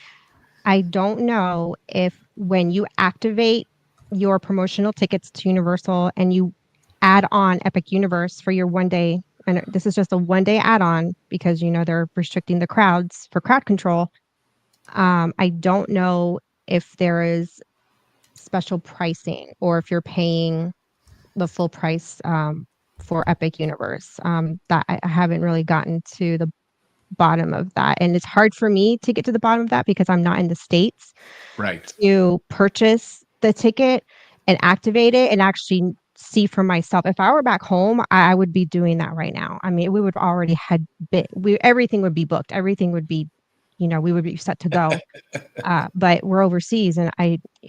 Speaker 3: I don't know if when you activate your promotional tickets to Universal and you add on Epic Universe for your one day, and this is just a one day add-on because they're restricting the crowds for crowd control. I don't know if there is special pricing or if you're paying the full price for Epic Universe. That I haven't really gotten to the bottom of that, and it's hard for me to get to the bottom of that because I'm not in the States, to purchase the ticket and activate it and actually see for myself. If I were back home, I would be doing that right now. I mean, we would already everything would be booked, everything would be, we would be set to go. But we're overseas, and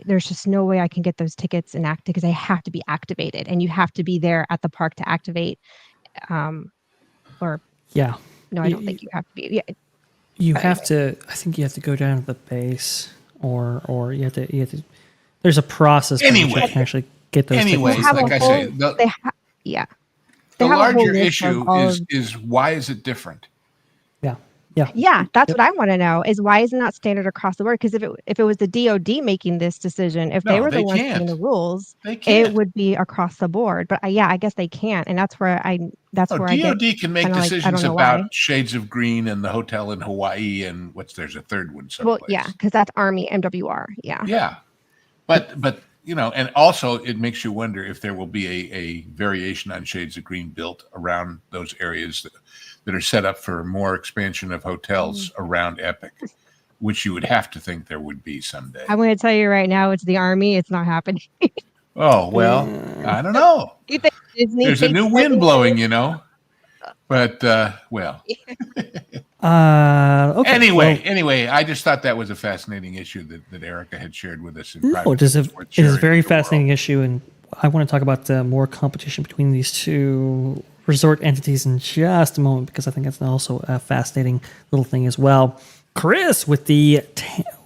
Speaker 3: there's just no way I can get those tickets enacted because they have to be activated, and you have to be there at the park to activate. No, I don't think you have to be. Yeah.
Speaker 1: You have to. I think you have to go down to the base, or you have to. There's a process by which you can actually get those.
Speaker 6: Anyway,
Speaker 1: tickets.
Speaker 6: like I say, the
Speaker 3: They have
Speaker 6: larger issue is why is it different?
Speaker 1: Yeah.
Speaker 3: Yeah, that's what I want to know is why isn't that standard across the board? Because if it was the DoD making this decision, if they
Speaker 6: No,
Speaker 3: were the
Speaker 6: they
Speaker 3: ones setting the
Speaker 6: can't.
Speaker 3: rules,
Speaker 6: They can't.
Speaker 3: it would be across the board. But I guess they can't, and that's where I get
Speaker 6: DoD can make
Speaker 3: kinda like, I
Speaker 6: decisions
Speaker 3: don't know
Speaker 6: about
Speaker 3: why.
Speaker 6: shades of green and the hotel in Hawaii and there's a third one
Speaker 3: Well,
Speaker 6: someplace.
Speaker 3: yeah, because that's Army MWR. Yeah.
Speaker 6: Yeah. But and also it makes you wonder if there will be a variation on shades of green built around those areas that are set up for more expansion of hotels around Epic, which you would have to think there would be someday.
Speaker 3: I'm going to tell you right now, it's the Army. It's not happening.
Speaker 6: Oh, well, I don't know.
Speaker 3: You think Disney
Speaker 6: There's a new
Speaker 3: takes
Speaker 6: wind
Speaker 3: everything?
Speaker 6: blowing, but well.
Speaker 1: Okay.
Speaker 6: Anyway, I just thought that was a fascinating issue that Erica had shared with us.
Speaker 1: No, it is a very fascinating issue, and I want to talk about more competition between these two resort entities in just a moment because I think that's also a fascinating little thing as well. Chris, with the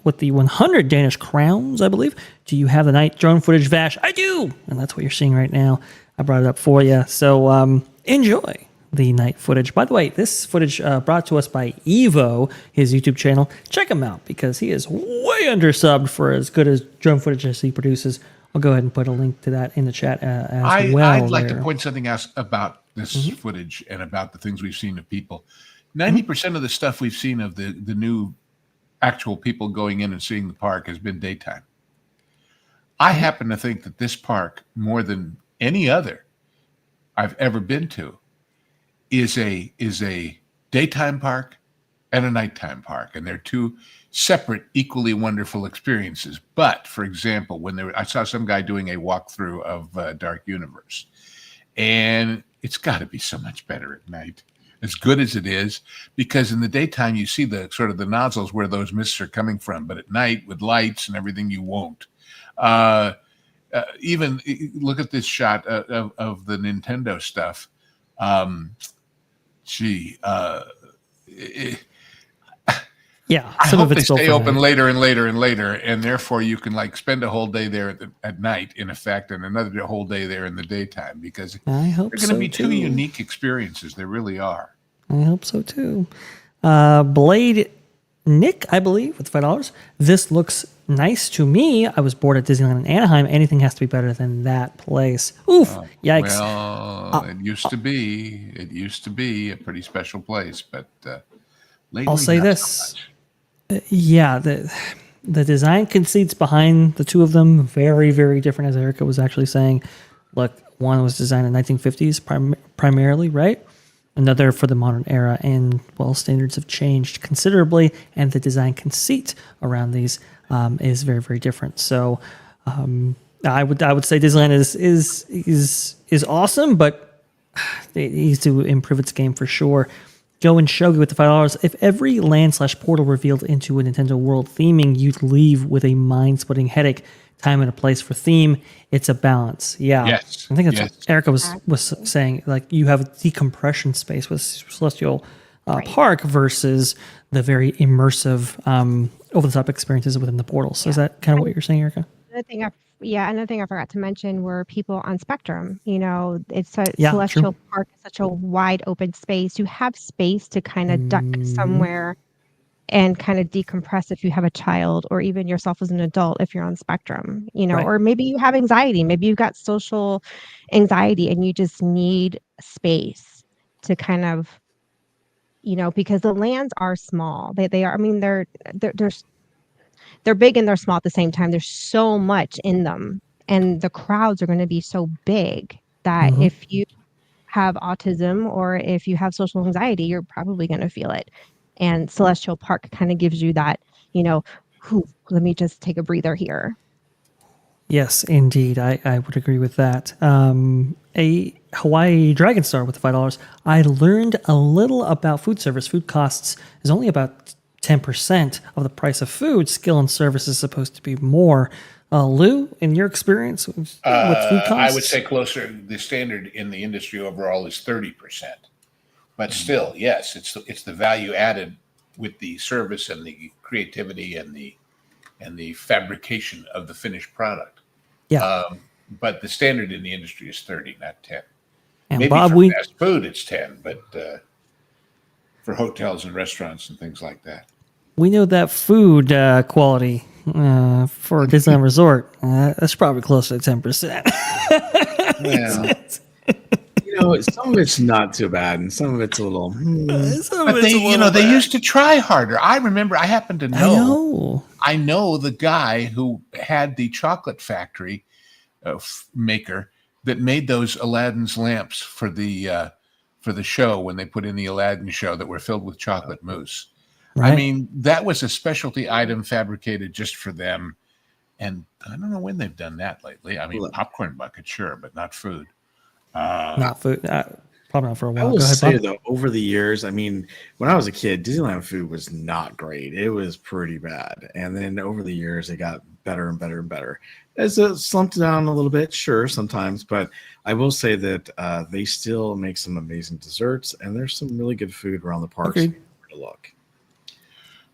Speaker 1: 100 Danish crowns, I believe. Do you have the night drone footage, Vash? I do, and that's what you're seeing right now. I brought it up for you, so enjoy the night footage. By the way, this footage brought to us by Evo, his YouTube channel. Check him out because he is way undersubbed for as good as drone footage as he produces. I'll go ahead and put a link to that in the chat as well.
Speaker 6: I'd like to point something else about this footage and about the things we've seen of people. 90% of the stuff we've seen of the new actual people going in and seeing the park has been daytime. I happen to think that this park, more than any other I've ever been to, is a daytime park and a nighttime park, and they're two separate, equally wonderful experiences. But for example, I saw some guy doing a walkthrough of Dark Universe, and it's got to be so much better at night, as good as it is, because in the daytime you see the sort of the nozzles where those mists are coming from, but at night with lights and everything you won't. Even look at this shot of the Nintendo stuff.
Speaker 1: Yeah,
Speaker 6: I hope they stay open later and later and later, and therefore you can like spend a whole day there at night, in effect, and another whole day there in the daytime, because
Speaker 1: I hope
Speaker 6: they're going to be two unique experiences. They really are.
Speaker 1: I hope so too. Blade Nick, I believe, with $5. This looks nice to me. I was bored at Disneyland in Anaheim. Anything has to be better than that place. Oof! Yikes!
Speaker 6: Well, it used to be. It used to be a pretty special place, but lately,
Speaker 1: I'll say
Speaker 6: not
Speaker 1: this.
Speaker 6: so much.
Speaker 1: Yeah, the design conceits behind the two of them very, very different, as Erica was actually saying. Look, one was designed in 1950s primarily, right? Another for the modern era, and well, standards have changed considerably, and the design conceit around these is very, very different. So, I would say Disneyland is awesome, but it needs to improve its game for sure. Joe and Shogi with the $5. If every land/portal revealed into a Nintendo World theming, you'd leave with a mind-splitting headache. Time and a place for theme. It's a balance. Yeah.
Speaker 6: Yes.
Speaker 1: I think that's what Erica was saying. Like, you have a decompression space with Celestial Park versus the very immersive, over-the-top experiences within the portal. So is that kind of what you're saying, Erica?
Speaker 3: Another thing I forgot to mention were people on Spectrum. It's Celestial Park is such a wide open space. You have space to kind of duck somewhere and kind of decompress if you have a child, or even yourself as an adult if you're on Spectrum,
Speaker 1: Right.
Speaker 3: Or maybe you have anxiety. Maybe you've got social anxiety and you just need space to kind of, because the lands are small. They are, I mean, they're big and they're small at the same time. There's so much in them, and the crowds are going to be so big that if you have autism or if you have social anxiety, you're probably going to feel it. And Celestial Park kind of gives you that, let me just take a breather here.
Speaker 1: Yes, indeed. I would agree with that. A Hawaii Dragon Star with $5. I learned a little about food service. Food costs is only about 10% of the price of food. Skill and service is supposed to be more. Lou, in your experience with food costs?
Speaker 6: I would say closer. The standard in the industry overall is 30%. But still, yes, it's the value added with the service and the creativity and the fabrication of the finished product.
Speaker 1: Yeah.
Speaker 6: But the standard in the industry is 30, not 10.
Speaker 1: And
Speaker 6: Maybe
Speaker 1: Bob,
Speaker 6: for fast food it's 10, but for hotels and restaurants and things like that.
Speaker 1: We know that food quality for a Disneyland Resort, that's probably close to 10%.
Speaker 2: Yeah. Some of it's not too bad, and some of it's a little.
Speaker 6: But they used to try harder. I remember. I happen to know. I know the guy who had the chocolate factory maker that made those Aladdin's lamps for the show when they put in the Aladdin show that were filled with chocolate mousse. Right. I mean, that was a specialty item fabricated just for them, and I don't know when they've done that lately. I mean, popcorn bucket, sure, but not food.
Speaker 1: Not food. Probably not for a while.
Speaker 2: I will say though, over the years, I mean, when I was a kid, Disneyland food was not great. It was pretty bad, and then over the years, it got better and better and better. It's slumped down a little bit, sure, sometimes, but I will say that they still make some amazing desserts, and there's some really good food around the parks. To look.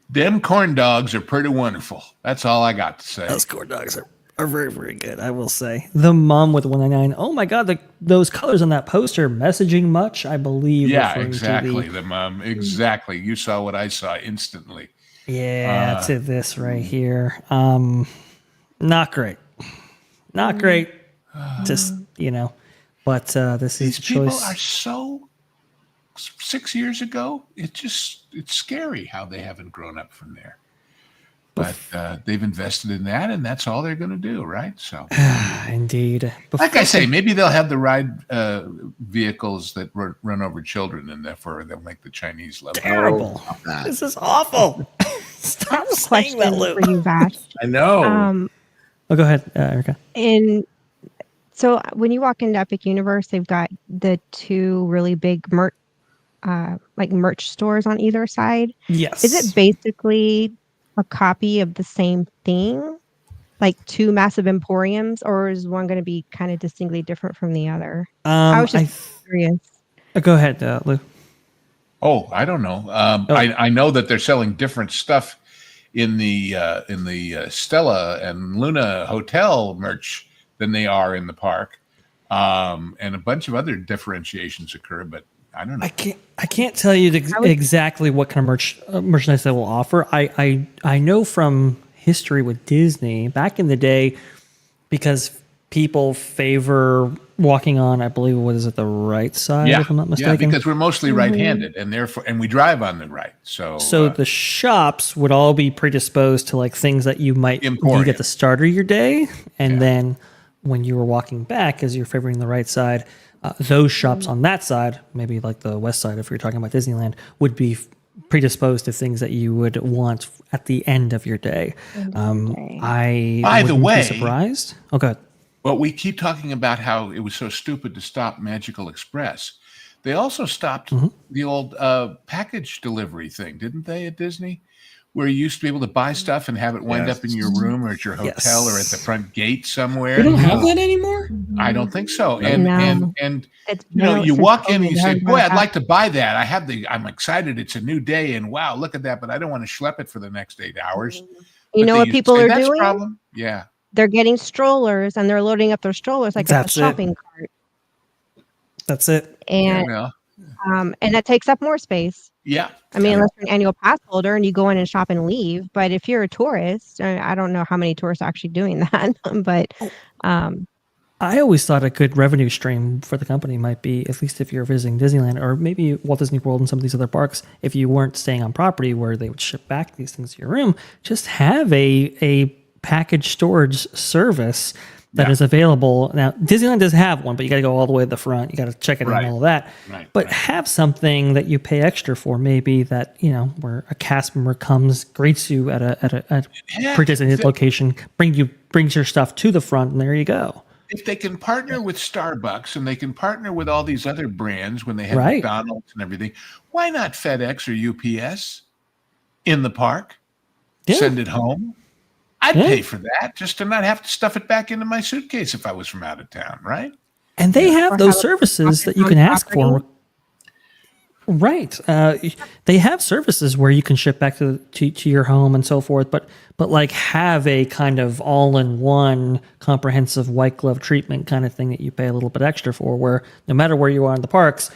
Speaker 6: Them corn dogs are pretty wonderful. That's all I got to say.
Speaker 1: Those corn dogs are very, very good, I will say. The mom with 199. Oh my God, those colors on that poster, messaging much, I believe.
Speaker 6: Yeah, exactly. The mom, exactly. You saw what I saw instantly.
Speaker 1: Yeah, to this right here. Not great. Not great. Just, but this is
Speaker 6: people
Speaker 1: choice.
Speaker 6: Are so 6 years ago. It's scary how they haven't grown up from there. But they've invested in that, and that's all they're going to do, right? So,
Speaker 1: indeed.
Speaker 6: Like I say, maybe they'll have the ride vehicles that run over children, and therefore they'll make the Chinese love.
Speaker 1: Terrible. This is awful. Stop saying that, Lou.
Speaker 3: For you, Vash.
Speaker 2: I know.
Speaker 1: Go ahead, Erica.
Speaker 3: So when you walk into Epic Universe, they've got the two really big merch stores on either side.
Speaker 1: Yes.
Speaker 3: Is it basically a copy of the same thing, like two massive emporiums, or is one going to be kind of distinctly different from the other? I was just curious.
Speaker 1: Go ahead, Lou.
Speaker 6: Oh, I don't know. I know that they're selling different stuff in the Stella and Luna Hotel merch than they are in the park, and a bunch of other differentiations occur, but I don't know.
Speaker 1: I can't tell you exactly what kind of merchandise they will offer. I know from history with Disney back in the day, because people favor walking on, I believe, what is it, the right side? If I'm not mistaken.
Speaker 6: Yeah, because we're mostly right-handed, and we drive on the right. So
Speaker 1: the shops would all be predisposed to like things that you might need at the start of your day, and then when you were walking back, as you're favoring the right side. Those shops on that side, maybe like the west side, if you're talking about Disneyland, would be predisposed to things that you would want at the end of your day. I wouldn't be surprised. Oh, go ahead.
Speaker 6: Well, we keep talking about how it was so stupid to stop Magical Express. They also stopped the old package delivery thing, didn't they, at Disney? Where you used to be able to buy stuff and have it wind up in your room or at your hotel or at the front gate somewhere.
Speaker 4: We don't have that anymore?
Speaker 6: I don't think so. And you walk in and you say, boy, I'd like to buy that. I'm excited. It's a new day. And wow, look at that. But I don't want to schlep it for the next 8 hours.
Speaker 3: You know what people are doing?
Speaker 6: Problem? Yeah.
Speaker 3: They're getting strollers and they're loading up their strollers like a shopping cart.
Speaker 1: That's it.
Speaker 3: And that takes up more space.
Speaker 6: Yeah.
Speaker 3: I mean, unless you're an annual pass holder and you go in and shop and leave. But if you're a tourist, I don't know how many tourists are actually doing that. But
Speaker 1: I always thought a good revenue stream for the company might be, at least if you're visiting Disneyland or maybe Walt Disney World and some of these other parks, if you weren't staying on property where they would ship back these things to your room, just have a package storage service that is available. Now, Disneyland does have one, but you got to go all the way to the front. You got to check it in and all of that. But have something that you pay extra for, maybe that, where a cast member comes, greets you at a pre-designated location, brings your stuff to the front, and there you go.
Speaker 6: If they can partner with Starbucks and they can partner with all these other brands when they have McDonald's and everything, why not FedEx or UPS in the park? Yeah. Send it home. I'd pay for that just to not have to stuff it back into my suitcase if I was from out of town, right?
Speaker 1: And they have those services that you can ask for. Right. They have services where you can ship back to your home and so forth, but like have a kind of all-in-one comprehensive white glove treatment kind of thing that you pay a little bit extra for, where no matter where you are in the parks,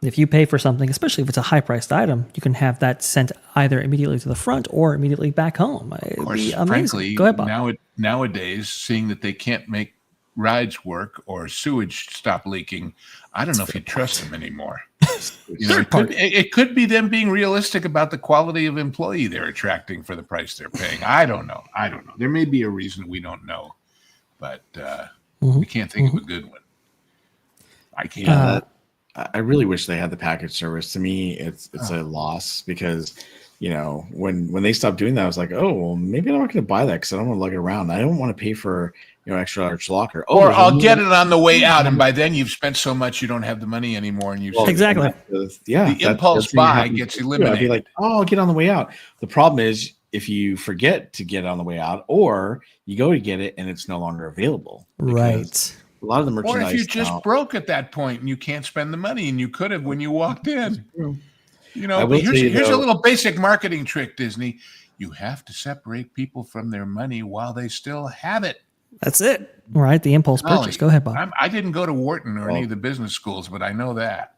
Speaker 1: If you pay for something, especially if it's a high-priced item, you can have that sent either immediately to the front or immediately back home. It'd
Speaker 6: Of course,
Speaker 1: be amazing.
Speaker 6: frankly,
Speaker 1: Go ahead, Bob.
Speaker 6: nowadays, seeing that they can't make rides work or sewage stop leaking, I don't know if you trust them anymore. It could be them being realistic about the quality of employee they're attracting for the price they're paying. I don't know. There may be a reason we don't know, but we can't think of a good one. I can't.
Speaker 2: I really wish they had the package service. To me, it's a loss because, when they stopped doing that, I was like, oh, well, maybe I'm not going to buy that because I don't want to lug it around. I don't want to pay for extra large locker.
Speaker 6: Or I'll get it on the way out, and by then you've spent so much you don't have the money anymore, and
Speaker 1: exactly.
Speaker 6: The impulse buy gets eliminated.
Speaker 2: I'd be like, oh, I'll get on the way out. The problem is if you forget to get it on the way out, or you go to get it and it's no longer available.
Speaker 1: Right.
Speaker 2: A lot of the merchandise.
Speaker 6: Or if you just broke at that point and you can't spend the money, and you could have when you walked in. Here's a little basic marketing trick, Disney. You have to separate people from their money while they still have it.
Speaker 1: That's it. Right. The impulse purchase. Go ahead, Bob.
Speaker 6: I didn't go to Wharton or any of the business schools, but I know that.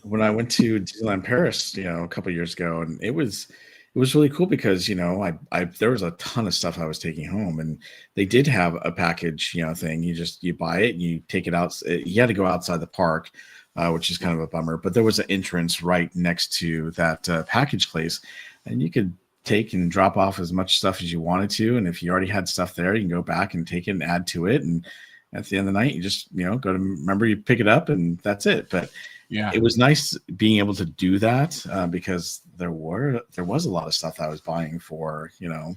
Speaker 2: When I went to Disneyland Paris, a couple of years ago, and it was really cool because there was a ton of stuff I was taking home, and they did have a package thing. You buy it, and you take it out. You had to go outside the park, which is kind of a bummer. But there was an entrance right next to that package place, and you could take and drop off as much stuff as you wanted to. And if you already had stuff there, you can go back and take it and add to it. And at the end of the night, you just go to you pick it up, and that's it. But yeah, it was nice being able to do that because there was a lot of stuff I was buying for to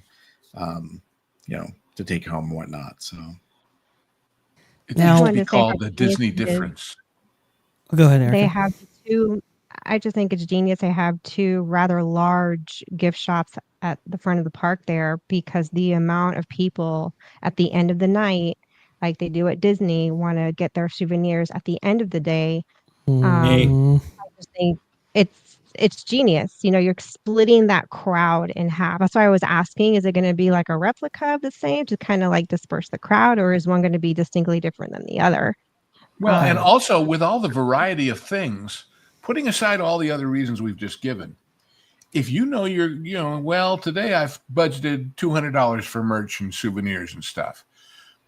Speaker 2: take home and whatnot. So
Speaker 6: it used to be called the Disney difference.
Speaker 1: Go ahead, Erica.
Speaker 3: They have two. I just think it's genius. They have two rather large gift shops at the front of the park there because the amount of people at the end of the night, like they do at Disney, want to get their souvenirs at the end of the day. I just think it's genius. You're splitting that crowd in half. That's why I was asking, is it going to be like a replica of the same to kind of like disperse the crowd, or is one going to be distinctly different than the other?
Speaker 6: Well, and also with all the variety of things, putting aside all the other reasons we've just given, if well, today I've budgeted $200 for merch and souvenirs and stuff,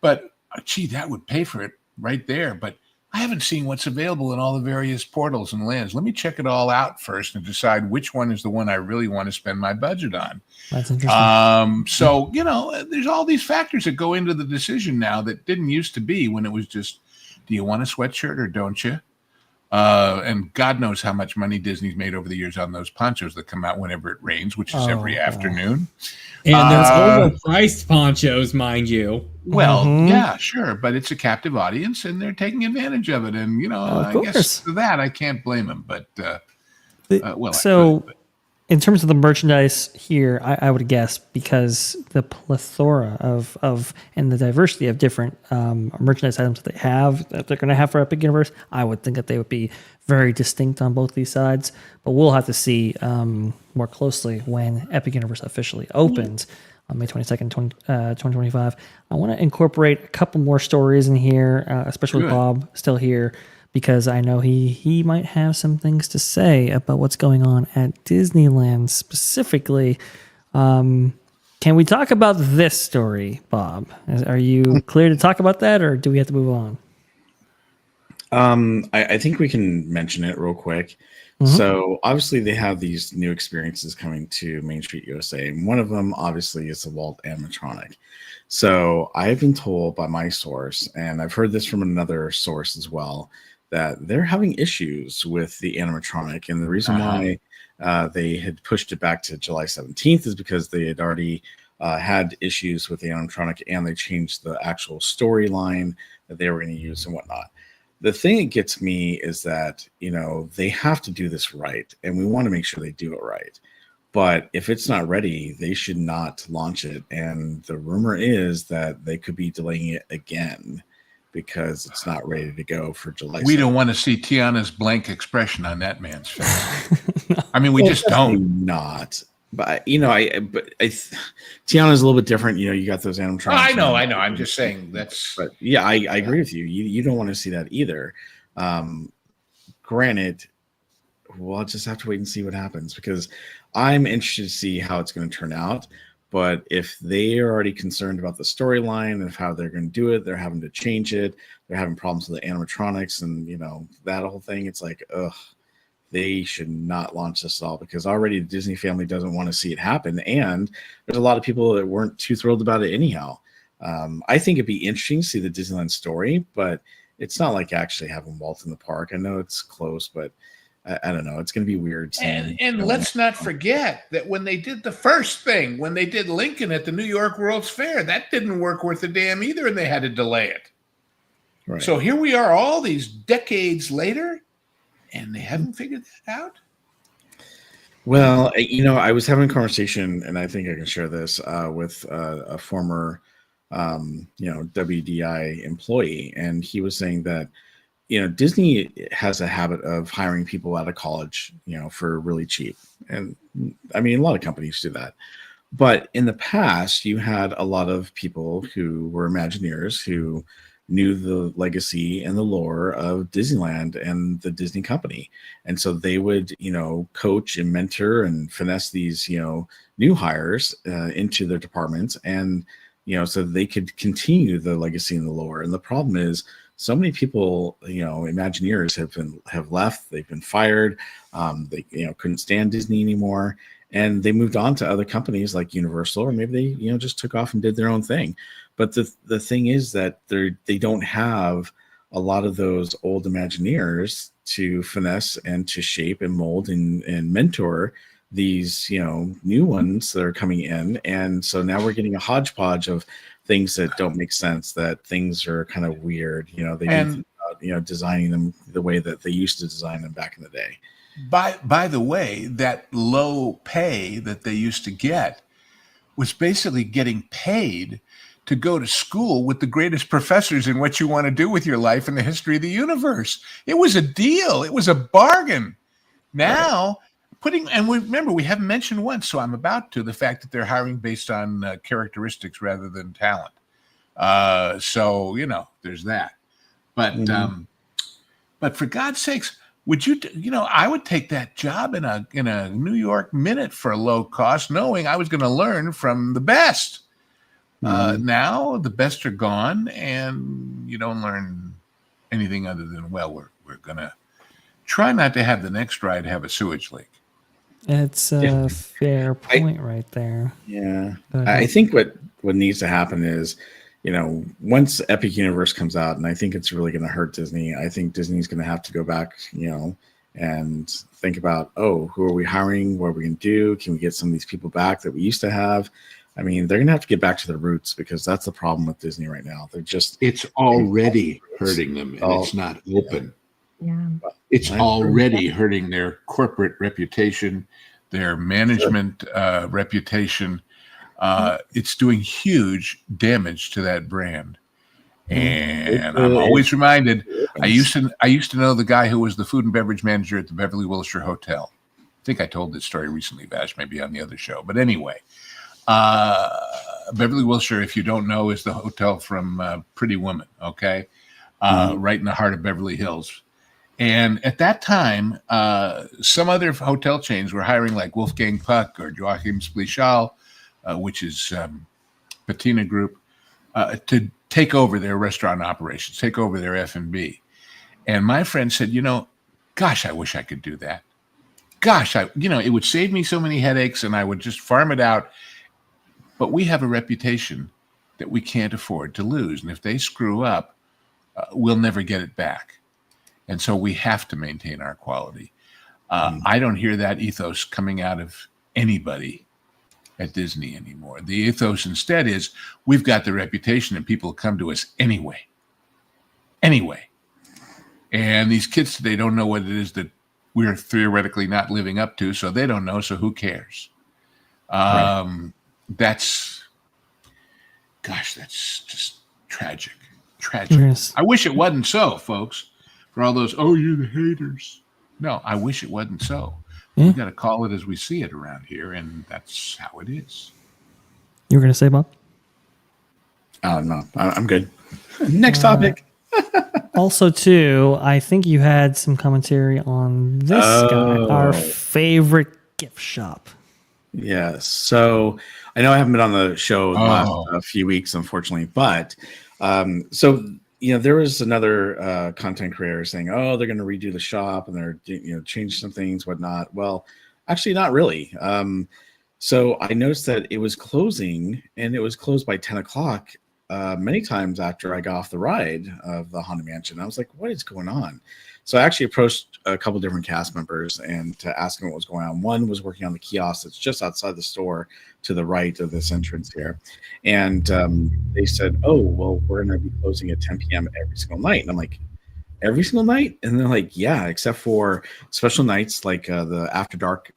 Speaker 6: but gee, that would pay for it right there. But I haven't seen what's available in all the various portals and lands. Let me check it all out first and decide which one is the one I really want to spend my budget on.
Speaker 1: That's interesting.
Speaker 6: So, there's all these factors that go into the decision now that didn't used to be when it was just, do you want a sweatshirt or don't you? And God knows how much money Disney's made over the years on those ponchos that come out whenever it rains, which is every afternoon.
Speaker 4: And there's overpriced ponchos, mind you.
Speaker 6: Well, yeah, sure, but it's a captive audience, and they're taking advantage of it. And I guess for that I can't blame them. But
Speaker 1: in terms of the merchandise here, I would guess because the plethora of and the diversity of different merchandise items that they're going to have for Epic Universe, I would think that they would be very distinct on both these sides. But we'll have to see more closely when Epic Universe officially opens on May 22nd, 2025. I want to incorporate a couple more stories in here, especially with Bob still here, because I know he might have some things to say about what's going on at Disneyland specifically. Can we talk about this story, Bob? Are you clear to talk about that, or do we have to move on?
Speaker 2: I think we can mention it real quick. So obviously they have these new experiences coming to Main Street USA. And one of them obviously is the Walt animatronic. So I've been told by my source, and I've heard this from another source as well, that they're having issues with the animatronic. And the reason why they had pushed it back to July 17th is because they had already had issues with the animatronic, and they changed the actual storyline that they were going to use and whatnot. The thing that gets me is that, they have to do this right, and we want to make sure they do it right. But if it's not ready, they should not launch it. And the rumor is that they could be delaying it again because it's not ready to go for July.
Speaker 6: We don't want to see Tiana's blank expression on that man's face. I mean, we just don't.
Speaker 2: Not. But Tiana's a little bit different. You got those animatronics.
Speaker 6: I know. I'm just saying that's.
Speaker 2: But yeah, I agree with you. You don't want to see that either. Granted, we'll just have to wait and see what happens, because I'm interested to see how it's going to turn out. But if they are already concerned about the storyline and how they're going to do it, they're having to change it. They're having problems with the animatronics and, that whole thing. It's like, ugh, they should not launch this at all, because already the Disney family doesn't want to see it happen. And there's a lot of people that weren't too thrilled about it anyhow. I think it'd be interesting to see the Disneyland story, but it's not like actually having Walt in the park. I know it's close, but I don't know. It's going to be weird.
Speaker 6: And let's not forget that when they did the first thing, when they did Lincoln at the New York World's Fair, that didn't work worth a damn either, and they had to delay it. Right. So here we are all these decades later, and they haven't figured that out?
Speaker 2: Well, I was having a conversation, and I think I can share this with a former, WDI employee, and he was saying that Disney has a habit of hiring people out of college, for really cheap. And I mean, a lot of companies do that. But in the past, you had a lot of people who were Imagineers who knew the legacy and the lore of Disneyland and the Disney company. And so they would, coach and mentor and finesse these, new hires into their departments, and, so they could continue the legacy and the lore. And the problem is, so many people, Imagineers have left. They've been fired. They couldn't stand Disney anymore, and they moved on to other companies like Universal, or maybe they just took off and did their own thing. But the thing is that they don't have a lot of those old Imagineers to finesse and to shape and mold and mentor these new ones that are coming in. And so now we're getting a hodgepodge of things that don't make sense, that things are kind of weird. They think about, designing them the way that they used to design them back in the day.
Speaker 6: By the way, that low pay that they used to get was basically getting paid to go to school with the greatest professors in what you want to do with your life in the history of the universe. It was a deal. It was a bargain. Now, remember, we haven't mentioned once, so I'm about to, the fact that they're hiring based on characteristics rather than talent. So, there's that. But but for God's sakes, would you, I would take that job in a New York minute for a low cost, knowing I was going to learn from the best. Now the best are gone, and you don't learn anything other than, we're going to try not to have the next ride have a sewage leak.
Speaker 1: It's a fair point right there.
Speaker 2: Yeah. I think what needs to happen is, once Epic Universe comes out, and I think it's really going to hurt Disney, I think Disney's going to have to go back, and think about, who are we hiring? What are we going to do? Can we get some of these people back that we used to have? I mean, they're going to have to get back to their roots, because that's the problem with Disney right now.
Speaker 6: It's already hurting them, and it's not open.
Speaker 3: Yeah.
Speaker 6: It's already hurting their corporate reputation, their management reputation. It's doing huge damage to that brand. And I'm always reminded, I used to know the guy who was the food and beverage manager at the Beverly Wilshire Hotel. I think I told this story recently, Vash, maybe on the other show. But anyway, Beverly Wilshire, if you don't know, is the hotel from Pretty Woman, okay? Right in the heart of Beverly Hills. And at that time, some other hotel chains were hiring like Wolfgang Puck or Joachim Splichal, which is Patina Group, to take over their restaurant operations, take over their F&B. And my friend said, gosh, I wish I could do that. Gosh, it would save me so many headaches, and I would just farm it out. But we have a reputation that we can't afford to lose. And if they screw up, we'll never get it back. And so we have to maintain our quality. I don't hear that ethos coming out of anybody at Disney anymore. The ethos instead is, we've got the reputation and people come to us anyway. And these kids today don't know what it is that we're theoretically not living up to, so they don't know, so who cares? That's just tragic. Yes. I wish it wasn't so, folks. For all those, you're the haters. No, I wish it wasn't so. Yeah. We got to call it as we see it around here, and that's how it is.
Speaker 1: You were going to say, Bob?
Speaker 2: No, I'm good. Next topic.
Speaker 1: Also, too, I think you had some commentary on this guy, our favorite gift shop.
Speaker 2: Yes. So I know I haven't been on the show the last few weeks, unfortunately, but there was another content creator saying, "Oh, they're going to redo the shop and they're change some things, whatnot." Well, actually, not really. So I noticed that it was closing, and it was closed by 10 o'clock. Many times after I got off the ride of the Haunted Mansion, I was like, "What is going on?" So I actually approached a couple different cast members and to ask them what was going on. One was working on the kiosk that's just outside the store to the right of this entrance here, and they said, "Oh, well, we're going to be closing at 10 p.m. every single night." And I'm like, "Every single night?" And they're like, "Yeah, except for special nights like the After Dark,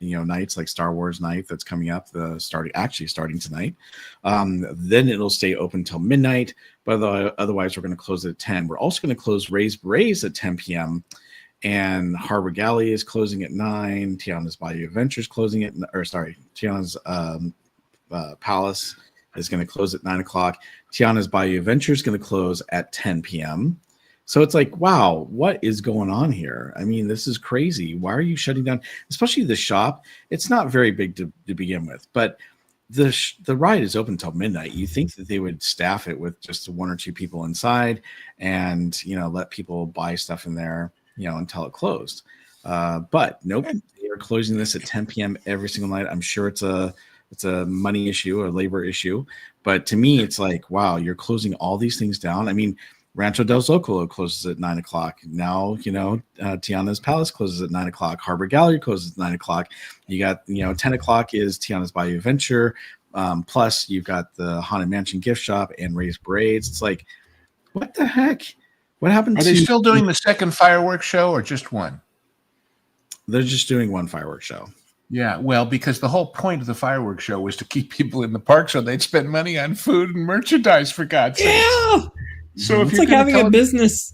Speaker 2: nights like Star Wars night that's coming up, starting tonight. Then it'll stay open till midnight, but otherwise we're going to close it at 10. We're also going to close Raised Berets at 10 p.m. And Harbor Galley is closing at 9. Tiana's Bayou Adventures Tiana's Palace is going to close at 9 o'clock. Tiana's Bayou Adventure is going to close at 10 p.m. So it's like, wow, what is going on here? I mean, this is crazy. Why are you shutting down? Especially the shop. It's not very big to begin with, but the ride is open until midnight. You think that they would staff it with just 1 or 2 people inside and, let people buy stuff in there, until it closed. But nope, they are closing this at 10 p.m. every single night. I'm sure it's a money issue or labor issue. But to me, it's like, wow, you're closing all these things down. I mean, Rancho del Zocalo closes at 9 o'clock. Now, Tiana's Palace closes at 9 o'clock. Harbor Gallery closes at 9 o'clock. You got, 10 o'clock is Tiana's Bayou Adventure. Plus, you've got the Haunted Mansion gift shop and Raised Berets. It's like, what the heck? What happened?
Speaker 6: Are they still doing the second fireworks show or just one?
Speaker 2: They're just doing one fireworks show.
Speaker 6: Yeah, well, because the whole point of the fireworks show was to keep people in the park so they'd spend money on food and merchandise, for God's sake.
Speaker 4: Yeah.
Speaker 6: So if
Speaker 4: it's like having a business.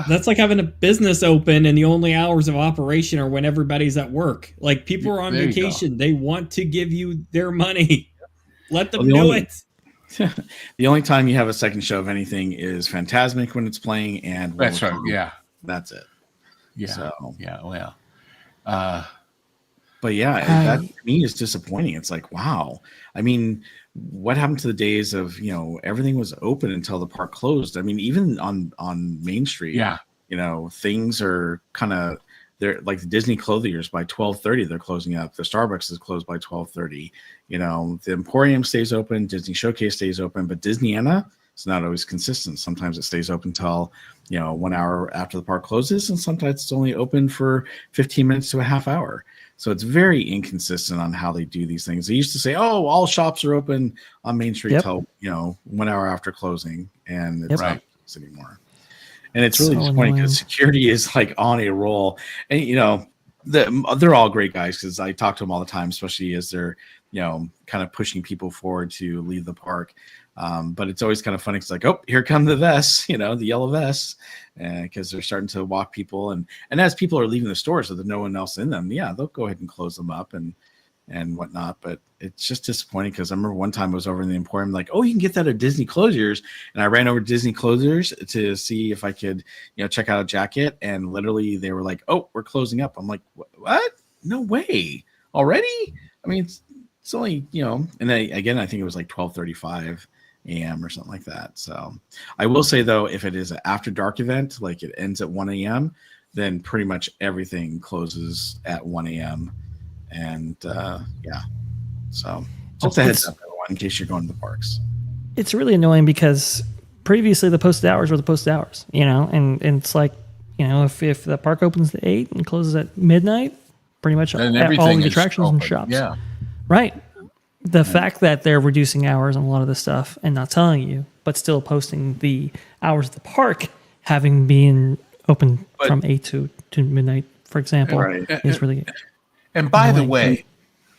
Speaker 4: That's like having a business open and the only hours of operation are when everybody's at work. Like people are on vacation. They want to give you their money. Let them do it.
Speaker 2: The only time you have a second show of anything is Phantasmic when it's playing, and
Speaker 6: that's right. Yeah,
Speaker 2: that's it.
Speaker 6: Yeah. So, yeah. Well,
Speaker 2: but yeah, that to me is disappointing. It's like, wow. I mean, what happened to the days of everything was open until the park closed? I mean, even on Main Street, things are kind of they're like the Disney clothiers by 12:30 they're closing up. The Starbucks is closed by 12:30. The Emporium stays open, Disney Showcase stays open, but Disneyana is not always consistent. Sometimes it stays open till 1 hour after the park closes, and sometimes it's only open for 15 minutes to a half hour. So it's very inconsistent on how they do these things. They used to say, "Oh, all shops are open on Main Street till 1 hour after closing," and it's not anymore. And it's really disappointing because security is like on a roll, and they're all great guys because I talk to them all the time, especially as they're kind of pushing people forward to leave the park. But it's always kind of funny. It's like, oh, here come the vests, the yellow vests, because they're starting to walk people. And as people are leaving the store, so there's no one else in them, they'll go ahead and close them up and whatnot. But it's just disappointing because I remember one time I was over in the Emporium, like, oh, you can get that at Disney Closures. And I ran over to Disney Closures to see if I could, check out a jacket. And literally they were like, oh, we're closing up. I'm like, what? No way. Already? I mean, it's only, and then again, I think it was like 12:35 a.m. or something like that. So I will say though, if it is an after dark event, like it ends at 1 a.m., then pretty much everything closes at 1 a.m. And so just a heads up, everyone, in case you're going to the parks.
Speaker 1: It's really annoying because previously the posted hours were the posted hours, and it's like, if the park opens at 8 and closes at midnight, pretty much all the attractions and shops.
Speaker 6: Yeah.
Speaker 1: Right. The fact that they're reducing hours on a lot of this stuff and not telling you, but still posting the hours of the park having been open from 8 to midnight, for example, is really
Speaker 6: And by the way,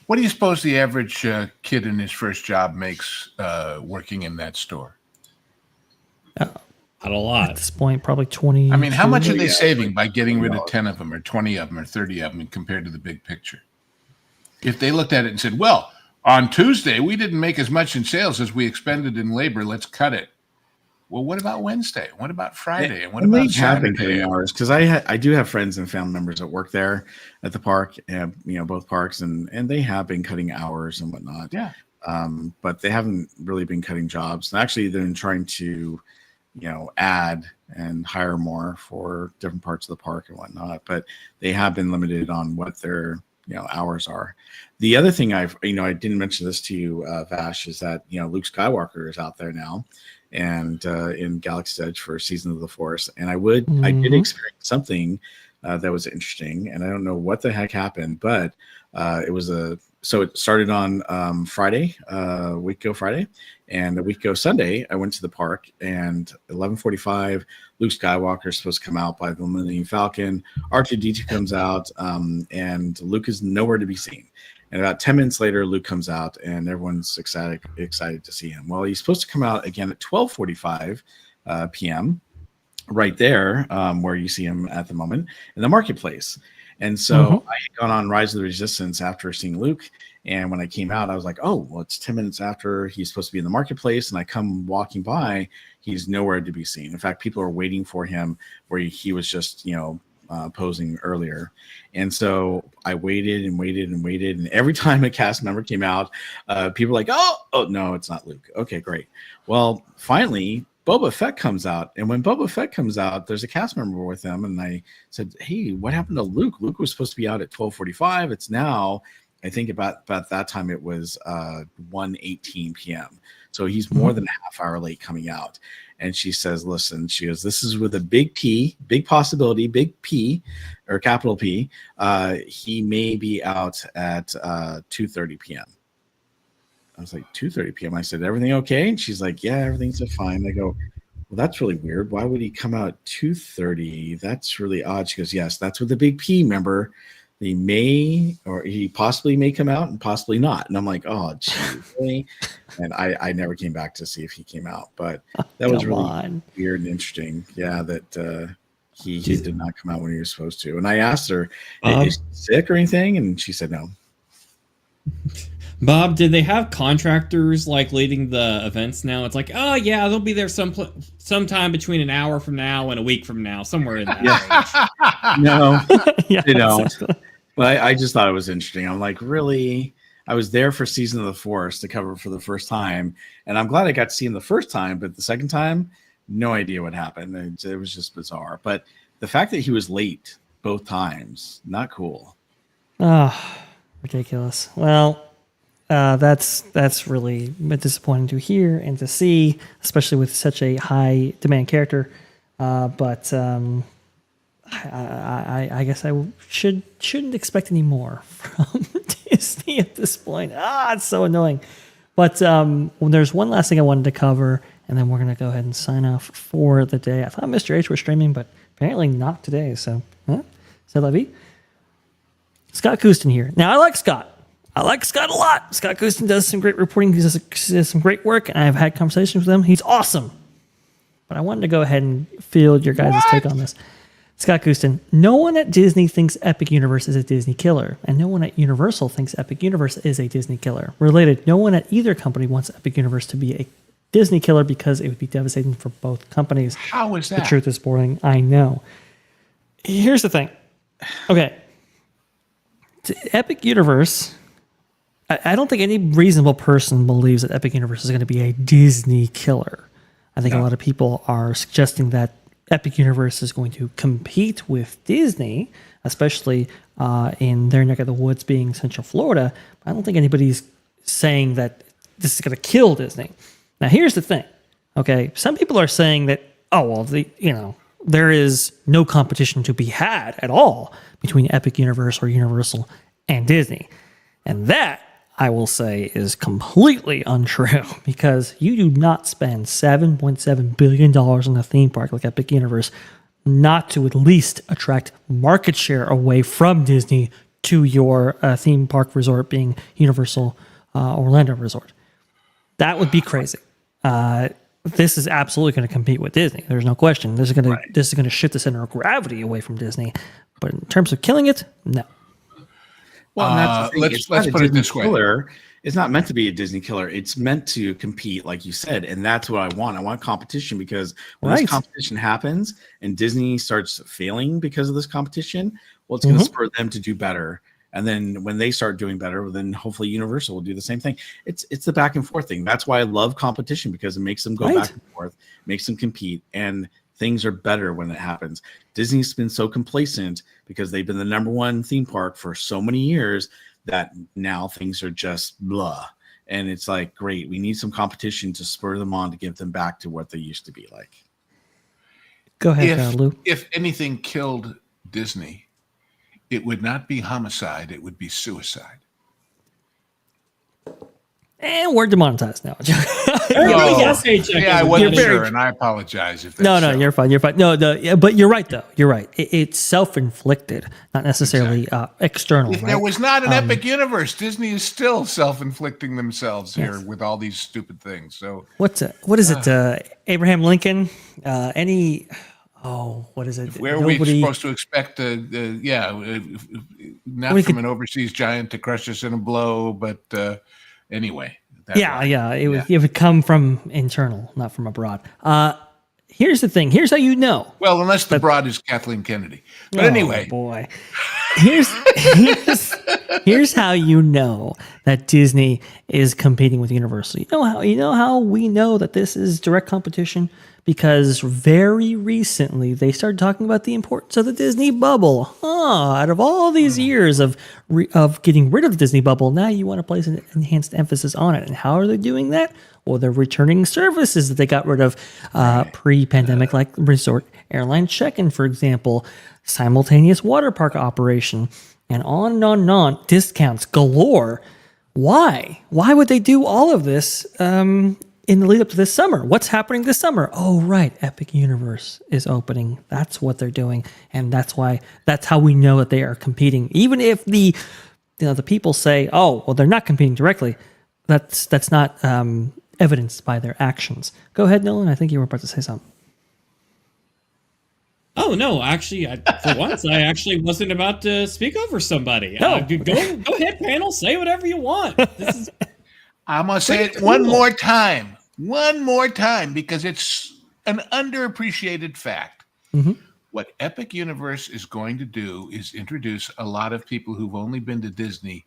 Speaker 6: what do you suppose the average kid in his first job makes working in that store?
Speaker 4: Not a lot.
Speaker 1: At this point, probably 20.
Speaker 6: I mean, how much are they saving by getting rid of 10 of them or 20 of them or 30 of them compared to the big picture? If they looked at it and said, well, on Tuesday, we didn't make as much in sales as we expended in labor. Let's cut it. Well, what about Wednesday? What about Friday? And what
Speaker 2: And
Speaker 6: about
Speaker 2: they have been
Speaker 6: Saturday?
Speaker 2: cutting hours because I do have friends and family members that work there at the park, and both parks, and they have been cutting hours and whatnot.
Speaker 6: Yeah.
Speaker 2: But they haven't really been cutting jobs. And actually, they've been trying to, add and hire more for different parts of the park and whatnot. But they have been limited on what their hours are. The other thing I didn't mention this to you, Vash, is that Luke Skywalker is out there now, and in Galaxy's Edge for Season of the Force. And I did experience something that was interesting, and I don't know what the heck happened, but so it started on Friday, a week ago Friday, and a week ago Sunday, I went to the park, and 11:45, Luke Skywalker is supposed to come out by the Millennium Falcon. R2-D2 comes out, and Luke is nowhere to be seen. And about 10 minutes later, Luke comes out, and everyone's excited to see him. Well, he's supposed to come out again at 12:45 p.m., right there, where you see him at the moment in the marketplace. And so I had gone on Rise of the Resistance after seeing Luke. And when I came out, I was like, oh, well, it's 10 minutes after he's supposed to be in the marketplace. And I come walking by, he's nowhere to be seen. In fact, people are waiting for him where he was just, posing earlier. And so I waited and waited and waited. And every time a cast member came out, people were like, oh, no, it's not Luke. Okay, great. Well, finally, Boba Fett comes out, and when Boba Fett comes out, there's a cast member with him, and I said, "Hey, what happened to Luke? Luke was supposed to be out at 12:45. It's now, I think about that time it was 1:18 p.m. So he's more than a half hour late coming out." And she says, "Listen," she goes, "this is with a big P, big possibility, big P, or capital P. He may be out at 2:30 p.m." I was like, 2:30 p.m. I said, "Everything okay?" And she's like, "Yeah, everything's fine." I go, "Well, that's really weird. Why would he come out at 2:30? That's really odd." She goes, "Yes, that's with the big P, remember? He may, or he possibly may come out and possibly not." And I'm like, "Oh, gee, really?" And I never came back to see if he came out. But that was really weird and interesting. Yeah, that he did not come out when he was supposed to. And I asked her, is he sick or anything? And she said no.
Speaker 4: Bob, did they have contractors like leading the events now? It's like, oh yeah, they'll be there sometime between an hour from now and a week from now, somewhere in that range.
Speaker 2: No, they don't. Exactly. But I just thought it was interesting. I'm like, really? I was there for Season of the Force to cover for the first time, and I'm glad I got to see him the first time, but the second time, no idea what happened. It was just bizarre. But the fact that he was late both times, not cool.
Speaker 1: Oh, ridiculous. Well, that's really disappointing to hear and to see, especially with such a high demand character. But I guess I shouldn't expect any more from Disney at this point. It's so annoying. But there's one last thing I wanted to cover, and then we're gonna go ahead and sign off for the day. I thought Mr. H was streaming, but apparently not today. So, c'est la vie. Scott Couston here. Now I like Scott a lot. Scott Couston does some great reporting. He does some great work, and I've had conversations with him. He's awesome. But I wanted to go ahead and field your guys' take on this. Scott Couston, no one at Disney thinks Epic Universe is a Disney killer, and no one at Universal thinks Epic Universe is a Disney killer. Related, no one at either company wants Epic Universe to be a Disney killer because it would be devastating for both companies.
Speaker 6: How is that?
Speaker 1: The truth is boring, I know. Here's the thing. Okay. Epic Universe, I don't think any reasonable person believes that Epic Universe is going to be a Disney killer. I think a lot of people are suggesting that Epic Universe is going to compete with Disney, especially in their neck of the woods being Central Florida. I don't think anybody's saying that this is going to kill Disney. Now, here's the thing. Okay, some people are saying that, there is no competition to be had at all between Epic Universe or Universal and Disney. And that, I will say, is completely untrue because you do not spend $7.7 billion on a theme park like Epic Universe not to at least attract market share away from Disney to your theme park resort being Universal Orlando Resort. That would be crazy. This is absolutely going to compete with Disney. There's no question. This is going to shift the center of gravity away from Disney. But in terms of killing it, no.
Speaker 2: Well, let's put it this way. It's not meant to be a Disney killer. It's meant to compete, like you said, and that's what I want. I want competition, because when this competition happens and Disney starts failing because of this competition, well, it's going to spur them to do better. And then when they start doing better, then hopefully Universal will do the same thing. It's the back and forth thing. That's why I love competition, because it makes them go back and forth, makes them compete, and things are better when it happens. Disney's been so complacent because they've been the #1 theme park for so many years that now things are just blah. And it's like, great, we need some competition to spur them on, to get them back to what they used to be like.
Speaker 1: Go ahead, Lou.
Speaker 6: If anything killed Disney, it would not be homicide, it would be suicide.
Speaker 1: And we're demonetized now.
Speaker 6: I wasn't sure, and I apologize if that's
Speaker 1: No, you're fine. You're fine. But you're right, though. You're right. It's self-inflicted, not necessarily external.
Speaker 6: If there was not an epic universe, Disney is still self-inflicting themselves here with all these stupid things. So
Speaker 1: what is it? Abraham Lincoln? What is it?
Speaker 6: Where are we supposed to expect not from an overseas giant to crush us in a blow, but anyway.
Speaker 1: It would come from internal, not from abroad. Here's the thing. Here's how you know.
Speaker 6: Well, unless the broad is Kathleen Kennedy. But anyway.
Speaker 1: Boy. Here's how you know that Disney is competing with Universal. You know how we know that this is direct competition? Because very recently they started talking about the importance of the Disney bubble. Out of all these years of getting rid of the Disney bubble, now you want to place an enhanced emphasis on it. And how are they doing that? Well, they're returning services that they got rid of pre-pandemic, like resort airline check-in, for example, simultaneous water park operation, and on and on and on. Discounts galore. Why? Why would they do all of this in the lead up to this summer? What's happening this summer? Oh, right. Epic Universe is opening. That's what they're doing. And that's how we know that they are competing. Even if the people say, oh, well, they're not competing directly. That's not evidenced by their actions. Go ahead, Nolan. I think you were about to say something.
Speaker 8: Oh, no, actually, for once, I actually wasn't about to speak over somebody.
Speaker 1: No.
Speaker 8: Go ahead, panel. Say whatever you want.
Speaker 6: I'm going to say it one more time. One more time, because it's an underappreciated fact. What Epic Universe is going to do is introduce a lot of people who've only been to Disney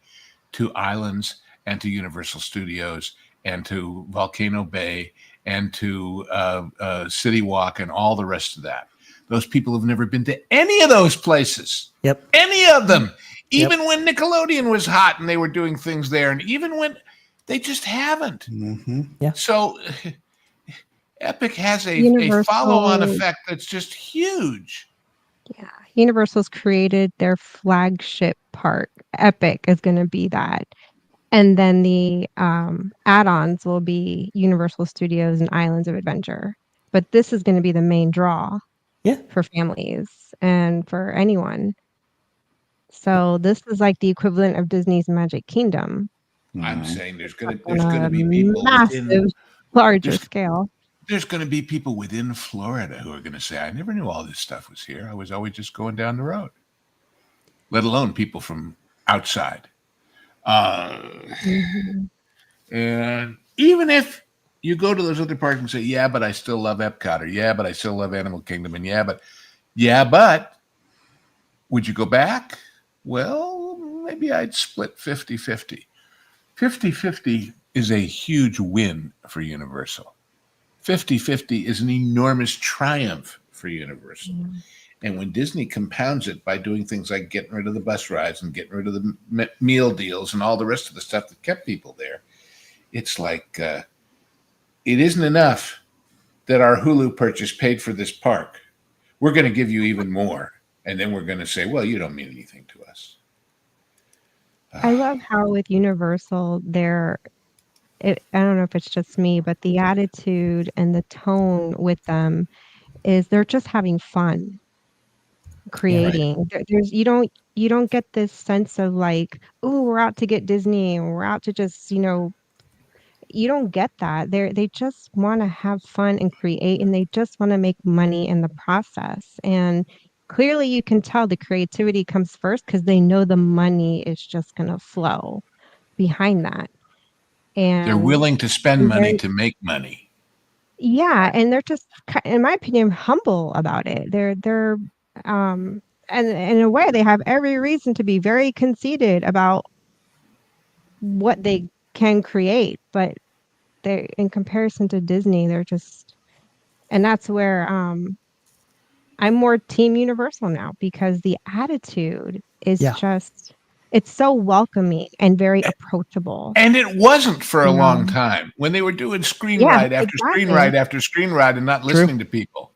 Speaker 6: to Islands and to Universal Studios and to Volcano Bay and to CityWalk and all the rest of that. Those people have never been to any of those places.
Speaker 1: Yep.
Speaker 6: Any of them. Even when Nickelodeon was hot and they were doing things there, and even when they just haven't.
Speaker 1: Yeah.
Speaker 6: So Epic has a follow-on effect that's just huge.
Speaker 3: Yeah. Universal's created their flagship park. Epic is going to be that. And then the add-ons will be Universal Studios and Islands of Adventure. But this is going to be the main draw for families and for anyone. So this is like the equivalent of Disney's Magic Kingdom.
Speaker 6: I'm saying there's going to be people
Speaker 3: massive, larger scale.
Speaker 6: There's going to be people within Florida who are going to say, I never knew all this stuff was here. I was always just going down the road, let alone people from outside. And even if you go to those other parks and say, yeah, but I still love Epcot, or yeah, but I still love Animal Kingdom, and yeah, but would you go back? Well, maybe I'd split 50-50. 50-50 is a huge win for Universal. 50-50 is an enormous triumph for Universal. And when Disney compounds it by doing things like getting rid of the bus rides and getting rid of the meal deals and all the rest of the stuff that kept people there, it's like it isn't enough that our Hulu purchase paid for this park. We're going to give you even more. And then we're going to say, well, you don't mean anything to us.
Speaker 3: I love how with Universal, I don't know if it's just me, but the attitude and the tone with them is they're just having fun creating. Yeah, right. You don't get this sense of like, oh, we're out to get Disney and we're out to just, you don't get that. They just want to have fun and create, and they just want to make money in the process. And clearly you can tell the creativity comes first because they know the money is just going to flow behind that. And
Speaker 6: they're willing to spend money to make money.
Speaker 3: Yeah, and they're just, in my opinion, humble about it. And in a way, they have every reason to be very conceited about what they can create, but they, in comparison to Disney, they're just, and that's where I'm more Team Universal now, because the attitude is just, it's so welcoming and very approachable.
Speaker 6: And it wasn't for a long time when they were doing screenwrite after screenwrite after screenwrite and not listening to people.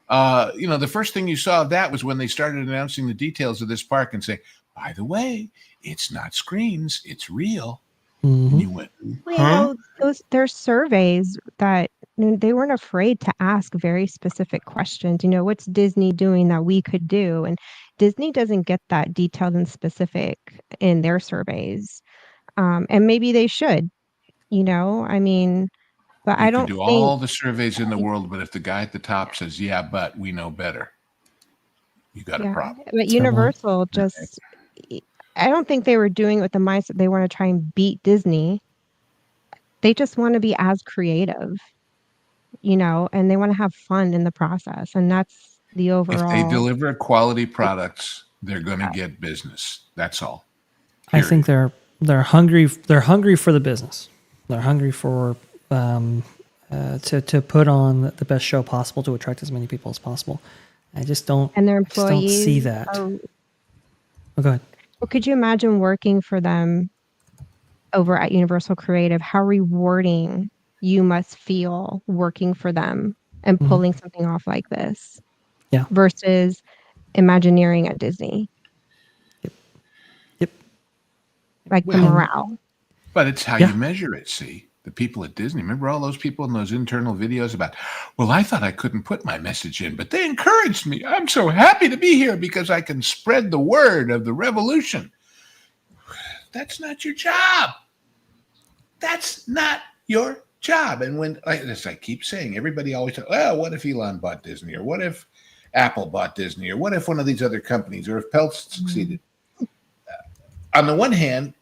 Speaker 6: The first thing you saw of that was when they started announcing the details of this park and say, by the way, it's not screens, it's real. And you went,
Speaker 3: there's surveys that they weren't afraid to ask very specific questions. What's Disney doing that we could do? And Disney doesn't get that detailed and specific in their surveys. And maybe they should, but I don't
Speaker 6: do
Speaker 3: think
Speaker 6: all the surveys in the world, but if the guy at the top says, yeah, but we know better, you got a problem.
Speaker 3: But Universal just, I don't think they were doing it with the mindset they want to try and beat Disney. They just want to be as creative, and they want to have fun in the process. And that's the overall.
Speaker 6: If they deliver quality products, they're going to get business. That's all.
Speaker 1: Period. I think they're hungry. They're hungry for the business. They're hungry for to put on the best show possible to attract as many people as possible. I just don't.
Speaker 3: And their employees
Speaker 1: don't see that. Oh, go ahead.
Speaker 3: Well, could you imagine working for them over at Universal Creative? How rewarding you must feel working for them and pulling something off like this.
Speaker 1: Yeah.
Speaker 3: Versus Imagineering at Disney.
Speaker 1: Yep.
Speaker 3: Like the morale.
Speaker 6: But it's how you measure it, see? The people at Disney, remember all those people in those internal videos about, well, I thought I couldn't put my message in, but they encouraged me. I'm so happy to be here because I can spread the word of the revolution. That's not your job. That's not your job. And when, as I keep saying, everybody always says, well, what if Elon bought Disney? Or what if Apple bought Disney? Or what if one of these other companies? Or if Peltz succeeded? On the one hand,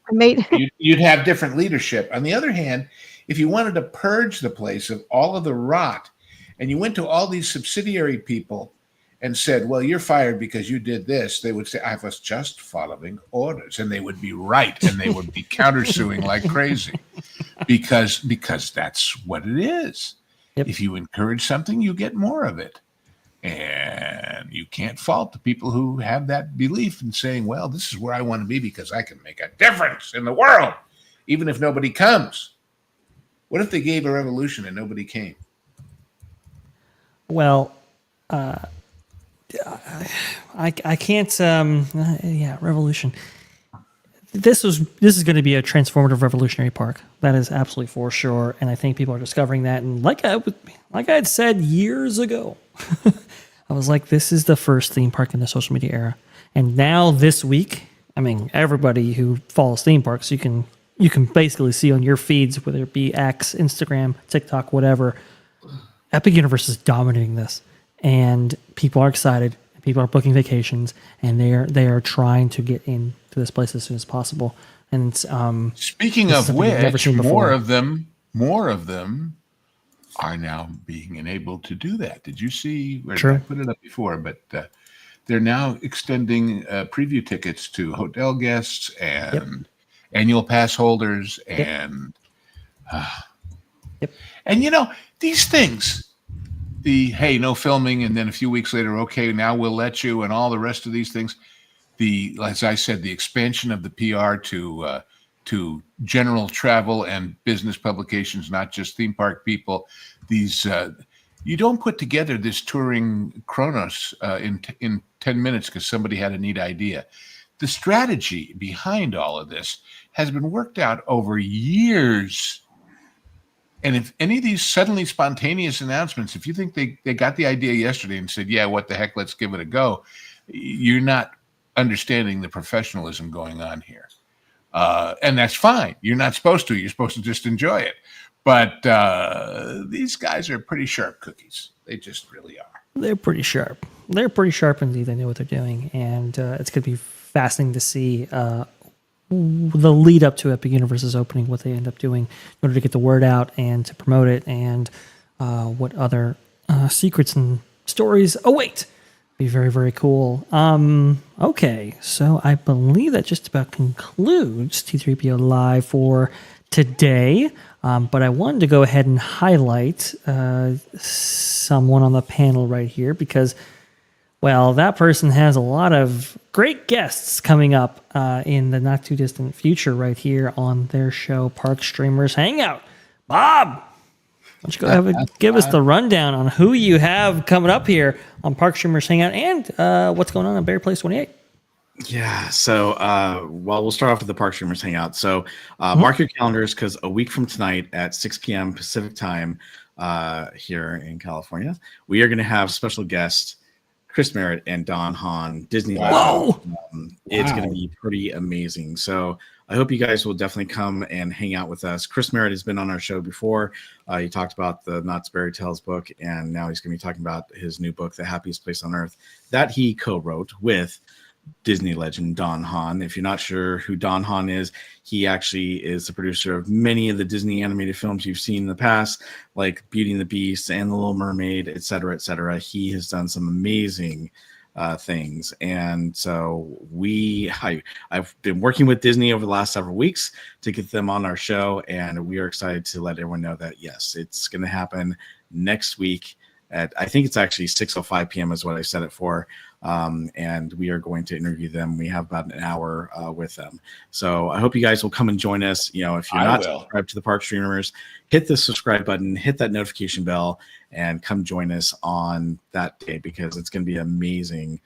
Speaker 6: you'd have different leadership. On the other hand, if you wanted to purge the place of all of the rot, and you went to all these subsidiary people and said, well, you're fired because you did this, they would say, I was just following orders. And they would be right. And they would be countersuing like crazy because that's what it is. Yep. If you encourage something, you get more of it. And you can't fault the people who have that belief in saying, well, this is where I want to be because I can make a difference in the world, even if nobody comes. What if they gave a revolution and nobody came?
Speaker 1: Well, I can't. Revolution. This is going to be a transformative revolutionary park. That is absolutely for sure, and I think people are discovering that. And like I had said years ago, I was like, this is the first theme park in the social media era. And now this week, I mean, everybody who follows theme parks, you can basically see on your feeds, whether it be X, Instagram, TikTok, whatever. Epic Universe is dominating this, and people are excited. People are booking vacations, and they are trying to get into this place as soon as possible. And
Speaker 6: speaking of which, more of them are now being enabled to do that. Did you see? I put it up before, but they're now extending preview tickets to hotel guests and annual pass holders, and and these things. The hey, no filming, and then a few weeks later, okay, now we'll let you, and all the rest of these things. As I said, the expansion of the PR to general travel and business publications, not just theme park people. These you don't put together this touring Chronos in 10 minutes because somebody had a neat idea. The strategy behind all of this has been worked out over years. And if any of these suddenly spontaneous announcements, if you think they got the idea yesterday and said, yeah, what the heck, let's give it a go, you're not understanding the professionalism going on here. And that's fine. You're not supposed to. You're supposed to just enjoy it. But these guys are pretty sharp cookies. They just really are.
Speaker 1: They're pretty sharp. They're pretty sharp indeed. They know what they're doing. And it's going to be fascinating to see the lead up to Epic Universe's opening, what they end up doing in order to get the word out and to promote it, and what other secrets and stories await. Be very, very cool. Okay, so I believe that just about concludes T3PO Live for today. But I wanted to go ahead and highlight someone on the panel right here because, well, that person has a lot of great guests coming up in the not too distant future right here on their show, Park Streamers Hangout. Bob, why don't you go ahead and give us the rundown on who you have coming up here on Park Streamers Hangout and what's going on Barry Place 28?
Speaker 2: Yeah, so well, we'll start off with the Park Streamers Hangout. So mark your calendars because a week from tonight at 6 p.m. Pacific time here in California, we are going to have special guests Chris Merritt and Don Hahn, Disneyland.
Speaker 1: Whoa!
Speaker 2: It's going to be pretty amazing. So I hope you guys will definitely come and hang out with us. Chris Merritt has been on our show before. He talked about the Knott's Berry Tales book, and now he's going to be talking about his new book, The Happiest Place on Earth, that he co-wrote with Disney legend Don Hahn. If you're not sure who Don Hahn is, he actually is the producer of many of the Disney animated films you've seen in the past, like Beauty and the Beast and The Little Mermaid, etc., etc. He has done some amazing things, and so I've been working with Disney over the last several weeks to get them on our show, and we are excited to let everyone know that yes, it's going to happen next week at, I think it's actually 6:05 p.m. is what I set it for. And we are going to interview them. We have about an hour with them. So I hope you guys will come and join us. You know, if you're not subscribed to the Park Streamers, hit the subscribe button, hit that notification bell, and come join us on that day because it's going to be an amazing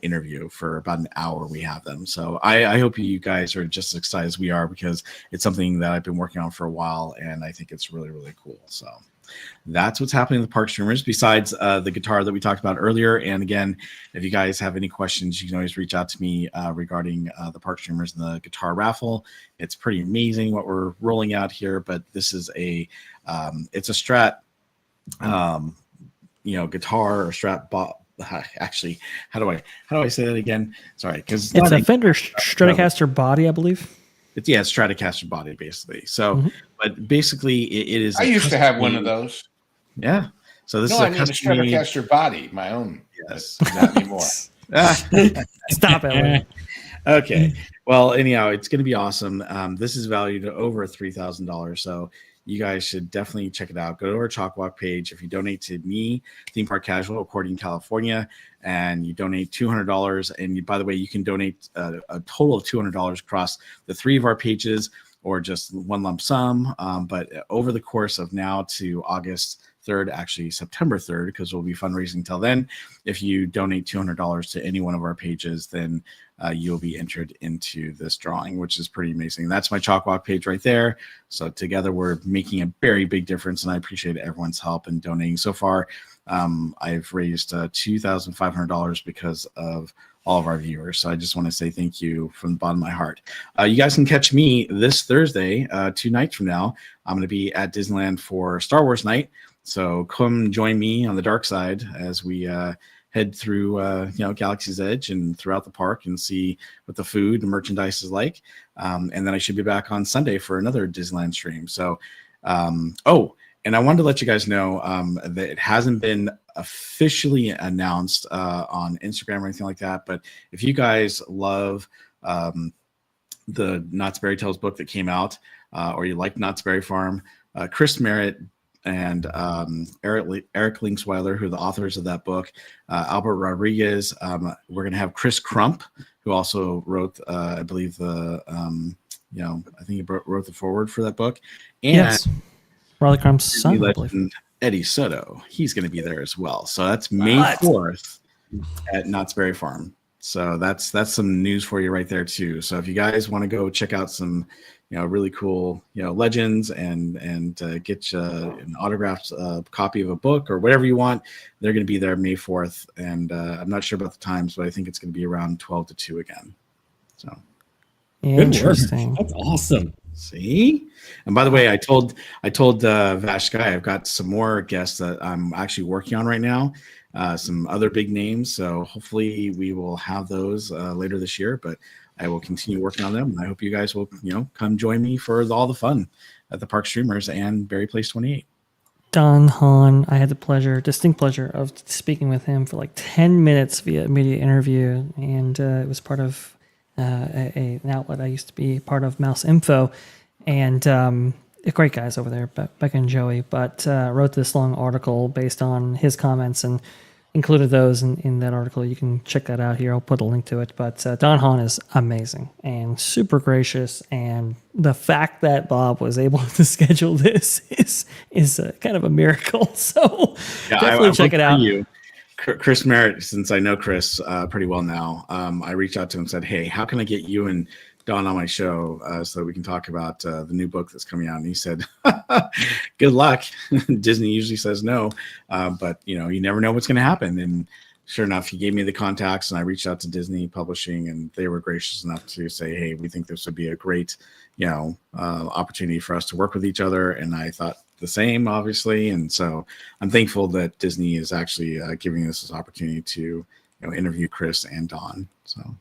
Speaker 2: interview for about an hour. We have them. So I hope you guys are just as excited as we are because it's something that I've been working on for a while, and I think it's really, really cool. So that's what's happening in the Park Streamers besides the guitar that we talked about earlier. And again, if you guys have any questions, you can always reach out to me regarding the Park Streamers and the guitar raffle. It's pretty amazing what we're rolling out here, but this is it's a Strat, guitar or Strat actually, how do I say that again? Sorry, because
Speaker 1: it's a Fender Stratocaster body, I believe.
Speaker 2: It's Stratocaster body basically. So, but basically it is.
Speaker 6: I used to have one of those.
Speaker 2: Yeah. So this is
Speaker 6: I need a Stratocaster body, my own. Yes, not anymore.
Speaker 1: Stop it.
Speaker 2: Okay. Well, anyhow, it's going to be awesome. This is valued at over $3,000. So you guys should definitely check it out. Go to our CityWalk page. If you donate to me, Theme Park Casual, according to California, and you donate $200, and by the way, you can donate a total of $200 across the three of our pages or just one lump sum. But over the course of now to August 3rd, actually September 3rd, because we'll be fundraising till then. If you donate $200 to any one of our pages, then you'll be entered into this drawing, which is pretty amazing. That's my CityWalk page right there. So together we're making a very big difference, and I appreciate everyone's help in donating. So far, I've raised $2,500 because of all of our viewers. So I just want to say thank you from the bottom of my heart. You guys can catch me this Thursday, 2 nights from now. I'm going to be at Disneyland for Star Wars night. So come join me on the dark side as we head through, Galaxy's Edge and throughout the park and see what the food and merchandise is like. And then I should be back on Sunday for another Disneyland stream. So, and I wanted to let you guys know that it hasn't been officially announced on Instagram or anything like that. But if you guys love the Knott's Berry Tales book that came out, or you like Knott's Berry Farm, Chris Merritt and Eric Linksweiler, who are the authors of that book, Albert Rodriguez. We're going to have Chris Crump, who also wrote, I believe, I think he wrote the foreword for that book. And
Speaker 1: yes. Riley Crump's son,
Speaker 2: legend, Eddie Soto. He's going to be there as well. So that's May 4th at Knott's Berry Farm. So that's some news for you right there too. So if you guys want to go check out some, really cool, legends and get an autographed copy of a book or whatever you want, they're going to be there May 4th. And I'm not sure about the times, but I think it's going to be around 12 to 2 again. So
Speaker 1: interesting.
Speaker 8: That's awesome.
Speaker 2: See? And by the way, I told VashSky I've got some more guests that I'm actually working on right now. some other big names. So hopefully we will have those later this year, but I will continue working on them. I hope you guys will, come join me for all the fun at the Park Streamers and Berry Place 28.
Speaker 1: Don Hahn, I had the distinct pleasure of speaking with him for like 10 minutes via media interview, and it was part of an outlet I used to be part of, Mouse Info, and great guys over there, Becca and Joey, but wrote this long article based on his comments and included those in that article. You can check that out here. I'll put a link to it. But Don Hahn is amazing and super gracious. And the fact that Bob was able to schedule this is kind of a miracle. So definitely check it out.
Speaker 2: Chris Merritt, since I know Chris pretty well now, I reached out to him and said, hey, how can I get you and Don on my show so that we can talk about the new book that's coming out? And he said, good luck. Disney usually says no, but you never know what's going to happen. And sure enough, he gave me the contacts, and I reached out to Disney Publishing, and they were gracious enough to say, hey, we think this would be a great opportunity for us to work with each other. And I thought the same, obviously. And so I'm thankful that Disney is actually giving us this opportunity to interview Chris and Don. So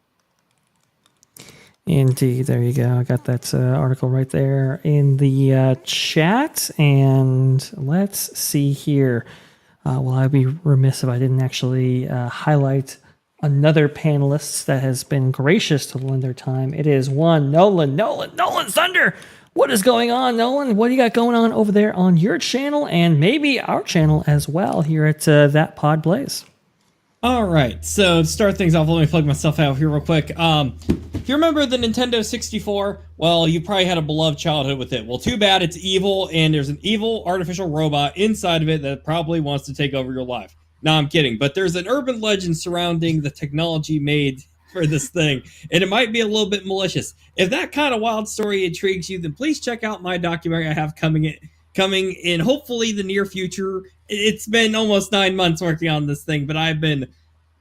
Speaker 1: indeed, there you go. I got that article right there in the chat. And let's see here. Well, I'd be remiss if I didn't actually highlight another panelist that has been gracious to lend their time. It is one Nolan Thunder. What is going on, Nolan? What do you got going on over there on your channel and maybe our channel as well here at That Pod Blaze?
Speaker 4: All right, so to start things off, let me plug myself out here real quick. If you remember the Nintendo 64, well, you probably had a beloved childhood with it. Well, too bad it's evil, and there's an evil artificial robot inside of it that probably wants to take over your life. No, I'm kidding, but there's an urban legend surrounding the technology made for this thing, and it might be a little bit malicious. If that kind of wild story intrigues you, then please check out my documentary I have coming in hopefully the near future. It's been almost 9 months working on this thing, but I've been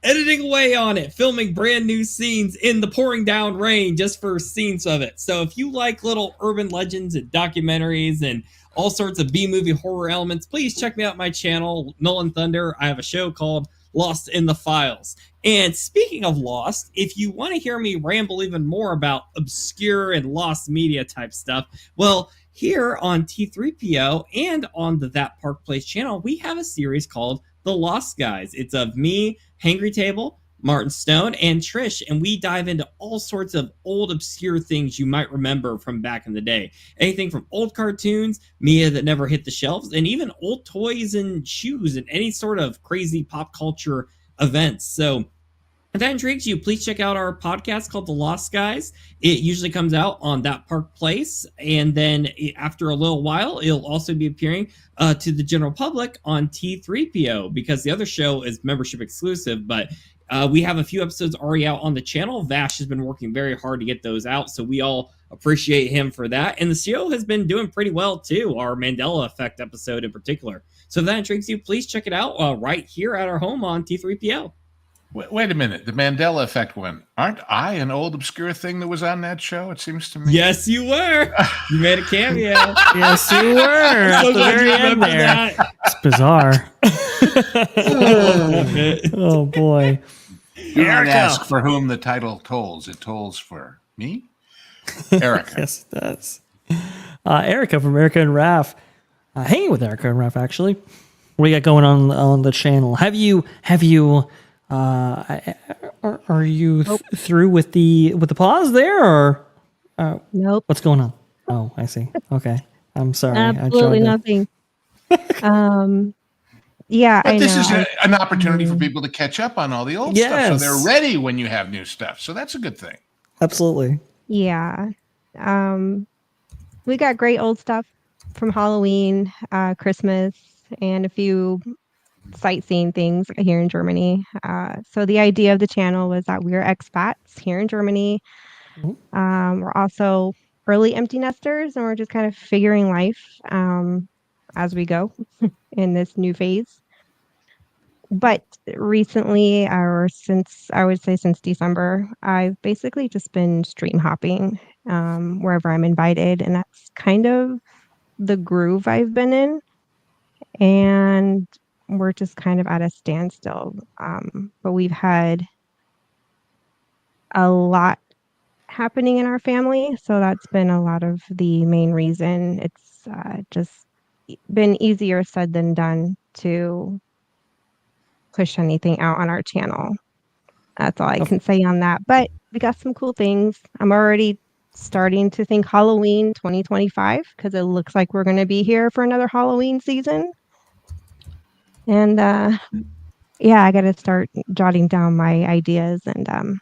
Speaker 4: editing away on it, filming brand new scenes in the pouring down rain just for scenes of it. So if you like little urban legends and documentaries and all sorts of B-movie horror elements, please check me out my channel, Nolan Thunder. I have a show called Lost in the Files. And speaking of Lost, if you want to hear me ramble even more about obscure and lost media type stuff, well, here on T3PO and on the That Park Place channel, we have a series called The Lost Guys. It's of me, Hangry Table, Martin Stone, and Trish, and we dive into all sorts of old obscure things you might remember from back in the day. Anything from old cartoons, media that never hit the shelves, and even old toys and shoes and any sort of crazy pop culture events. So if that intrigues you, please check out our podcast called The Lost Guys. It usually comes out on That Park Place, and then after a little while, it'll also be appearing to the general public on T3PO, because the other show is membership exclusive, but we have a few episodes already out on the channel. Vash has been working very hard to get those out, so we all appreciate him for that. And the show has been doing pretty well, too, our Mandela Effect episode in particular. So if that intrigues you, please check it out right here at our home on T3PO.
Speaker 6: Wait a minute. The Mandela Effect one. Aren't I an old obscure thing that was on that show? It seems to me.
Speaker 4: Yes, you were. You made a cameo.
Speaker 1: Yes, you were. At the very end there. That. It's bizarre. Oh, boy.
Speaker 6: You don't ask for whom the title tolls. It tolls for me? Erica.
Speaker 1: Yes, it does. Erica from Erica and Raph. Hanging with Erica and Raph, actually. What do you got going on the channel? Have you are you through with the pause there, or
Speaker 3: nope?
Speaker 1: What's going on? Oh, I see. Okay, I'm sorry.
Speaker 3: Absolutely nothing. Yeah,
Speaker 6: but this is an opportunity for people to catch up on all the old stuff, so they're ready when you have new stuff. So that's a good thing.
Speaker 1: Absolutely.
Speaker 3: Yeah, we got great old stuff from Halloween, Christmas, and a few sightseeing things here in Germany. So the idea of the channel was that we're expats here in Germany. We're also early empty nesters, and we're just kind of figuring life as we go in this new phase. But recently, or since December, I've basically just been stream hopping wherever I'm invited, and that's kind of the groove I've been in. And we're just kind of at a standstill. But we've had a lot happening in our family, so that's been a lot of the main reason. It's just been easier said than done to push anything out on our channel. That's all I can say on that. But we got some cool things. I'm already starting to think Halloween 2025 because it looks like we're going to be here for another Halloween season. And yeah, I got to start jotting down my ideas and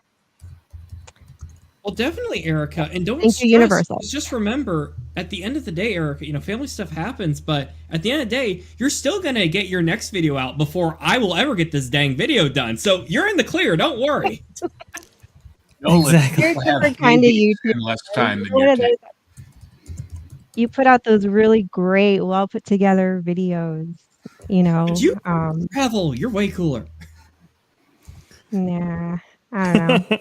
Speaker 8: well, definitely, Erica, and don't
Speaker 3: thank
Speaker 8: stress.
Speaker 3: you, Universal.
Speaker 8: Just remember, at the end of the day, Erica, you know, family stuff happens, but at the end of the day, you're still gonna get your next video out before I will ever get this dang video done. So you're in the clear. Don't worry.
Speaker 1: Exactly.
Speaker 3: You're different kind of YouTube.
Speaker 6: Less time than your kid.
Speaker 3: You put out those really great, well put together videos. You know,
Speaker 8: But you travel. You're way cooler.
Speaker 3: Yeah, I don't know.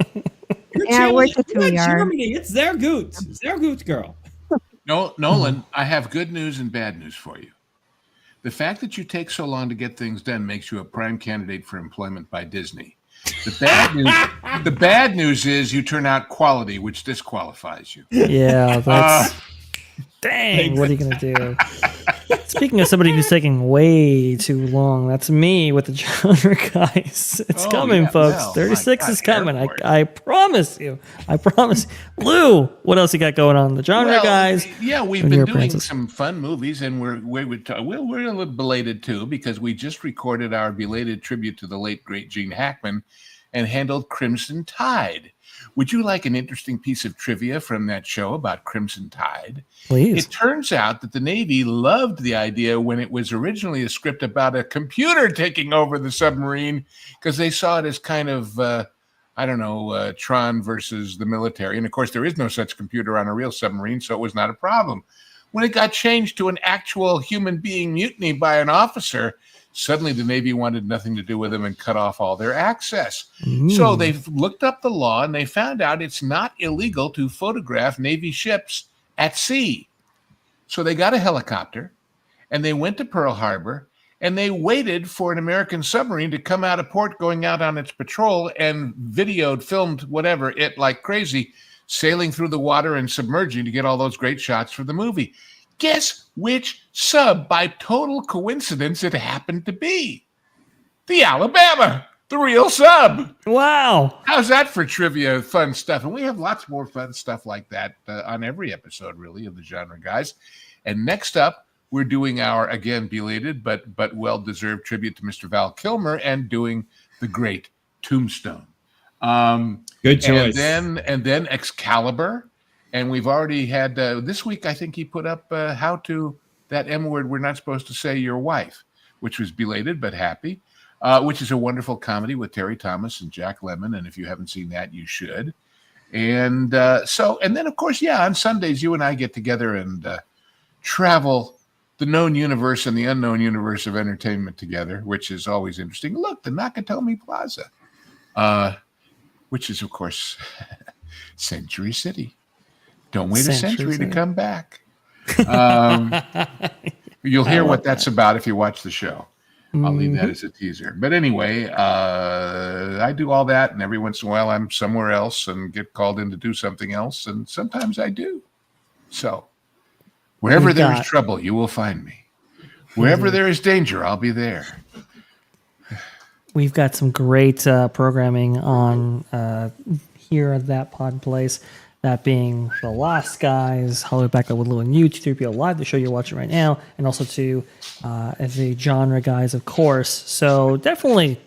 Speaker 8: Your
Speaker 3: Yeah,
Speaker 8: channel-
Speaker 3: we're just who
Speaker 8: you're
Speaker 3: we
Speaker 8: in
Speaker 3: are.
Speaker 8: Germany. It's their goot. It's their goot, girl.
Speaker 6: No, Nolan, I have good news and bad news for you. The fact that you take so long to get things done makes you a prime candidate for employment by Disney. The bad news is you turn out quality, which disqualifies you.
Speaker 1: Yeah, that's dang. What are you gonna do? Speaking of somebody who's taking way too long, that's me with the genre guys. It's coming, folks.
Speaker 6: well,
Speaker 1: 36
Speaker 6: my God,
Speaker 1: is coming.
Speaker 6: airport.
Speaker 1: I promise you. I promise. Blue, what else you got going on? The genre guys.
Speaker 6: Yeah, we've
Speaker 1: and
Speaker 6: been
Speaker 1: your
Speaker 6: doing
Speaker 1: appearances.
Speaker 6: some fun movies, and we're a little belated too because we just recorded our belated tribute to the late great Gene Hackman and handled Crimson Tide. Would you like an interesting piece of trivia from that show about Crimson Tide?
Speaker 1: Please.
Speaker 6: It turns out that the Navy loved the idea when it was originally a script about a computer taking over the submarine because they saw it as kind of, Tron versus the military. And of course, there is no such computer on a real submarine, so it was not a problem. When it got changed to an actual human being mutiny by an officer, suddenly the Navy wanted nothing to do with them and cut off all their access. So they've looked up the law and they found out it's not illegal to photograph Navy ships at sea. So they got a helicopter and they went to Pearl Harbor and they waited for an American submarine to come out of port going out on its patrol and filmed whatever, it like crazy, sailing through the water and submerging to get all those great shots for the movie. Guess which sub, by total coincidence, it happened to be? The Alabama, the real sub.
Speaker 1: Wow.
Speaker 6: How's that for trivia, fun stuff? And we have lots more fun stuff like that on every episode, really, of the Genre Guys. And next up, we're doing our, again, belated but well-deserved tribute to Mr. Val Kilmer and doing the great Tombstone.
Speaker 8: Good choice.
Speaker 6: And then Excalibur. And we've already had, this week, I think he put up how to, that M word we're not supposed to say, your wife, which was belated but happy, which is a wonderful comedy with Terry Thomas and Jack Lemmon. And if you haven't seen that, you should. And and then, of course, on Sundays, you and I get together and travel the known universe and the unknown universe of entertainment together, which is always interesting. Look, the Nakatomi Plaza, which is, of course, Century City. Don't wait a century to come back. You'll hear what that's about if you watch the show. I'll leave that as a teaser. But anyway, I do all that, and every once in a while I'm somewhere else and get called in to do something else, and sometimes I do. So wherever there is trouble, you will find me. Wherever there is danger, I'll be there.
Speaker 1: We've got some great programming on here at That Pod Place. That being the Lost Guys, Hollywood Back with Lou and you, T3PO Live, the show you're watching right now, and also to the Genre Guys, of course. So definitely,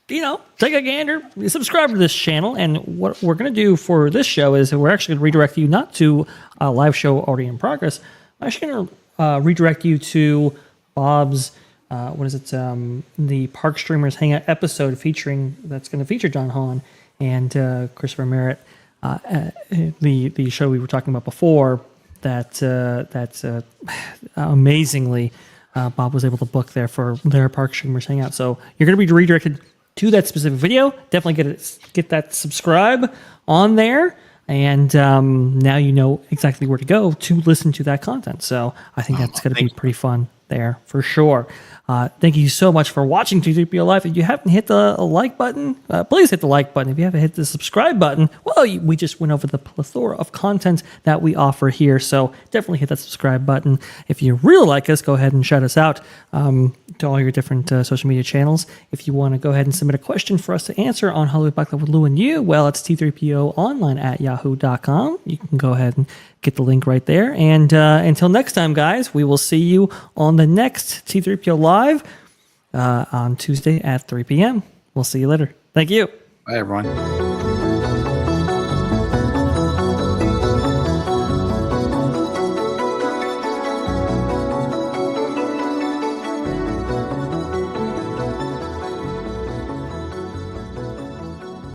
Speaker 1: take a gander, subscribe to this channel. And what we're going to do for this show is we're actually going to redirect you not to a live show already in progress. I'm actually going to redirect you to Bob's, the Park Streamers Hangout episode that's going to feature John Hahn and Christopher Merritt. The show we were talking about before that amazingly Bob was able to book there for their Park Streamers Hangout. So you're going to be redirected to that specific video. Definitely get that subscribe on there, and now you know exactly where to go to listen to that content. So I think that's going to be pretty fun. there for sure. Thank you so much for watching T3PO Live. If you haven't hit the like button, please hit the like button. If you haven't hit the subscribe button, well, we just went over the plethora of content that we offer here. So definitely hit that subscribe button. If you really like us, go ahead and shout us out to all your different social media channels. If you want to go ahead and submit a question for us to answer on Hollywood Backlog with Lou and you, well, it's T3PO online at yahoo.com. You can go ahead and get the link right there. And until next time, guys, we will see you on the next T3PO Live on Tuesday at 3 p.m. We'll see you later. Thank you.
Speaker 2: Bye, everyone.